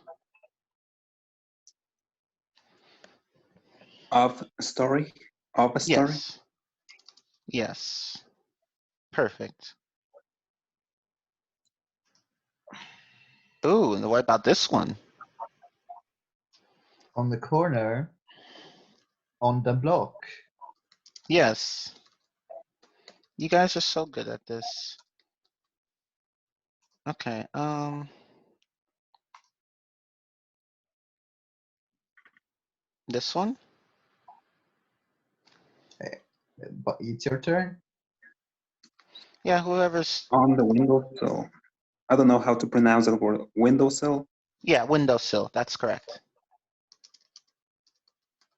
Of a story. Of a story. Yes. Yes. Perfect. Ooh, and what about this one? On the corner. On the block. Yes. You guys are so good at this. Okay, this one? But it's your turn. Yeah, whoever's, On the windowsill. I don't know how to pronounce that word. Windowsill. yeah, windowsill, that's correct.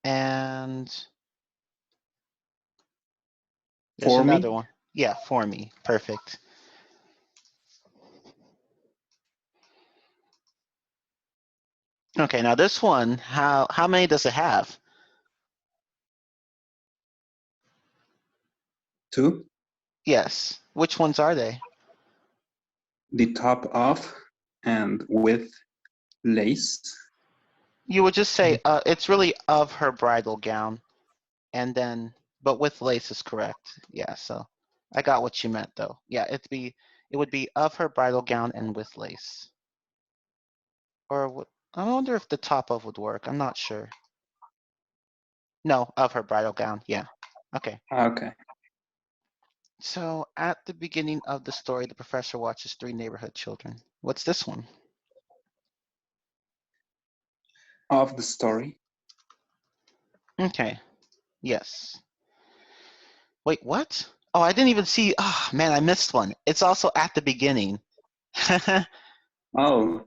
And there's For another me. one. Yeah, for me, perfect. Okay, now this one, how many does it have? 2. Yes, which ones are they? The top of and with lace. You would just say, it's really of her bridal gown, and then, but with lace is correct. Yeah, so I got what you meant though. Yeah, it would be of her bridal gown and with lace. Or I wonder if the top of would work. I'm not sure. No, of her bridal gown. Yeah. Okay. Okay. So at the beginning of the story, the professor watches 3 neighborhood children. What's this one? Of the story. Okay. Yes. Wait, what? Oh, I didn't even see. Oh, man, I missed one. It's also at the beginning. Oh,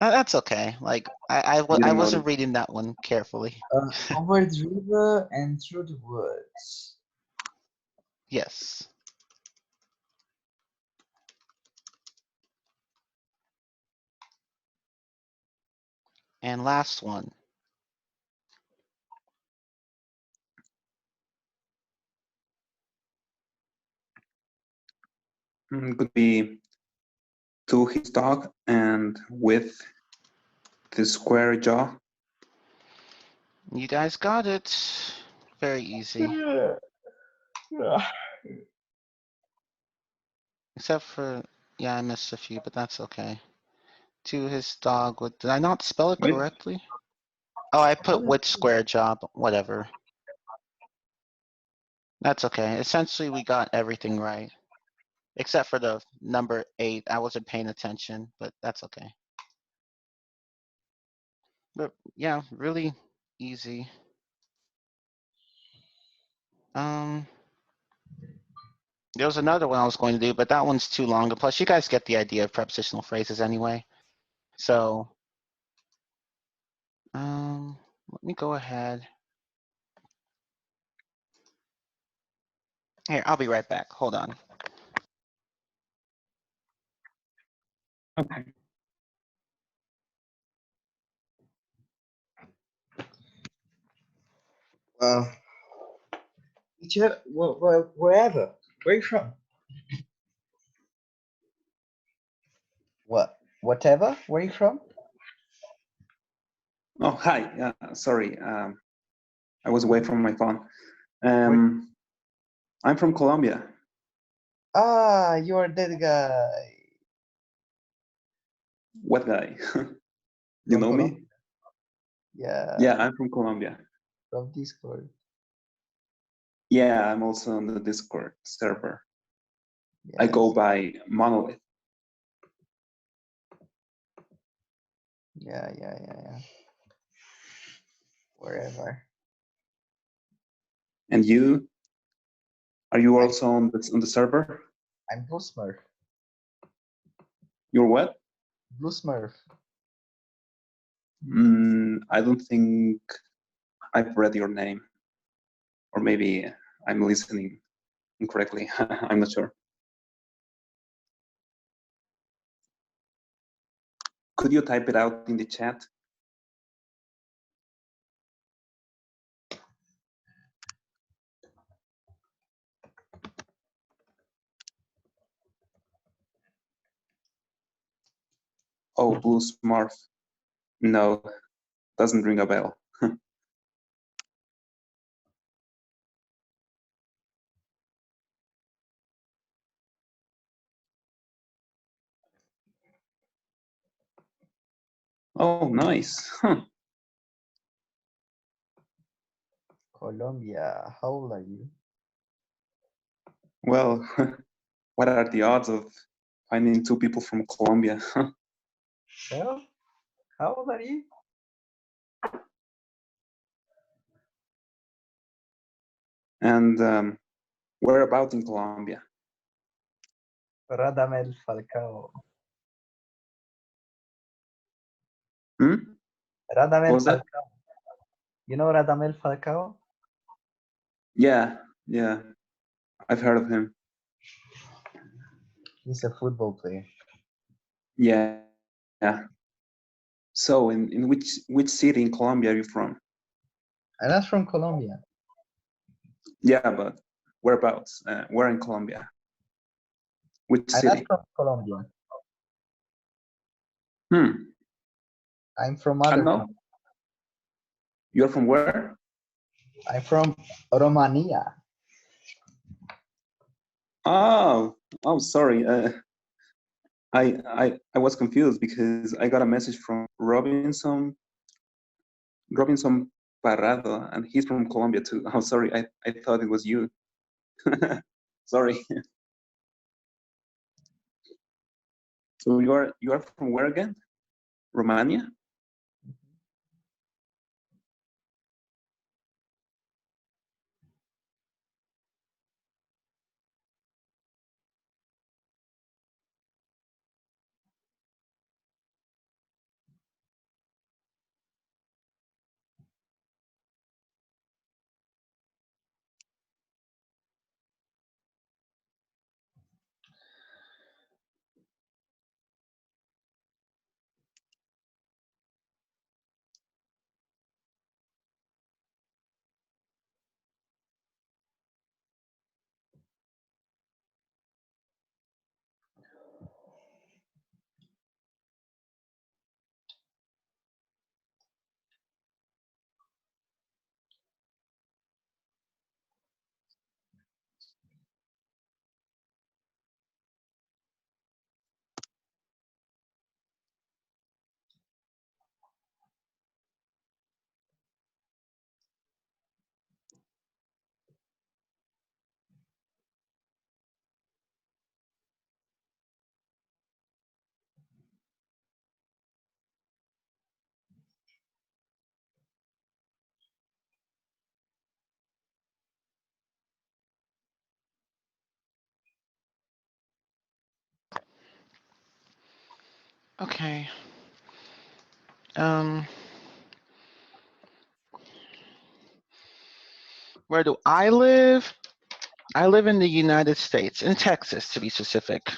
That's okay. Like, I didn't wasn't notice. reading that one carefully. Over the river and through the woods. Yes. And last one. Could be to his dog and with the square jaw. You guys got it. Very easy. Except for, yeah, I missed a few, but that's okay. To his dog with, did I not spell it With correctly? Oh, I put which square job, whatever. That's okay. Essentially, we got everything right. Except for the number 8. I wasn't paying attention, but that's okay. But yeah, really easy. There was another one I was going to do, but that one's too long. Plus, you guys get the idea of prepositional phrases anyway. So, let me go ahead. Here, I'll be right back. Hold on. Okay. Teacher, wherever. Where you from? What? Whatever. Where you from? Oh, hi. Sorry, I was away from my phone. I'm from Colombia. Ah, you're that guy. What guy? You From know me? Colombia. Yeah. Yeah, I'm from Colombia. From Discord. Yeah, I'm also on the Discord server. I Yes. go by Monolith. Yeah. Wherever. And you? Are you also on the server? I'm Blue Smurf. You're what? Blue Smurf. I don't think I've read your name. Or maybe I'm listening incorrectly. I'm not sure. Could you type it out in the chat? Oh, Blue Smurf. No, doesn't ring a bell. Oh, nice. Huh. Colombia. How old are you? Well, what are the odds of finding two people from Colombia? Well, how old are you? And where about in Colombia? Radamel Falcao. Hmm? What Radamel was that? Falcao. You know Radamel Falcao? Yeah, I've heard of him. He's a football player. Yeah. So, in which city in Colombia are you from? I'm not from Colombia. Yeah, but whereabouts? Where in Colombia? Which I'm not city? from Colombia. Hmm. I'm from I other don't know. country. You're from where? I'm from Romania. Oh, sorry. I was confused because I got a message from Robinson Parrado, and he's from Colombia too. Oh, sorry. I thought it was you. Sorry. So you are from where again? Romania? Okay. Where do I live? I live in the United States, in Texas to be specific.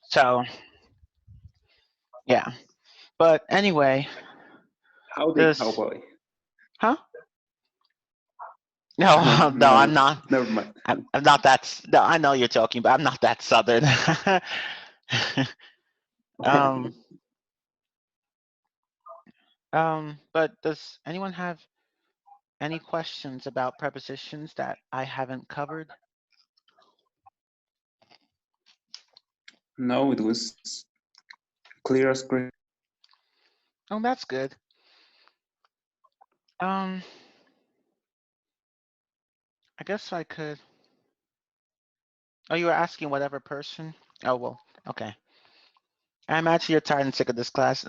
So, yeah. But anyway, Howdy, this, cowboy. huh? No, no, I'm not. Never mind. I'm not that. No, I know you're joking, but I'm not that southern. um, but does anyone have any questions about prepositions that I haven't covered? No, it was clear as crystal. Oh, that's good. I guess I could. Oh, you were asking whatever person? Oh, well, okay. I imagine you're tired and sick of this class.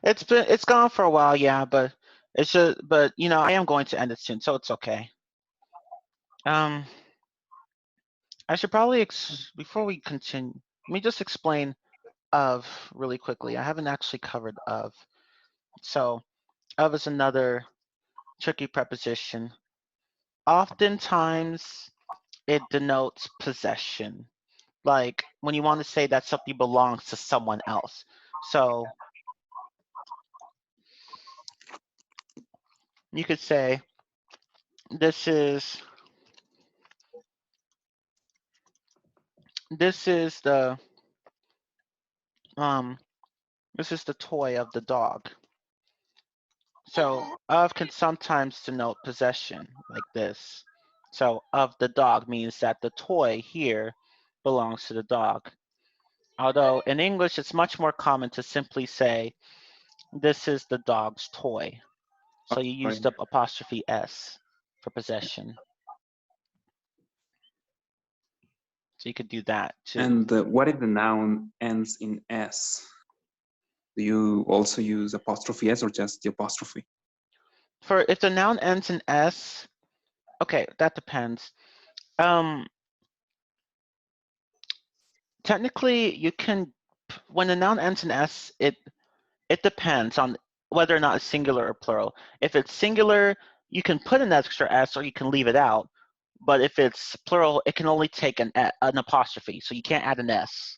It's gone for a while, yeah, but it's just, but you know, I am going to end it soon, so it's okay. I should probably before we continue, let me just explain of really quickly. I haven't actually covered of. So of is another tricky preposition. Oftentimes it denotes possession. Like when you want to say that something belongs to someone else. So you could say this is the this is the toy of the dog. So of can sometimes denote possession like this. So of the dog means that the toy here belongs to the dog. Although in English it's much more common to simply say this is the dog's toy. So you used up apostrophe S for possession. So you could do that too. And what if the noun ends in S? Do you also use apostrophe S or just the apostrophe? For if the noun ends in S, okay, that depends. Technically, you can, when the noun ends in S, it depends on whether or not it's singular or plural. If it's singular, you can put an extra S or you can leave it out. But if it's plural, it can only take an apostrophe, so you can't add an S.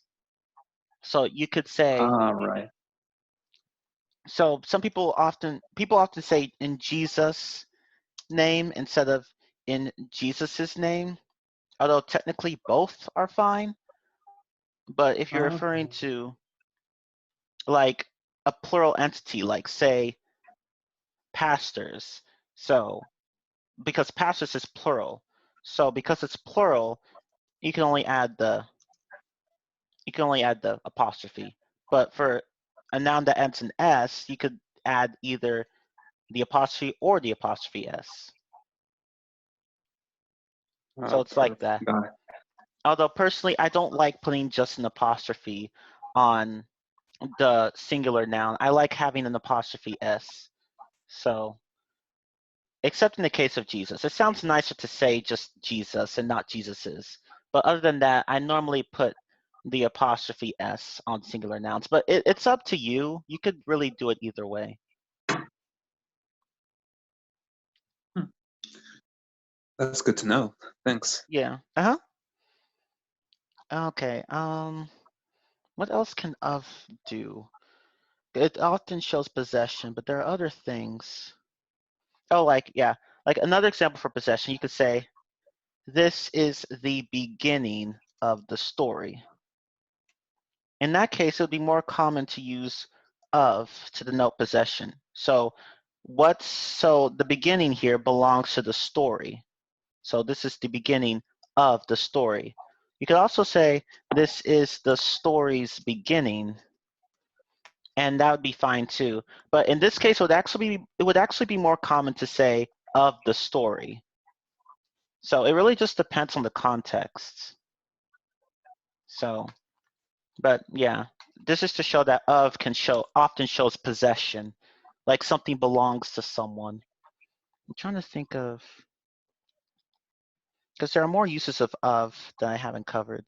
So you could say, Right. so some people often say in Jesus' name instead of in Jesus's name, although technically both are fine. But if you're referring to like a plural entity, like say pastors, so because pastors is plural, so because it's plural, you can only add the apostrophe. But for a noun that ends in S, you could add either the apostrophe or the apostrophe S. So it's like that. Got it. Although personally, I don't like putting just an apostrophe on the singular noun. I like having an apostrophe S. So, except in the case of Jesus. It sounds nicer to say just Jesus and not Jesus's. But other than that, I normally put the apostrophe S on singular nouns. But it's up to you. You could really do it either way. That's good to know. Thanks. Yeah. Okay. What else can of do? It often shows possession, but there are other things. Oh, like another example for possession, you could say, this is the beginning of the story. In that case, it would be more common to use of to denote possession. So the beginning here belongs to the story. So this is the beginning of the story. You could also say this is the story's beginning, and that would be fine too. But in this case, it would actually be more common to say of the story. So it really just depends on the context. So, but yeah, this is to show that of often shows possession, like something belongs to someone. I'm trying to think of, because there are more uses of that I haven't covered.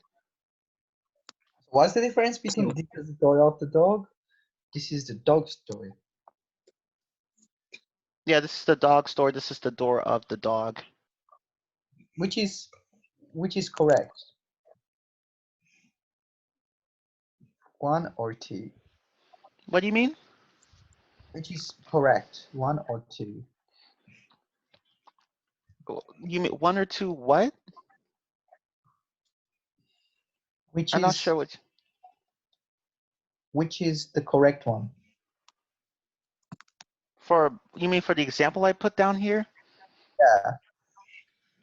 What's the difference between So- this is the toy of the dog This is the dog story. Yeah, this is the dog story. This is the door of the dog. Which is correct? One or two? What do you mean? Which is correct? One or two? You mean one or two what? Which I'm not is sure which. the correct one? You mean for the example I put down here? Yeah.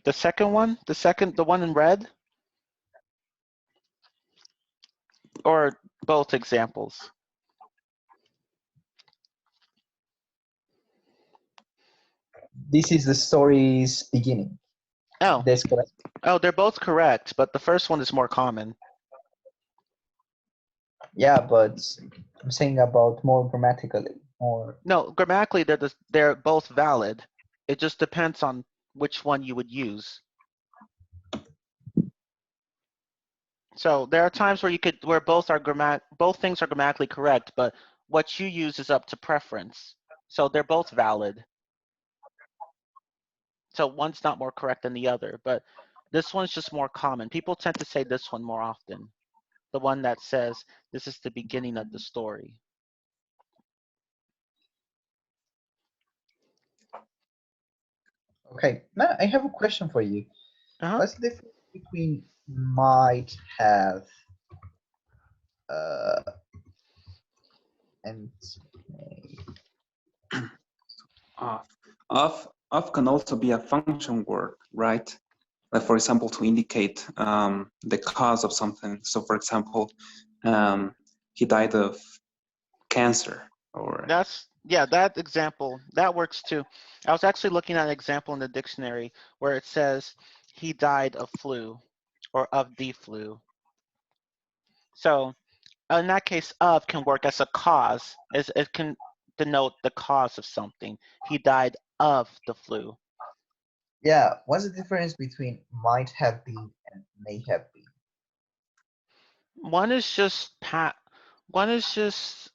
The second one? The one in red? Or both examples? This is the story's beginning. Oh. That's correct. Oh, they're both correct, but the first one is more common. Yeah, but I'm saying about more grammatically. Or No, grammatically they're both valid. It just depends on which one you would use. So there are times where both things are grammatically correct, but what you use is up to preference. So they're both valid. So one's not more correct than the other, but this one's just more common. People tend to say this one more often. The one that says this is the beginning of the story. okay, now I have a question for you. Uh-huh. What's the difference between might have and may? Of can also be a function word, right? Like for example, to indicate the cause of something. So for example, he died of cancer, or That example, that works too. I was actually looking at an example in the dictionary where it says he died of flu or of the flu. So in that case, of can work as a cause, as it can denote the cause of something. He died of the flu. Yeah, what's the difference between might have been and may have been? One is just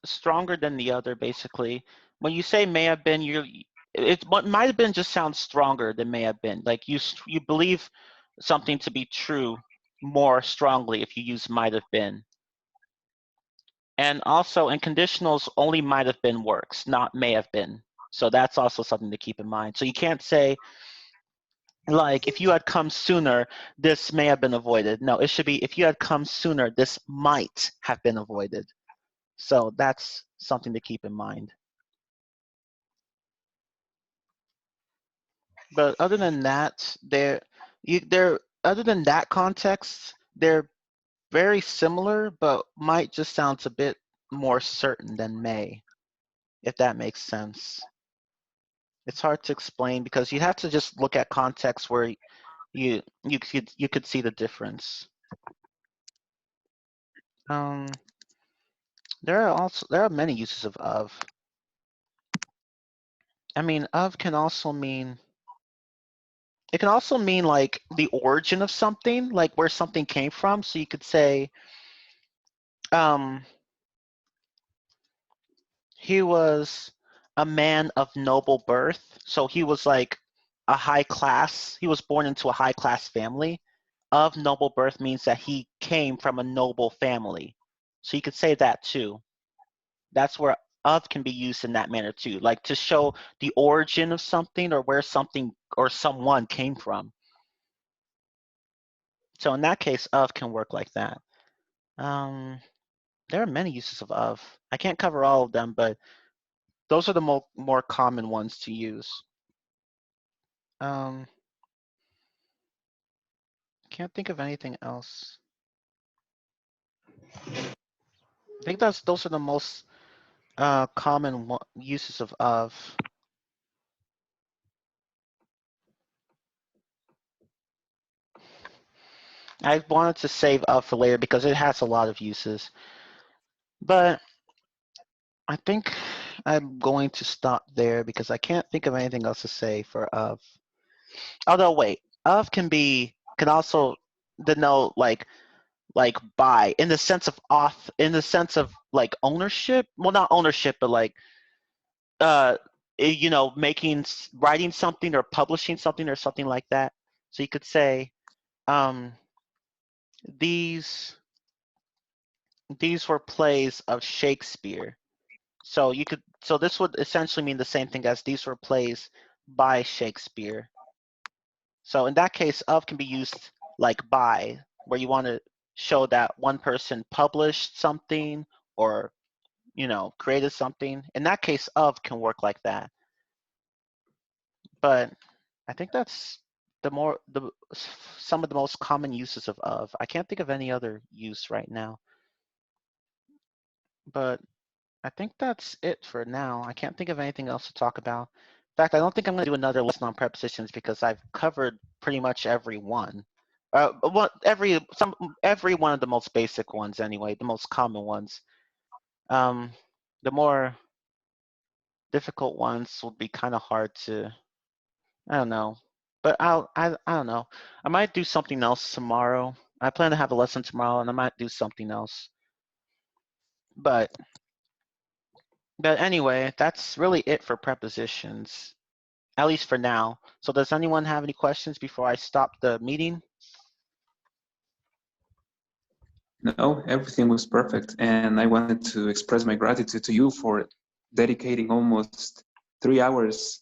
stronger than the other, basically. When you say may have been, what might have been just sounds stronger than may have been. Like you believe something to be true more strongly if you use might have been. And also in conditionals, only might have been works, not may have been. So that's also something to keep in mind. So you can't say, like, if you had come sooner, this may have been avoided. No, it should be, if you had come sooner, this might have been avoided. So that's something to keep in mind. But other than that, other than that context, they're very similar, but might just sounds a bit more certain than may, if that makes sense. It's hard to explain because you have to just look at context where you could see the difference. There are many uses of. I mean, of can also mean, it can also mean like the origin of something, like where something came from. So you could say, he was a man of noble birth. So he was like a high class. He was born into a high class family. Of noble birth means that he came from a noble family. So you could say that too. That's where of can be used in that manner too, like to show the origin of something or where something or someone came from. So in that case, of can work like that. There are many uses of. I can't cover all of them, but those are the more common ones to use. Can't think of anything else. I think those are the most common uses of. I wanted to save of for later because it has a lot of uses. But I think I'm going to stop there because I can't think of anything else to say for of. Although wait, of can also denote like like by, in the sense of in the sense of like ownership. Well, not ownership, but like you know, writing something or publishing something or something like that. So you could say, these were plays of Shakespeare. So this would essentially mean the same thing as these were plays by Shakespeare. So in that case, of can be used like by, where you want to show that one person published something or, you know, created something. In that case, of can work like that. But I think that's some of the most common uses of. I can't think of any other use right now. But I think that's it for now. I can't think of anything else to talk about. In fact, I don't think I'm going to do another lesson on prepositions because I've covered pretty much every one. Every one of the most basic ones anyway, the most common ones. The more difficult ones will be kind of hard to, I don't know. But I don't know. I might do something else tomorrow. I plan to have a lesson tomorrow, and I might do something else. But anyway, that's really it for prepositions, at least for now. So does anyone have any questions before I stop the meeting? No, everything was perfect. And I wanted to express my gratitude to you for dedicating almost 3 hours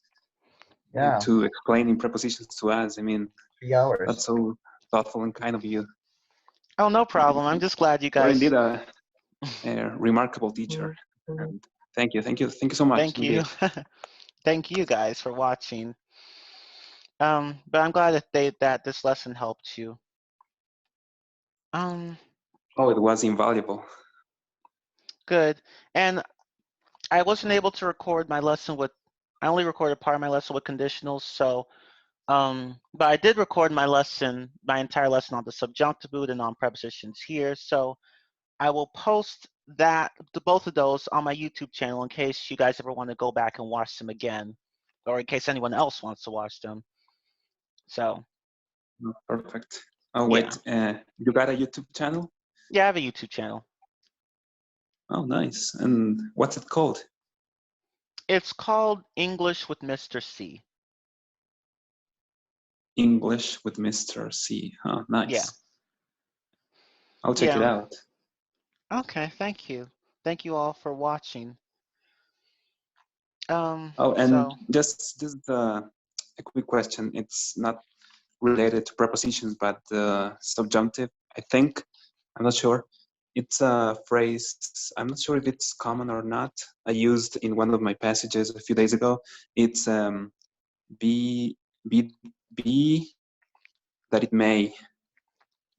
Yeah, to explaining prepositions to us. I mean, 3 hours. that's so thoughtful and kind of you. Oh, no problem. I'm just glad you You're guys. indeed a remarkable teacher. And thank you so much. Thank you. Thank you guys for watching. But I'm glad that this lesson helped you. Oh, it was invaluable. Good. And I wasn't able to record my lesson I only recorded part of my lesson with conditionals, so but I did record my entire lesson on the subjunctive mood and on prepositions here. So I will post both of those on my YouTube channel in case you guys ever want to go back and watch them again, or in case anyone else wants to watch them. So. Perfect. Oh, wait, you got a YouTube channel? Yeah, I have a YouTube channel. Oh, nice. And what's it called? It's called English with Mr. C. English with Mr. C. Oh, nice. Yeah. I'll check it out. Okay, thank you. Thank you all for watching. Oh, and just a quick question. It's not related to prepositions, but subjunctive, I think. I'm not sure. It's a phrase, I'm not sure if it's common or not. I used in one of my passages a few days ago. It's be that it may.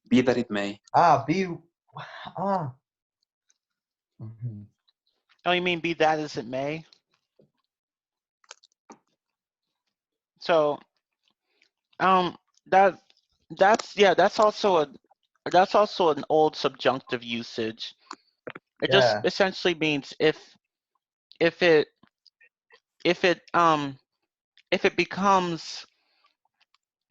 Be that it may. Mm-hmm. Oh, you mean be that as it may? So, that's also an old subjunctive usage. It just essentially means if it becomes,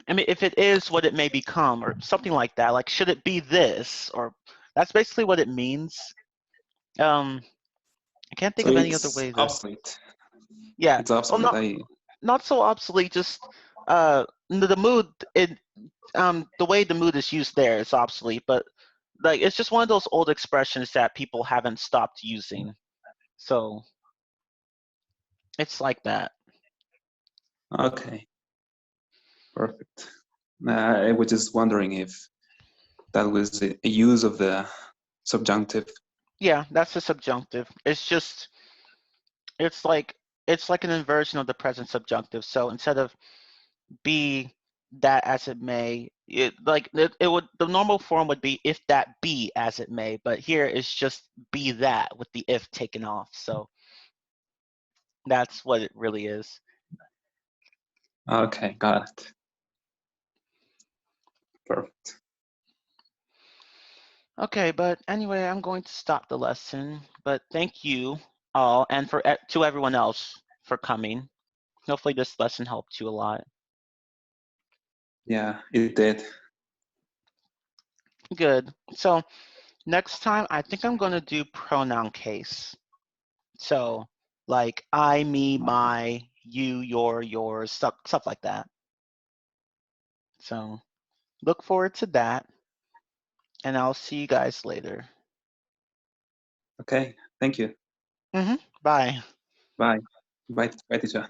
I mean, if it is what it may become, or something like that. Like, should it be this? Or that's basically what it means. I can't think of any other way. Obsolete. Yeah. It's obsolete. Well, not so obsolete. Just the mood. The way the mood is used there is obsolete, but like it's just one of those old expressions that people haven't stopped using. So it's like that. Okay. Perfect. I was just wondering if that was a use of the subjunctive. Yeah, that's the subjunctive. It's like an inversion of the present subjunctive. So instead of be that as it may, the normal form would be if that be as it may, but here it's just be that with the if taken off. So that's what it really is. Okay, got it. Perfect. Okay, but anyway, I'm going to stop the lesson. But thank you all, and to everyone else for coming. Hopefully this lesson helped you a lot. Yeah, it did. Good. So next time, I think I'm going to do pronoun case. So like I, me, my, you, your, yours, stuff like that. So look forward to that. And I'll see you guys later. Okay, thank you. Bye. Bye. Bye, teacher.